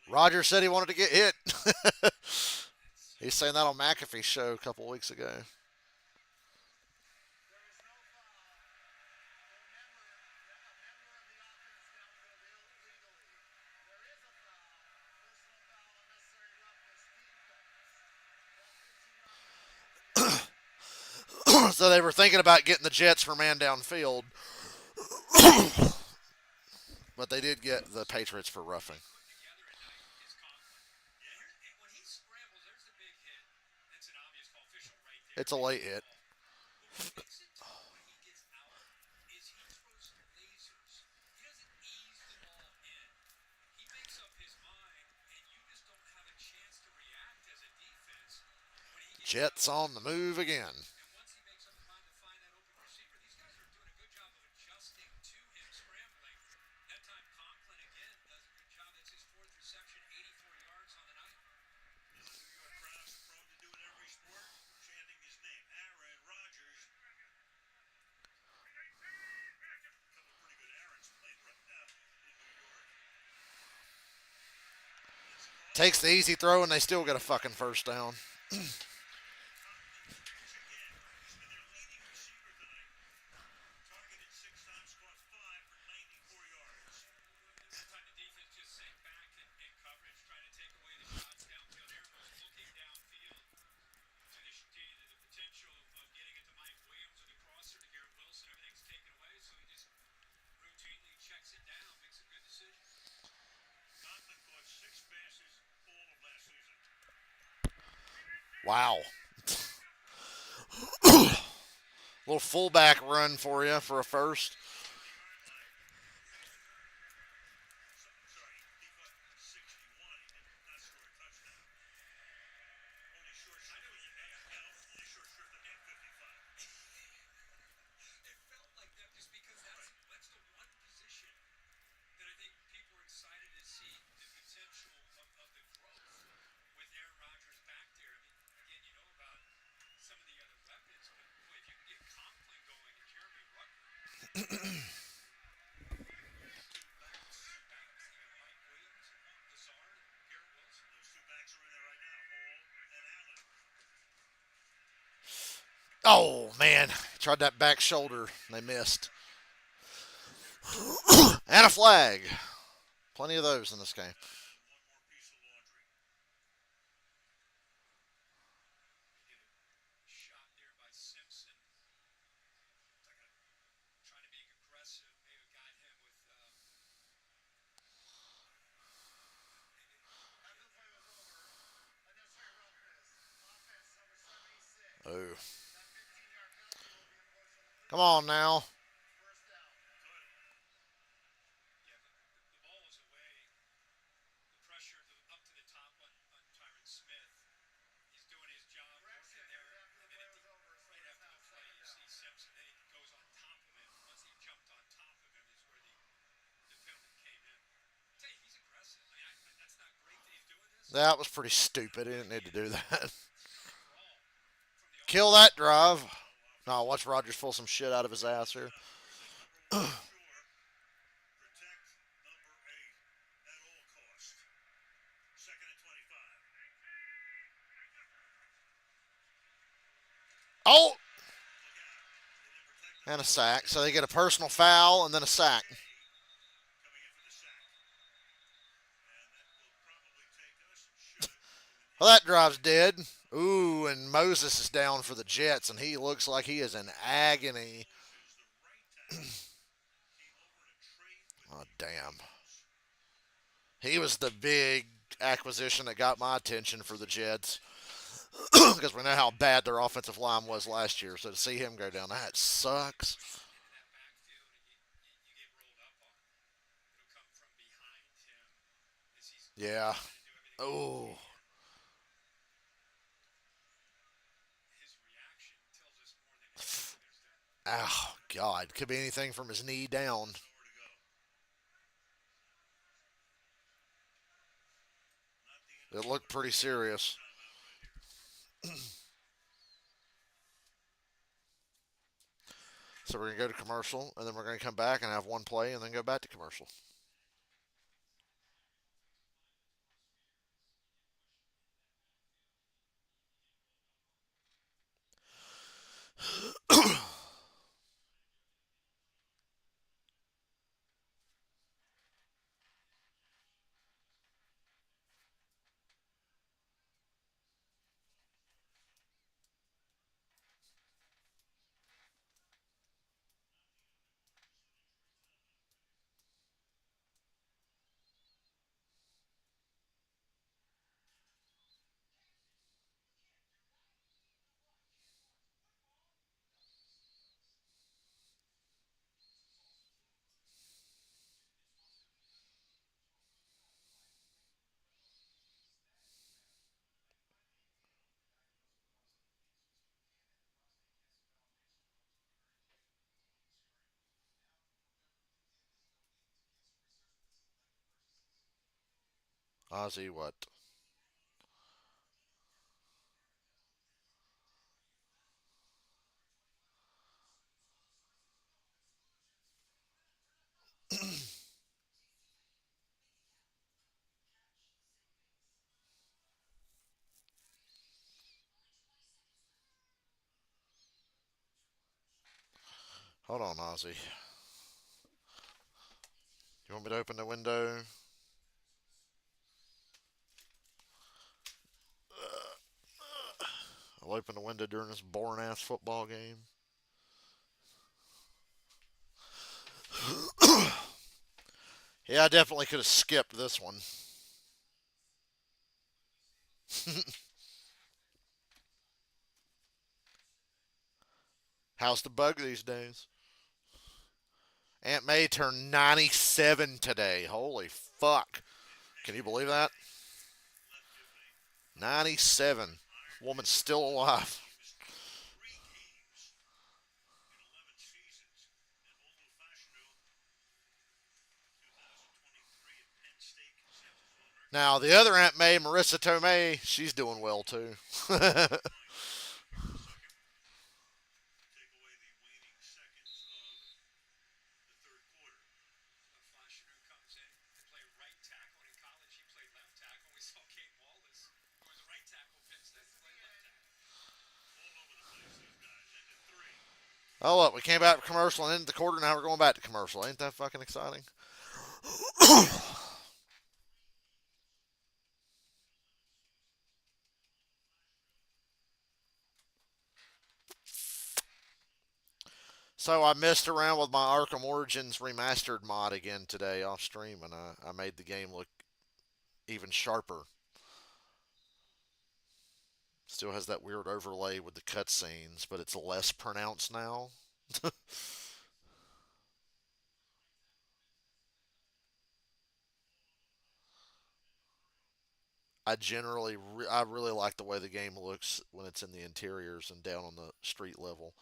Rogers said he wanted to get hit. He's saying that on McAfee's show a couple weeks ago. So they were thinking about getting the Jets for man downfield, but they did get the Patriots for roughing. together at night is Conklin. And when he scrambles, there's the big hit. That's an obvious call. Official right there. It's a late hit. But what makes it tough when he gets out is he throws lasers. He doesn't ease the ball in. He makes up his mind, and you just don't have a chance to react as a defense when he gets Jets out. on the move again. And once he makes up his mind to find that open receiver, these guys are doing a good job of adjusting to him scrambling. That time Conklin again does a good job. That's his fourth reception, 84 yards on the night. As the New York crowds are prone to do in every sport, chanting his name, Aaron Rodgers. A couple of pretty good Aarons playing right now in New York. Takes the easy throw and they still get a fucking first down. And their leading receiver tonight, targeted 6 times, caught 5 for 94 yards. This time the defense just sank back in coverage, trying to take away the shots downfield. Aaron was looking downfield to the potential of getting it to Mike Williams with a crosser to Garrett Wilson. Everything's taken away, so he just routinely checks it down, makes a good decision. Conklin caught 6 passes all of last season. Wow. Little fullback run for you for a first. Sorry, he caught 61. He did not score a touchdown. Only short shrift of only short shrift of game 55. It felt like that just because that's the one position that I think people are excited to see the potential of the growth with Aaron Rodgers back there. I mean, again, you know about some of the other weapons, but boy, if you can get Conklin going and Jeremy Rucker, Backs. you got Mike Williams, Lazard, and Garrett Wilson. Those 2 backs are in there right now, Hall and Allen. Oh, man. Tried that back shoulder. They missed. And a flag. Plenty of those in this game. One more piece of laundry. Shot there by Simpson. Trying to be aggressive. Maybe got him with Oh. Come on now. yeah, the ball is away. The pressure up to the top on Tyron Smith. He's doing his job working there. That was pretty stupid. He didn't need to do that. From the Kill that drive. No, watch Rogers pull some shit out of his ass here. Protect number 8 at all cost. Second and 25. Oh, Look out. They didn't protect the and a ball. sack. So they get a personal foul and then a sack. Coming in for the sack. And that will probably take us short of Well, that drive's dead. Ooh, and Moses is down for the Jets, and he looks like he is in agony. Moses, the right tackle, came over in a trade with Oh, the damn. Eagles. He was the big acquisition that got my attention for the Jets because we know how bad their offensive line was last year. So to see him go down, that sucks. into that backfield and you get rolled up on. It'll come from behind him as he's Yeah. trying to do everything he Oh. can. His reaction tells us more than anything. Oh, God. Could be anything from his knee down. Nowhere to go. Not the end of It the looked quarter. pretty serious. Timeout right here. So we're going to go to commercial, and then we're going to come back and have one play and then go back to commercial. Ozzy, what? Hold on, Ozzy. You want me to open the window? I'll open the window during this boring ass football game. Yeah, I definitely could have skipped this one. How's the bug these days? Aunt May turned 97 today. Holy fuck. Can you believe that? Left hip a 97. iron Woman's still alive. He missed 3 games in 11 seasons. And Olu Fashanu, 2023 at Penn State, consensus All-American. Now, the other Aunt May, Marissa Tomei, she's doing well too. Here in the second. Take away the waning seconds of the third quarter. Flasheroo comes in to play right tackle. In college, he played left tackle. We saw Kate Wallace, who was a right tackle, Penn State, play left tackle. All over the place, these guys. Into 3. Oh, look, we came back from commercial and ended the quarter. Now we're going back to commercial. Ain't that fucking exciting? So I messed around with my Arkham Origins remastered mod again today off stream, and I made the game look even sharper. Still has that weird overlay with the cutscenes, but it's less pronounced now. I really like the way the game looks when it's in the interiors and down on the street level.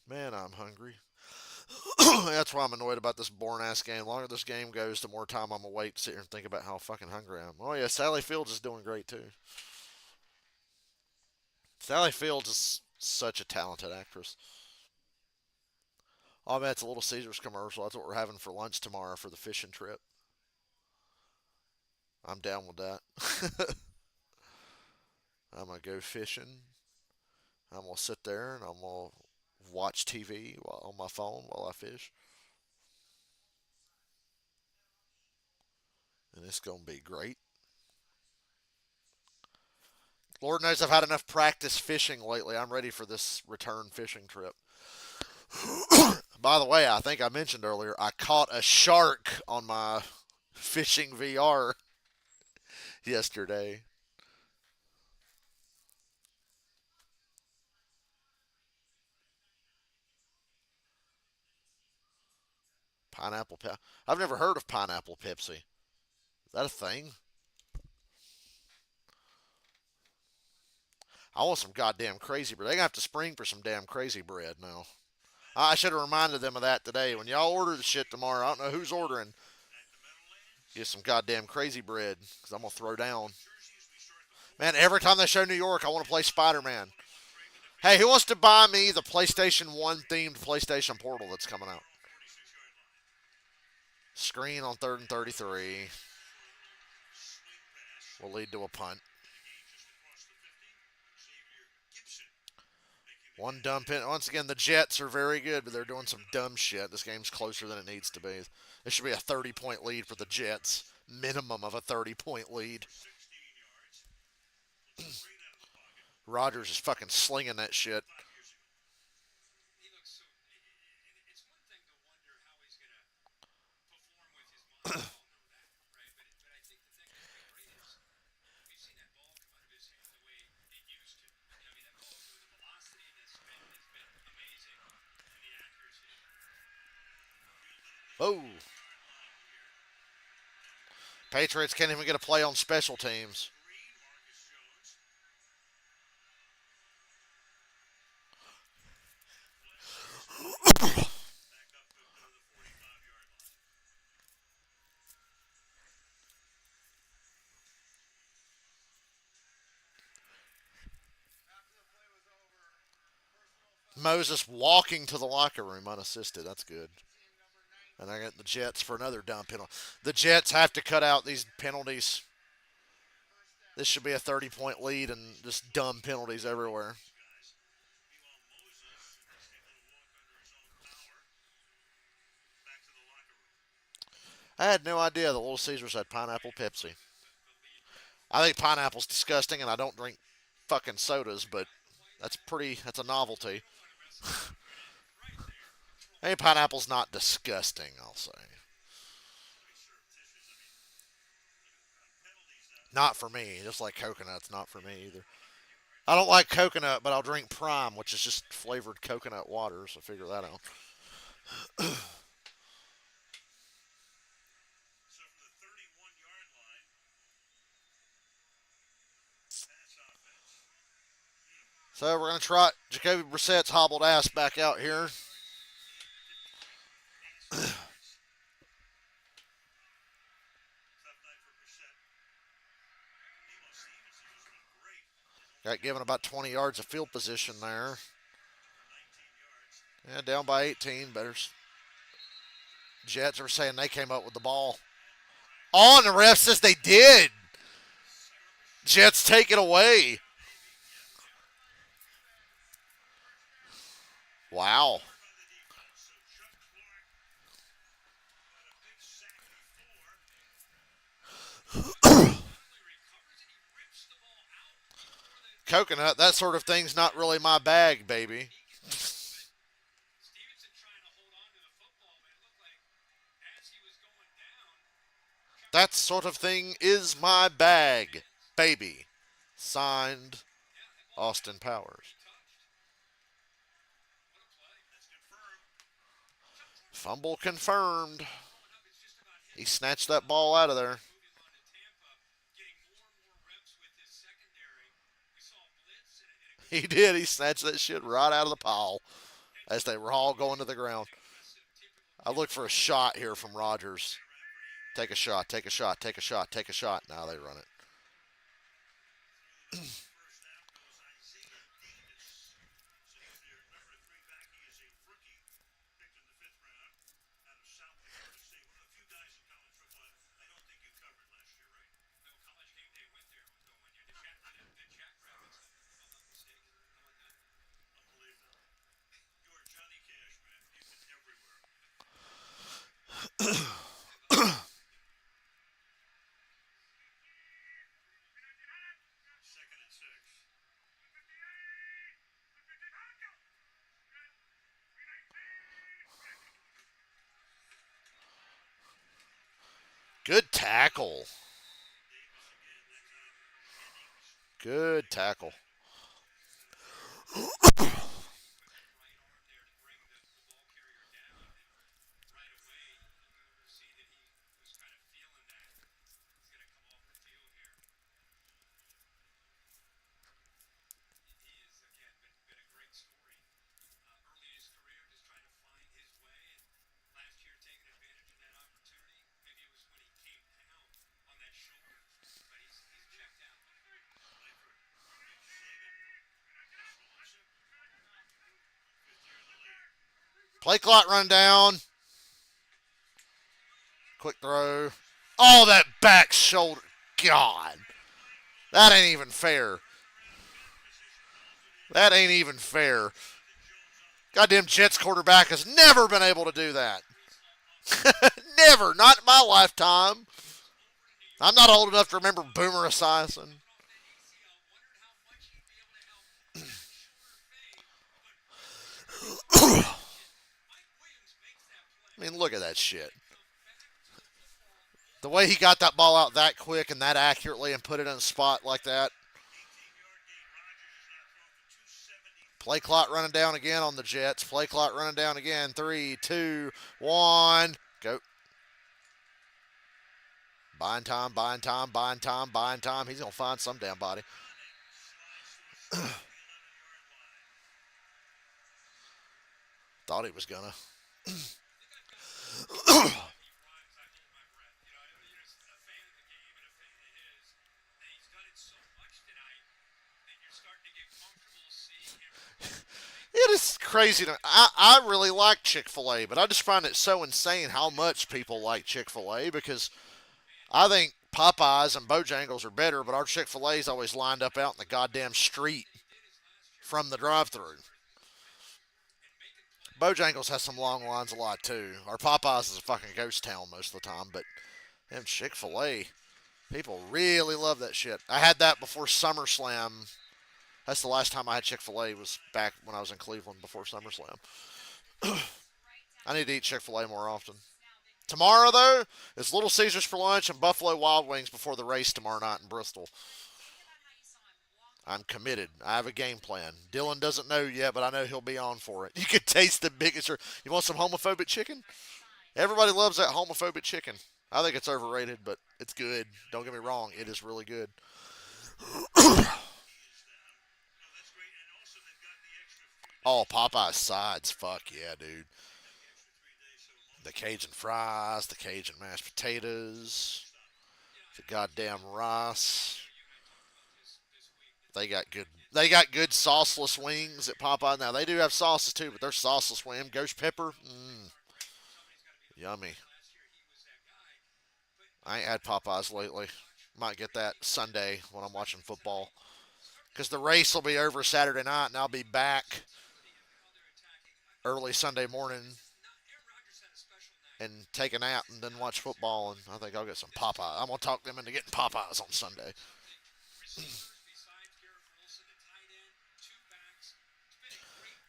Man, I'm hungry. That's why I'm annoyed about this boring ass game. The longer this game goes, the more time I'm gonna wait to sit here and think about how fucking hungry I am. Oh yeah, Sally Fields is doing great too. Sally Fields is such a talented actress. Oh man, it's a Little Caesars commercial. That's what we're having for lunch tomorrow for the fishing trip. I'm down with that. I'm gonna go fishing. I'm gonna sit there and I'm gonna watch TV on my phone while I fish, and it's gonna be great. Lord knows I've had enough practice fishing lately. I'm ready for this return fishing trip. By the way, I think I mentioned earlier I caught a shark on my fishing VR yesterday. Pineapple. I've never heard of pineapple Pepsi. Is that a thing? I want some goddamn crazy bread. They gonna have to spring for some damn crazy bread now. I should have reminded them of that today. When y'all order the shit tomorrow, I don't know who's ordering. Get some goddamn crazy bread, because I'm gonna throw down. Man, every time they show New York, I want to play Spider-Man. Hey, who wants to buy me the PlayStation 1 themed PlayStation Portal that's coming out? Screen on 3rd and 33 will lead to a punt. One dumb pin. Once again, the Jets are very good, but they're doing some dumb shit. This game's closer than it needs to be. This should be a 30-point lead for the Jets. Minimum of a 30-point lead. Rodgers is fucking slinging that shit. He looks so. It's one thing to wonder how he's going to perform with his mind. We all know that, right? But I think the thing that's been great is we've seen that ball come out of his hand the way it used to. I mean, that ball, the velocity has been amazing, and the accuracy. Oh. Patriots can't even get a play on special teams. Moses walking to the locker room unassisted. That's good. And I got the Jets for another dumb penalty. The Jets have to cut out these penalties. This should be a 30-point lead and just dumb penalties everywhere. I had no idea the Little Caesars had pineapple Pepsi. I think pineapple's disgusting, and I don't drink fucking sodas, but that's a novelty. I mean, pineapple's not disgusting, I'll say. Not for me. Just like coconut's not for me either. I don't like coconut, but I'll drink Prime, which is just flavored coconut water, so figure that out. So we're going to trot Jacoby Brissett's hobbled ass back out here. Got given about 20 yards of field position there. Yeah, down by 18. Better. Jets are saying they came up with the ball. Oh, and the ref says they did. Jets take it away. Wow. Coconut, that sort of thing's not really my bag, baby. Stevenson trying to hold on to the football. That sort of thing is my bag, baby. Signed, Austin Powers. Fumble confirmed. He snatched that ball out of there. He did. He snatched that shit right out of the pile as they were all going to the ground. I look for a shot here from Rodgers. Take a shot, take a shot, take a shot, take a shot. Now they run it. Second and 6. Good tackle. Good tackle. Play clock run down. Quick throw. Oh, that back shoulder. God. That ain't even fair. That ain't even fair. Goddamn Jets quarterback has never been able to do that. Never. Not in my lifetime. I'm not old enough to remember Boomer Esiason. I mean, look at that shit. The way he got that ball out that quick and that accurately and put it in a spot like that. Play clock running down again on the Jets. Play clock running down again. 3, 2, 1. Go. Buying time, buying time, buying time, buying time. He's going to find some damn body. Thought he was going to. It is crazy. I really like Chick-fil-A, but I just find it so insane how much people like Chick-fil-A because I think Popeyes and Bojangles are better, but our Chick-fil-A's always lined up out in the goddamn street from the drive-thru. Bojangles has some long lines a lot too. Our Popeyes is a fucking ghost town most of the time, but them Chick-fil-A, people really love that shit. I had that before SummerSlam. That's the last time I had Chick-fil-A was back when I was in Cleveland before SummerSlam. I need to eat Chick-fil-A more often. Tomorrow, though, it's Little Caesars for lunch and Buffalo Wild Wings before the race tomorrow night in Bristol. I'm committed. I have a game plan. Dylan doesn't know yet, but I know he'll be on for it. You can taste the biggest. You want some homophobic chicken? Everybody loves that homophobic chicken. I think it's overrated, but it's good. Don't get me wrong. It is really good. Oh, Popeye's sides. Fuck yeah, dude. The Cajun fries, the Cajun mashed potatoes, the goddamn rice. They got good. They got good sauceless wings at Popeye. Now they do have sauces too, but they're sauceless wing. Ghost pepper, yummy. I ain't had Popeyes lately. Might get that Sunday when I'm watching football. Because the race will be over Saturday night, and I'll be back early Sunday morning and take a nap and then watch football. And I think I'll get some Popeyes. I'm gonna talk them into getting Popeyes on Sunday.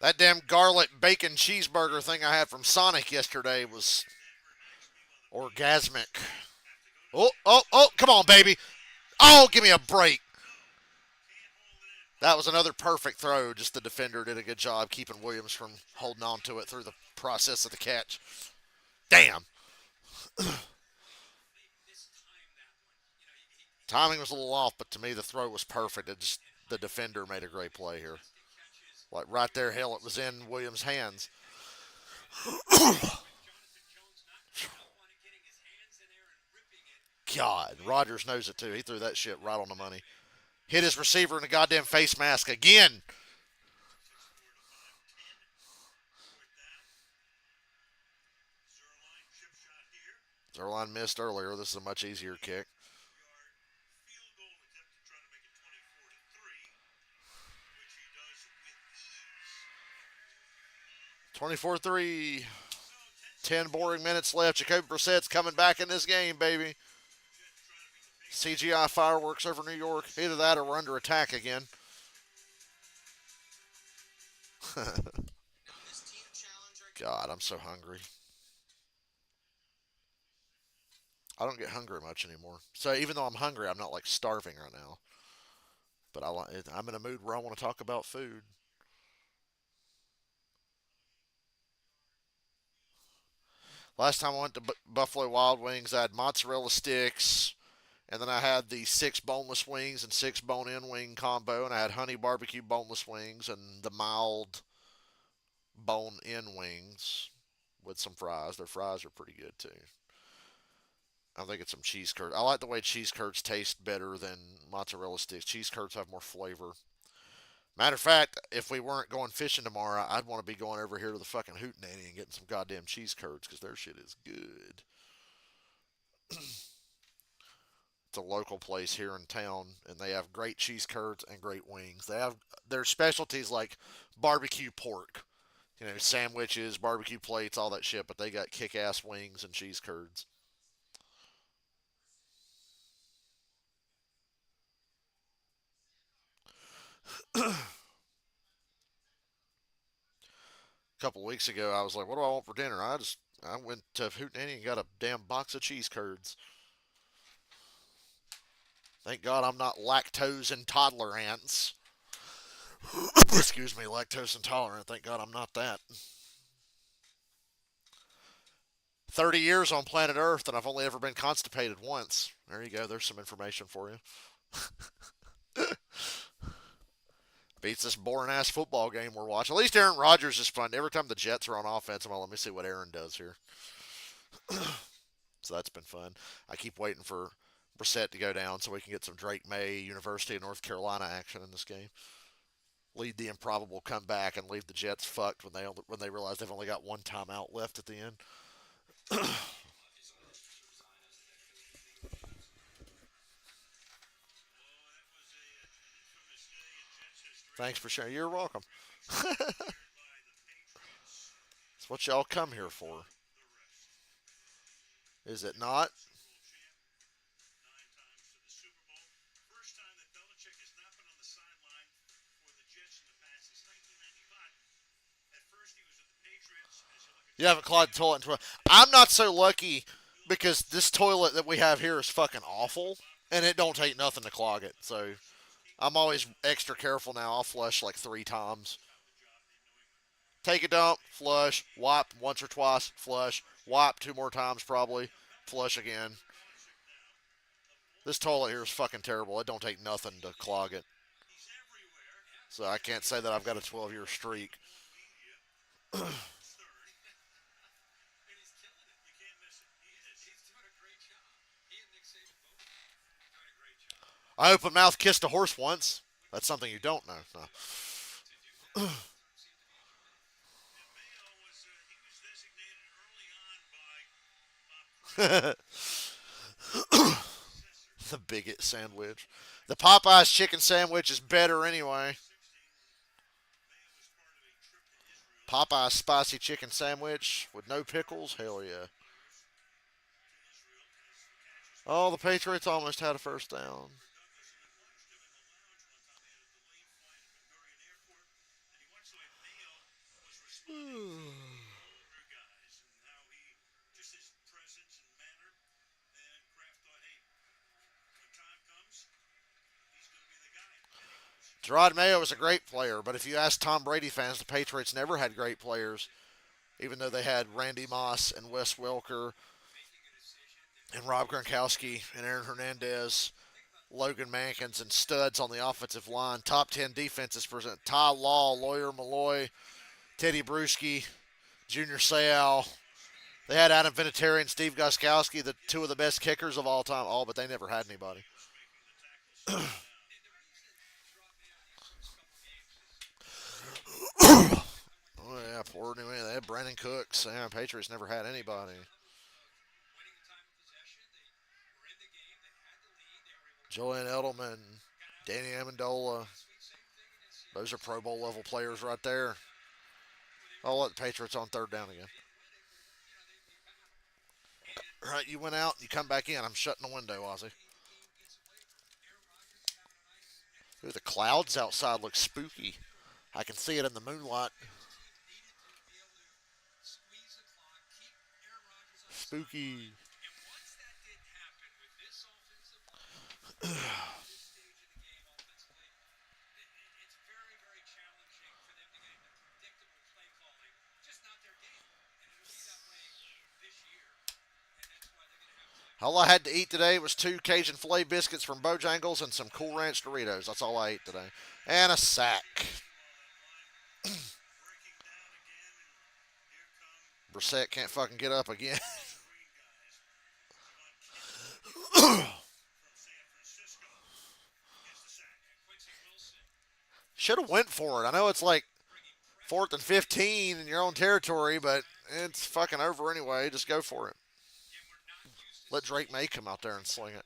That damn garlic bacon cheeseburger thing I had from Sonic yesterday was orgasmic. Oh, oh, oh, come on, baby. Oh, give me a break. Can't hold it in. That was another perfect throw. Just the defender did a good job keeping Williams from holding on to it through the process of the catch. Damn. They mistimed that one. You know, Timing was a little off, but to me the throw was perfect. It just the defender made a great play here. contested catches. Like right there, hell, it was in Williams' hands. With Jonathan Jones not wanting getting his hands in there and ripping it. God, Rodgers knows it too. He threw that shit right on the money. Hit his receiver in the goddamn face mask again. 6-4 to 5-10. Fourth down. Zerline, chip shot here. Zerline missed earlier. This is a much easier kick. 2-yard field goal attempt to try to make it 24 to 3, which he does with ease. 24-3. So 10 boring minutes left. Jacoby Brissett's coming back in this game, baby. Jets trying to beat the Patriots. CGI fireworks over New York. Either that or we're under attack again. God, I'm so hungry. I don't get hungry much anymore. So even though I'm hungry, I'm not like starving right now. But I'm in a mood where I want to talk about food. Last time I went to Buffalo Wild Wings, I had mozzarella sticks, and then I had the 6 boneless wings and 6 bone-in wing combo, and I had honey barbecue boneless wings and the mild bone-in wings with some fries. Their fries are pretty good too. I'm thinking some cheese curds. I like the way cheese curds taste better than mozzarella sticks. Cheese curds have more flavor. Matter of fact, if we weren't going fishing tomorrow, I'd want to be going over here to the fucking Hootenanny and getting some goddamn cheese curds because their shit is good. It's a local place here in town, and they have great cheese curds and great wings. They have their specialties like barbecue pork, sandwiches, barbecue plates, all that shit. But they got kick-ass wings and cheese curds. A couple weeks ago, I was like, "What do I want for dinner?" I went to Hootenanny and got a damn box of cheese curds. Thank God I'm not lactose intolerant. Excuse me, lactose intolerant. Thank God I'm not that. 30 years on planet Earth, and I've only ever been constipated once. There you go. There's some information for you. Beats this boring ass football game we're watching. At least Aaron Rodgers is fun. Every time the Jets are on offense, I'm like, let me see what Aaron does here. So that's been fun. I keep waiting for Brissett to go down so we can get some Drake May University of North Carolina action in this game. Lead the improbable comeback and leave the Jets fucked when they realize they've only got one timeout left at the end. Oh, that was an infamous day in Jets history. Thanks for sharing. You're welcome. Inspired by the Patriots. It's what y'all come here for, The rest. is it not? Super Bowl champ, 9 times to the Super Bowl. First time that Belichick has not been on the sideline for the Jets in the past since 1995. At first, he was with the Patriots. As you look at You haven't clogged the toilet in 12. I'm not so lucky because this toilet that we have here is fucking awful, and it don't take nothing to clog it. So I'm always extra careful now. I'll flush like 3 times. Take a dump, flush, wipe once or twice, flush, wipe 2 more times probably, flush again. This toilet here is fucking terrible. It don't take nothing to clog it. he's everywhere. So I can't say that I've got a 12-year streak. Media. Third. And he's killing it. You can't miss it. He is. He's doing a great job. He and Nick Saban both doing a great job. I open mouth kissed a horse once. That's something you don't know. No. To do that, seemed to be enjoying it. And Mayo he was designated early on by Bob successor. The bigot sandwich. The Popeyes chicken sandwich is better anyway. 60. Mayo was part of a trip to Israel. Popeyes spicy chicken sandwich with no pickles. Hell yeah. To Israel as the catches. Oh, the Patriots almost had a first down. Douglas, and I watched him in the lounge one time. They had a delayed flight at Ben Gurion Airport, and he watched the way Mayo was responding to older guys and how he just his presence and manner. And Kraft thought, hey, Gerard Mayo was a great player, but if you ask Tom Brady fans, the Patriots never had great players, even though they had Randy Moss and Wes Welker and Rob Gronkowski and Aaron Hernandez, Logan Mankins, and studs on the offensive line. Top 10 defenses present Ty Law, Lawyer Malloy, Teddy Bruschi, Junior Seau. They had Adam Vinatieri and Steve Gostkowski, the two of the best kickers of all time. But they never had anybody. Oh yeah, poor New England. They had Brandon Cooks. Yeah, Patriots never had anybody. Julian Edelman, Danny Amendola. Those are Pro Bowl level players right there. I'll let the Patriots on third down again. All right, you went out, you come back in. I'm shutting the window, Ozzy. Ooh, the clouds outside look spooky. I can see it in the moonlight. Spooky. All I had to eat today was two Cajun filet biscuits from Bojangles and some Cool Ranch Doritos. That's all I ate today. And a sack. Brissett can't fucking get up again. Should have went for it. I know it's like 4th and 15 in your own territory, but it's fucking over anyway. Just go for it. Let Drake May come out there and sling it.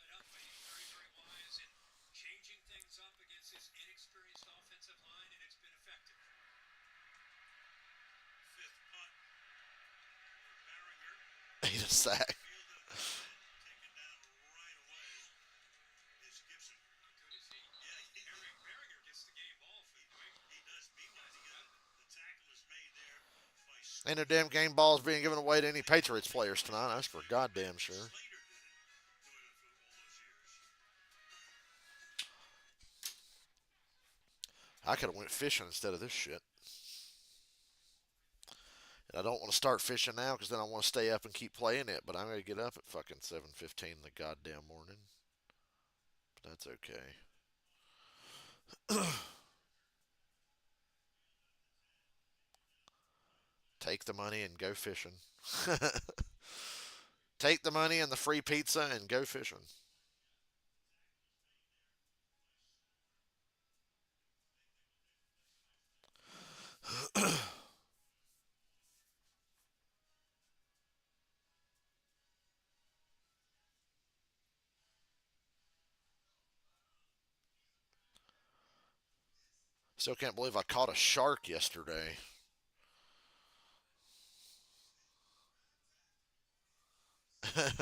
Eat a sack. Ain't no damn game balls being given away to any Patriots players tonight. That's for goddamn sure. I could have went fishing instead of this shit. And I don't want to start fishing now because then I want to stay up and keep playing it. But I'm going to get up at fucking 7:15 in the goddamn morning. But that's okay. Take the money and go fishing. Take the money and the free pizza and go fishing. Still can't believe I caught a shark yesterday. All I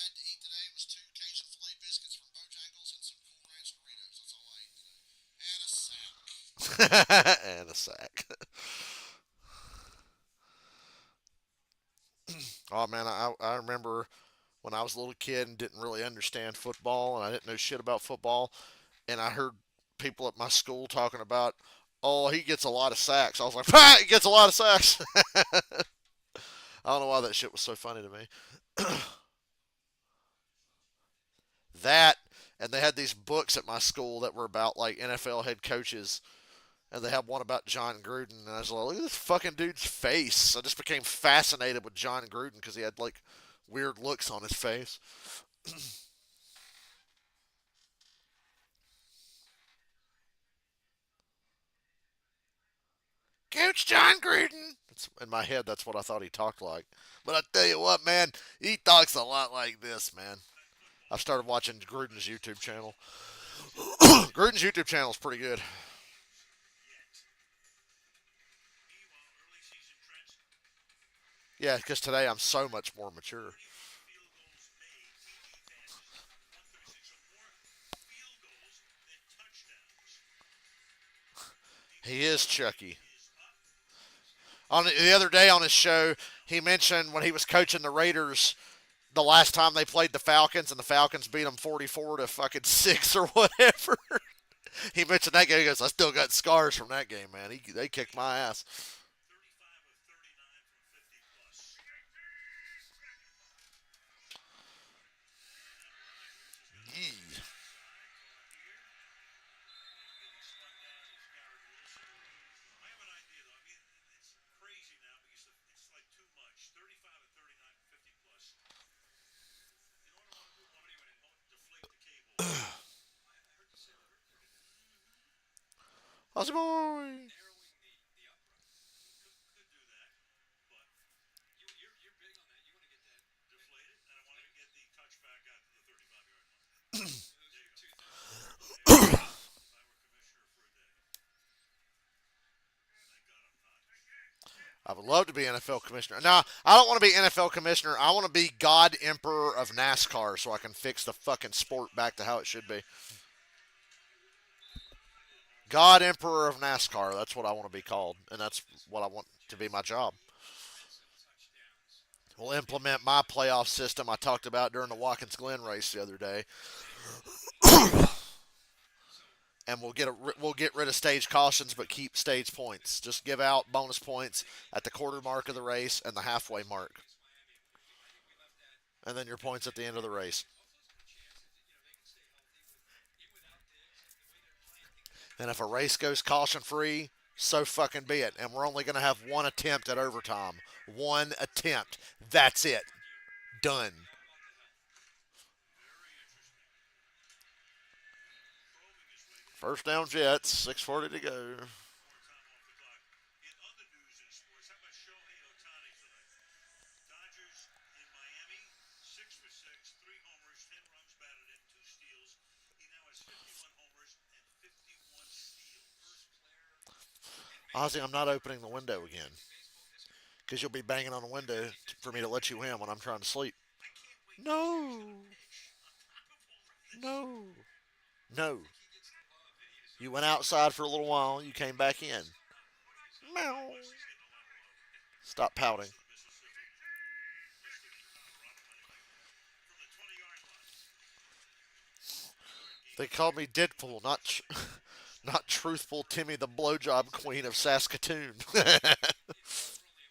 had to eat today was two Cajun filet biscuits from Bojangles and some Cool Ranch Doritos. That's all I ate today. And a sack. And a sack. Oh man, I remember when I was a little kid and didn't really understand football and I didn't know shit about football, and I heard people at my school talking about, oh, he gets a lot of sacks. I was like, ah, he gets a lot of sacks. I don't know why that shit was so funny to me. That, and they had these books at my school that were about like NFL head coaches, and they had one about John Gruden, and I was like, look at this fucking dude's face. I just became fascinated with John Gruden because he had like weird looks on his face. Coach John Gruden. It's, in my head, that's what I thought he talked like. But I tell you what, man, he talks a lot like this, man. I've started watching Gruden's YouTube channel. Gruden's YouTube channel is pretty good. Yeah, because today I'm so much more mature. He is Chucky. On the other day on his show, he mentioned when he was coaching the Raiders the last time they played the Falcons, and the Falcons beat them 44 to fucking 6 or whatever. He mentioned that game. He goes, I still got scars from that game, man. They kicked my ass. 35 of 39 from 50 plus. And Rodgers is going to Yee. throw it outside, caught here. And getting spun down is Garrett Wilson. I have an idea, though. I mean, it's crazy now because it's like too much. 35 of 39 from 50 plus. You know what I want to do? I want to deflate the cable. I heard you say that earlier. Aussie boy. Narrowing the upright. Could do that, but You're big on that. You want to get that. deflate it, and I want to get the touchback out to the 35-yard line. Those are There your you two go. things. If I were commissioner for a day. Thank God I'm not. I would love to be NFL commissioner. No, I don't want to be NFL commissioner. I want to be God Emperor of NASCAR so I can fix the fucking sport back to how it should be. God Emperor of NASCAR. That's what I want to be called, and that's what I want to be my job. We'll implement my playoff system I talked about during the Watkins Glen race the other day, and we'll get rid of stage cautions but keep stage points. Just give out bonus points at the quarter mark of the race and the halfway mark, and then your points at the end of the race. And if a race goes caution free, so fucking be it. And we're only going to have one attempt at overtime. One attempt. That's it. Done. Very interesting. Probing his way. First down Jets. 6:40 to go. More time off the clock. In other news in sports, how about Shohei Ohtani tonight? Dodgers in Miami, 6 for 6, 3 homers, 10 runs batted in, 2 steals. He now has 51 homers and 51 steals. Ozzy, I'm not opening the window again. Because you'll be banging on the window for me to let you in when I'm trying to sleep. I can't wait No. on top of all No. this. No. You went outside for a little while. You came back in. Meow. He's getting a lot of love. Stop pouting. Mississippi. Michigan and Colorado, anyway. From the 20-yard line. They called me Deadpool, not truthful Timmy the blowjob queen of Saskatoon. We're only in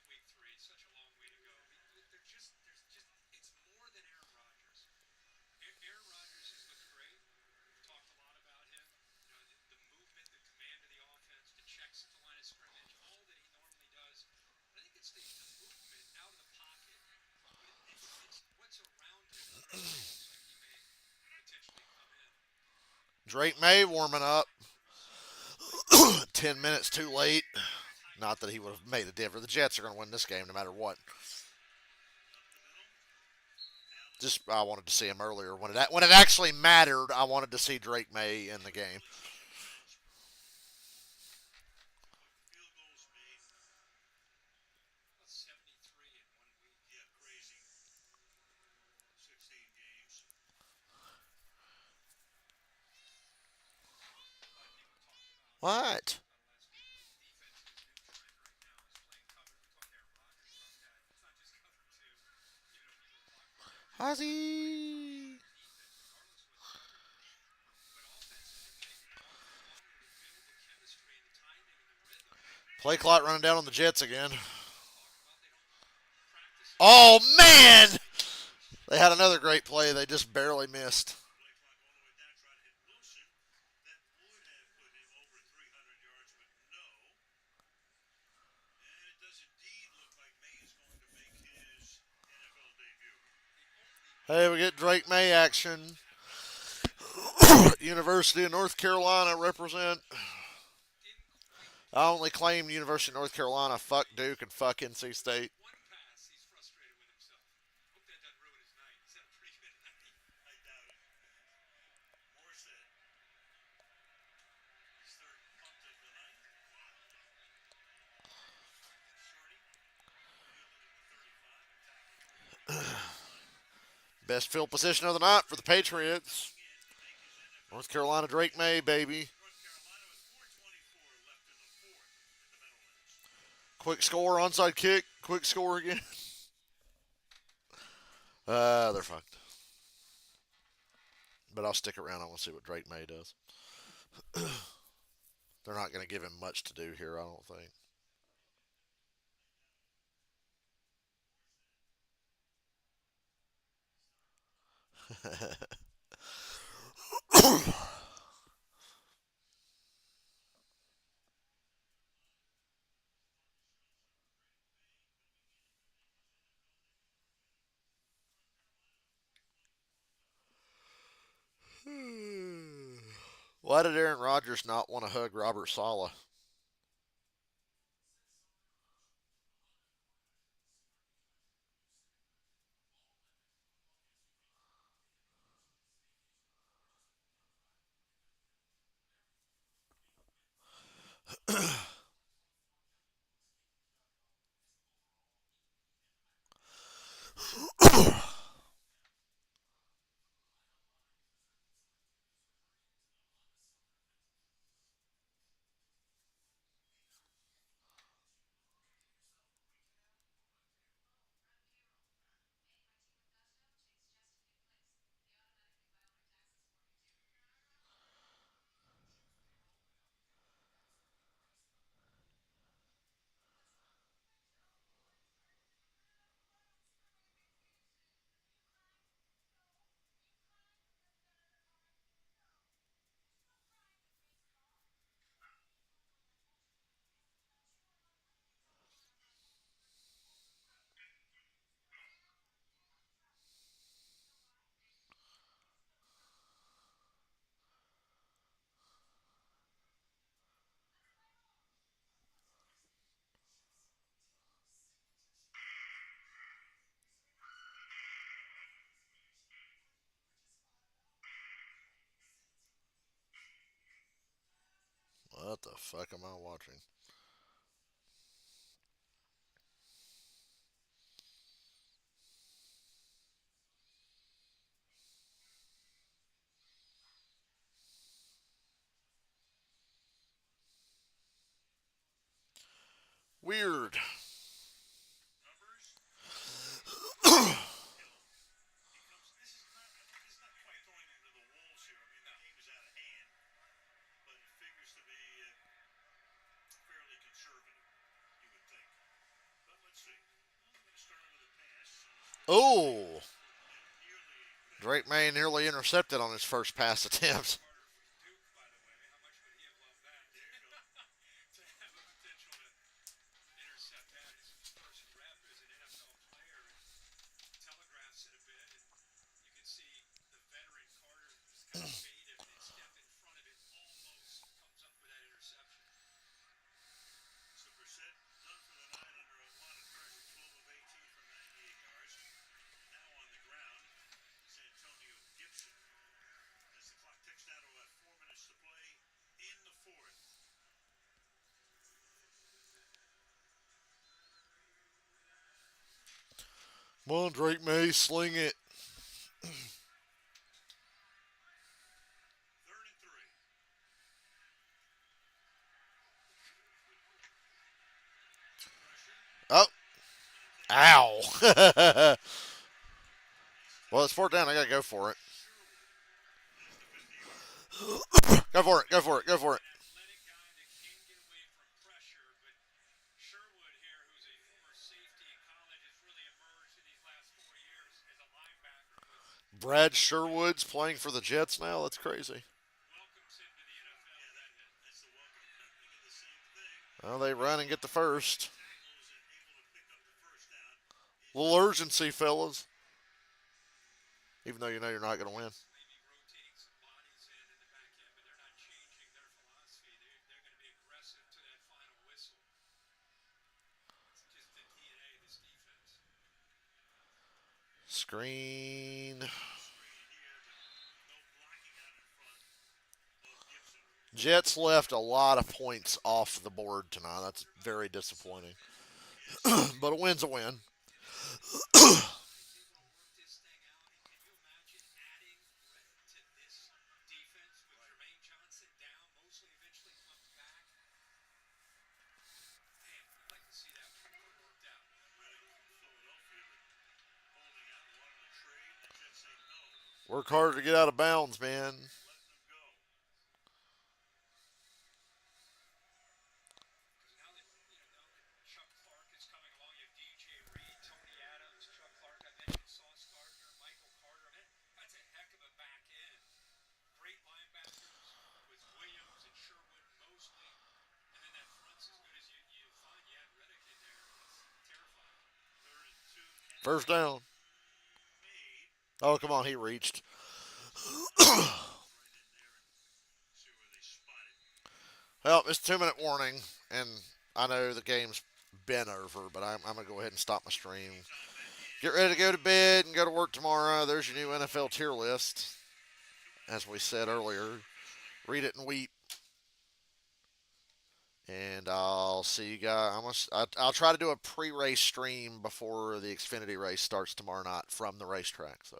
week 3. It's such a long way to go. It's more than Aaron Rodgers. Aaron Rodgers has looked great. We've talked a lot about him. The movement, the command of the offense, the checks at the line of scrimmage, all that he normally does. But I think it's the movement out of the pocket. But it's what's around him that looks like he may potentially come in. Drake May warming up. 10 minutes too late. Not that he would have made a difference. The Jets are going to win this game no matter what. Just I wanted to see him earlier when it actually mattered. I wanted to see Drake May in the game. Field goals made. About 73 in 1 week. Yeah, crazy. 16 games. What? Ozzy. Play clock running down on the Jets again. Oh man! They had another great play. They just barely missed. Play clock all the way down, trying to hit Wilson. That would have put him over 300 yards, but no. And it does indeed look like May is going to make his NFL debut. Hey, we get Drake May action. University of North Carolina represent. I only claim University of North Carolina. Fuck Duke and fuck NC State. One pass, he's frustrated with himself. Hope that doesn't ruin his night. He's had a pretty good night. I doubt it. More said. His third punt of the night. Shorty. Fielded at the 35. Best field position of the night for the Patriots. North Carolina Drake May, baby. North Carolina with 4:24 left in the fourth in the Meadowlands. Quick score, onside kick. Quick score again. They're fucked. But I'll stick around. I want to see what Drake May does. They're not going to give him much to do here, I don't think. Why did Aaron Rodgers not want to hug Robert Sala? What the fuck am I watching? Weird. Numbers. Hill. He comes. This is not. It's not quite throwing him to the wolves here. I mean, the game is out of hand, but it figures to be fairly conservative. You would think. But let's see. Well, going to start with a pass. Oh, And nearly picked Drake May nearly intercepted on his first pass attempt. Carter for Duke, by the way. How much would he have loved that? there you go. To have a potential to intercept that. His first rep as an NFL player and telegraphs it a bit. And you can see the veteran Carter just kind of fade him and step in front of it. Almost comes up with that interception. So Brissett done for the night under a lot of pressure, 12 of 18 from 98 yards. Now on the ground is Antonio Gibson. As the clock ticks down to about 4 minutes to play in the fourth. Come on, Drake May, sling it. Third and three. Pressure. Oh, Going to take ow. He's Well, it's tackled fourth down. I gotta go for it. Sherwood at the 50-yard line. Go for it. Go for it. Go for it. Athletic guy that can get away from pressure, but Sherwood here, who's a former safety in college, has really emerged in these last 4 years as a linebacker with Brad Sherwood's playing for the Jets now. That's crazy. welcomes him to the NFL Yeah, with that hit. that's the welcome. I'm thinking the same thing. Well, they run and get the first. Tackles and able to pick up the first down. Little urgency, fellas. Even though you know you're not gonna win. Maybe rotating some bodies in the back end, but they're not changing their philosophy. They're going to be aggressive to that final whistle. It's just the DNA of this defense. Screen. Screen here, but no blocking out in front of Gibson. Jets left a lot of points off the board tonight. That's very disappointing. But a win's a win. Able to work this thing out, and can you imagine adding to this defense with Jermaine Johnson down? Mosley eventually comes back. Man, I'd like to see Work harder to get out of bounds, man. letting them go. Because now that Chuck Clark is coming along, you have DJ Reed, Tony Adams, Chuck Clark. I mentioned Sauce Gardner, Michael Carter. Man, that's a heck of a back end. Great linebackers with Williams and Sherwood and Mosley. And then that front's as good as you find. You add Reddick in there. It's terrifying. Third and two. First Kennedy down. made. Oh, come on, he reached. Right in there and see where they spot it. Well, it's 2 minute warning, and I know the game's been over, but I'm going to go ahead and stop my stream. Time that Get is ready to go to bed and go to work tomorrow. There's your new NFL tier list, as we said earlier. officially. Read it and weep. And I'll see you guys. I'll try to do a pre-race stream before the Xfinity race starts tomorrow night from the racetrack. So